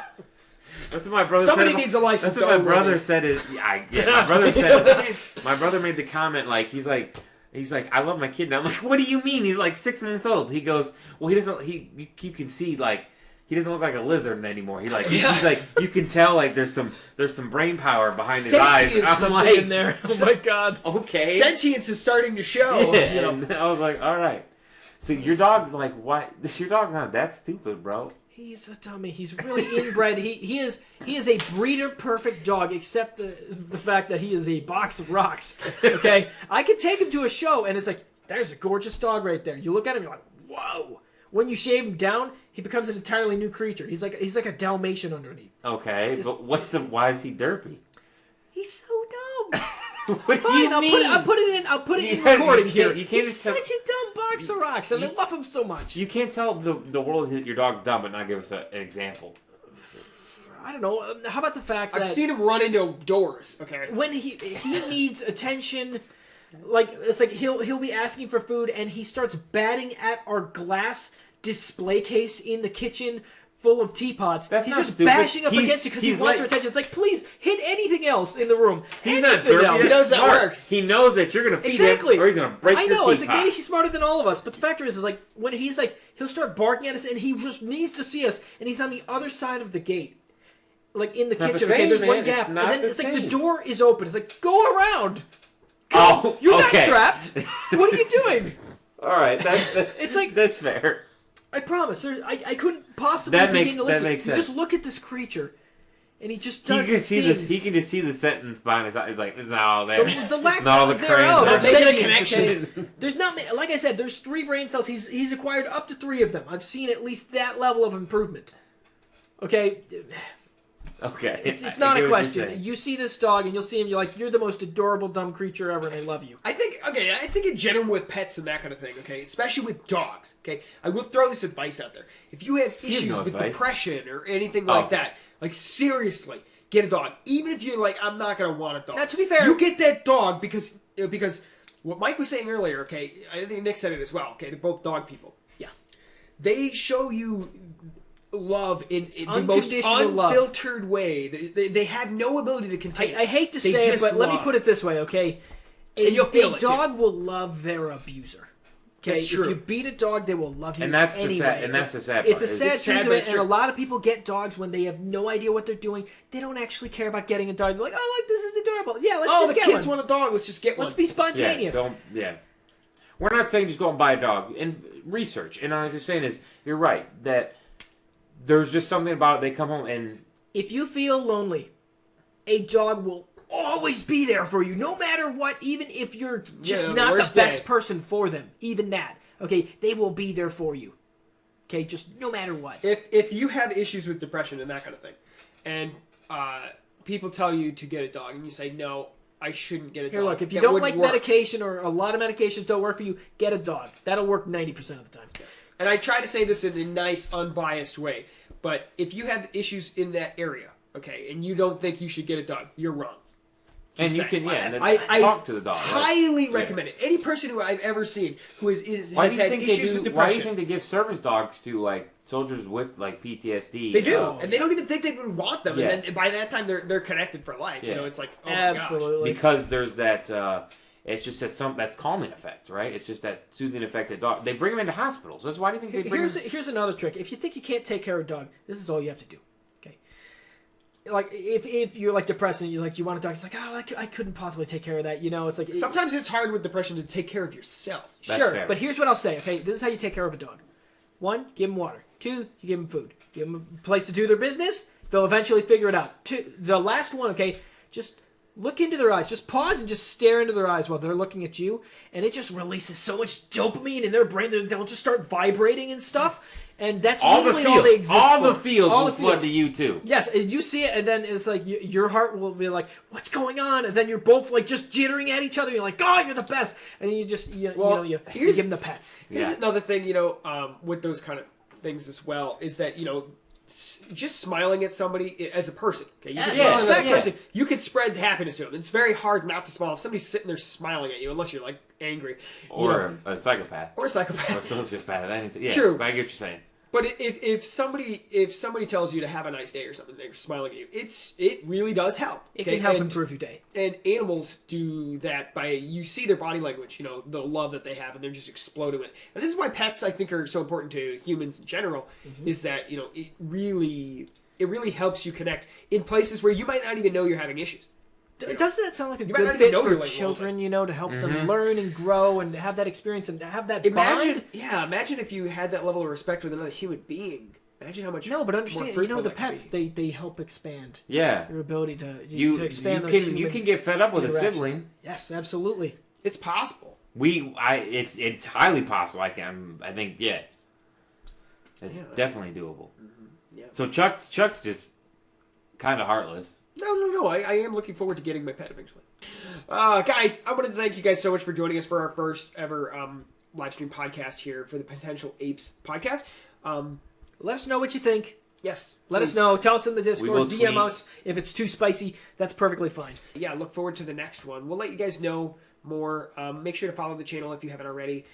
That's what my brother Somebody said. needs a license That's to what my own one of brother these. said. My brother said. My brother made the comment like he's like I love my kid. And I'm like, what do you mean? He's like 6 months old. He goes, well, he doesn't. You can see like he doesn't look like a lizard anymore. He's like you can tell like there's some brain power behind his eyes. Sentience I'm something like, in there. Oh my god. okay. sentience is starting to show. Yeah, You know. and I was like, all right. So your dog, like, what? Your dog's not that stupid, bro. He's a dummy. He's really inbred. He is a breeder perfect dog, except the fact that he is a box of rocks. Okay, I could take him to a show, and it's like, there's a gorgeous dog right there. You look at him, you're like, whoa. When you shave him down, he becomes an entirely new creature. He's like a Dalmatian underneath. Okay, but why is he derpy? He's so dumb. What do Fine, you I'll mean? put it in. I'll put it in Yeah, recording you here. can't- you can't He's just tell- such a dumb box of rocks, and I love him so much. You can't tell the world that your dog's dumb, but not give us an example. I don't know. How about the fact I've that seen him run into doors. Okay. when he needs attention, like it's like he'll be asking for food, and he starts batting at our glass display case in the kitchen full of teapots. That's He's not just stupid. bashing up He's- against it because he he's wants like- your attention. It's like, please hit anything else in the room. He's not Anything derpy. else. That's He knows that smart. works. He knows that you're gonna feed Exactly. him, or he's gonna break I your know. It's like teapot. maybe he's smarter than all of us, but the factor is like when he's like he'll start barking at us, and he just needs to see us, and he's on the other side of the gate. like in the It's not the kitchen. same, Okay, there's man. one It's gap, and not then the it's like the same. door is open. It's like go around. Oh, You're okay. not trapped. What are you doing? All right, It's like that's fair. I promise. I couldn't possibly That begin makes- to that listen. makes You sense. just look at this creature, and he just He does can see things. this. He can just see the sentence behind his eyes. He's like, it's not all there. The lack Not all the thereof crayons. of Not making a sentience, connection. okay? There's not, like I said, there's 3 brain cells. He's acquired up to 3 of them. I've seen at least that level of improvement. Okay, Okay, it's I not get a what you're question. saying. You see this dog, and you'll see him. You're like, you're the most adorable dumb creature ever, and I love you. I think in general with pets and that kind of thing, okay, especially with dogs, okay, I will throw this advice out there. If you have issues no with advice. depression or anything like okay. that, like seriously, get a dog. Even if you're like, I'm not gonna want a dog. Now, to be fair- you get that dog because what Mike was saying earlier, okay, I think Nick said it as well. Okay, they're both dog people. Yeah. They show you love in the most unconditional love. unfiltered way. They have no ability to contain. I hate to They say it, just but let me love. put it this way, okay? And you'll feel a it, too. dog will love their abuser. Okay, That's true. if you beat a dog, they will love you And that's the anyway. sad- and that's the sad It's part, a is- sad It's truth sad, of but it, it's and a true. lot of people get dogs when they have no idea what they're doing. They don't actually care about getting a dog. They're like, oh, look, this is adorable. Yeah, let's Oh, just the get kids one. want a dog. Let's just get one. Let's be spontaneous. Yeah. We're not saying just go and buy a dog and research. And all I'm just saying is, you're right that there's just something about it. They come home and If you feel lonely, a dog will always be there for you, no matter what, even if you're just the not the worst best day. person for them. Even that. Okay, they will be there for you. Okay, just no matter what. If you have issues with depression and that kind of thing, and people tell you to get a dog, and you say no, I shouldn't get a Here, dog. look, if you that don't wouldn't like work. medication or a lot of medications don't work for you, get a dog. That'll work 90% of the time. And I try to say this in a nice, unbiased way, but if you have issues in that area, okay, and you don't think you should get a dog, you're wrong. and Just you saying. can and then I talk to the dog. right? Highly recommend it. Any person who I've ever seen who Why has do you had think they issues do? with Why do depression, you think they give service dogs to like soldiers with like PTSD? they do, Oh, and they don't even think they would want them. Yeah. And then by that time, they're connected for life. You Yeah. know, it's like oh Absolutely. because there's that. It's just that's calming effect, right? It's just that soothing effect that dog. They bring them into hospitals. That's why do you think they bring? Here's another trick. If you think you can't take care of a dog, this is all you have to do. Okay. Like if you're like depressed and you want a dog, it's like I couldn't possibly take care of that. You know, it's like gosh. Sometimes it's hard with depression to take care of yourself. That's sure, fair. but here's what I'll say. Okay, this is how you take care of a dog. 1, give them water. 2, you give them food. Give them a place to do their business. They'll eventually figure it out. 2, the last one. Okay, just look into their eyes. Just pause and just stare into their eyes while they're looking at you, and it just releases so much dopamine in their brain. They'll just start vibrating and stuff. And that's all the literally feels, all they exist all for. the feels All will the flood feels. to you too. Yes, and you see it, and then it's like your heart will be like, "What's going on?" And then you're both like just jittering at each other. You're like, "God, you're the best!" And then you just you here's- give them the pets. Here's Yeah. another thing, with those kind of things as well, is that, just smiling at somebody as a person. Okay, you can Yeah, smile at exactly. a person. You can spread happiness to them. It's very hard not to smile if somebody's sitting there smiling at you, unless you're like angry, Or a psychopath. or a psychopath. Or a sociopath. Anything. Yeah, True. But I get what you're saying. But if somebody tells you to have a nice day or something, they're smiling at you. It really does help. It okay? can help And- improve your day. And animals do that by, you see their body language, the love that they have, and they're just exploding with it. And this is why pets, I think, are so important to humans in general, is that, it really helps you connect in places where you might not even know you're having issues. Doesn't that sound like a You might not good even fit know for you're like children? To help them learn and grow and have that experience and have that bond. Imagine if you had that level of respect with another human being. Imagine how much No, but understand, more fruitful the that could pets be. they help expand Yeah. your ability to You expand those can human get fed up with a interactions. sibling. Yes, absolutely. It's possible. It's highly possible. I think yeah. It's Yeah. definitely doable. Yeah. So Chuck's just kind of heartless. No. I am looking forward to getting my pet eventually. Guys, I wanted to thank you guys so much for joining us for our first ever live stream podcast here for the Potential Apes podcast. Let us know what you think. Yes. Let please. us know. Tell us in the We will Discord. DM tweet. us if it's too spicy. That's perfectly fine. Yeah, look forward to the next one. We'll let you guys know more. Make sure to follow the channel if you haven't already,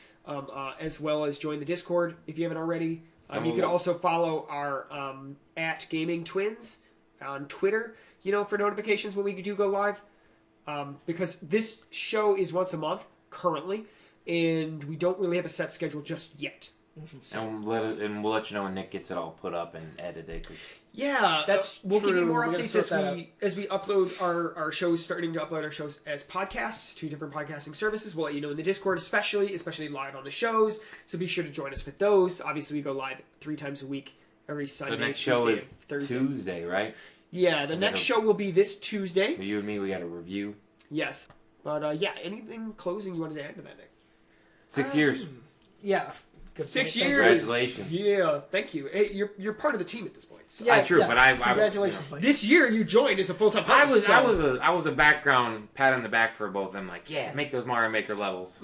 as well as join the Discord if you haven't already. You can also follow our @GamingTwins on Twitter, for notifications when we do go live. Because this show is once a month currently, and we don't really have a set schedule just yet. And we'll let you know when Nick gets it all put up and edited. Yeah, That's we'll give you true. more We gotta updates sort as we upload our shows. Starting to upload our shows as podcasts to different podcasting services. We'll let you know in the Discord, especially live on the shows. So be sure to join us with those. Obviously, we go live 3 times a week, every Sunday. So next Tuesday, show and is Thursday. Tuesday, right? Yeah, the next show will be this Tuesday. You and me, we got a review. Yes, but yeah, anything closing you wanted to add to that, Nick? 6 years. Yeah. 6 Thank you. years. Congratulations. Yeah, thank you. Hey, you're part of the team at this point. So. Yeah, True, but I congratulations. you know, Mike. This year you joined as a full-time host. I was a background pat on the back for both of them. Like, yeah, make those Mario Maker levels.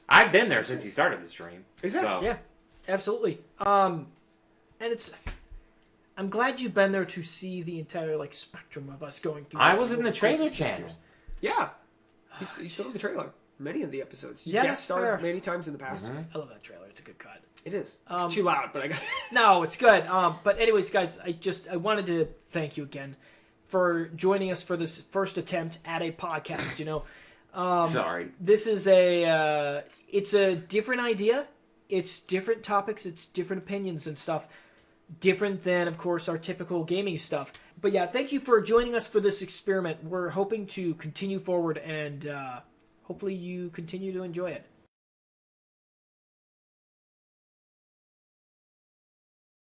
I've been there since you started the stream. Exactly. So. Yeah, absolutely. And I'm glad you've been there to see the entire spectrum of us going through. I this was in the over course trailer of 6 channel. years. Yeah. He's still in the trailer. Many of the episodes. You Yeah, guest that's starred fair. many times in the past. I love that trailer. It's a good cut. It is. It's too loud, but I got No, it's good. But anyways, guys, I wanted to thank you again for joining us for this first attempt at a podcast. Sorry. This is it's a different idea. It's different topics. It's different opinions and stuff. Different than, of course, our typical gaming stuff. But yeah, thank you for joining us for this experiment. We're hoping to continue forward and hopefully you continue to enjoy it.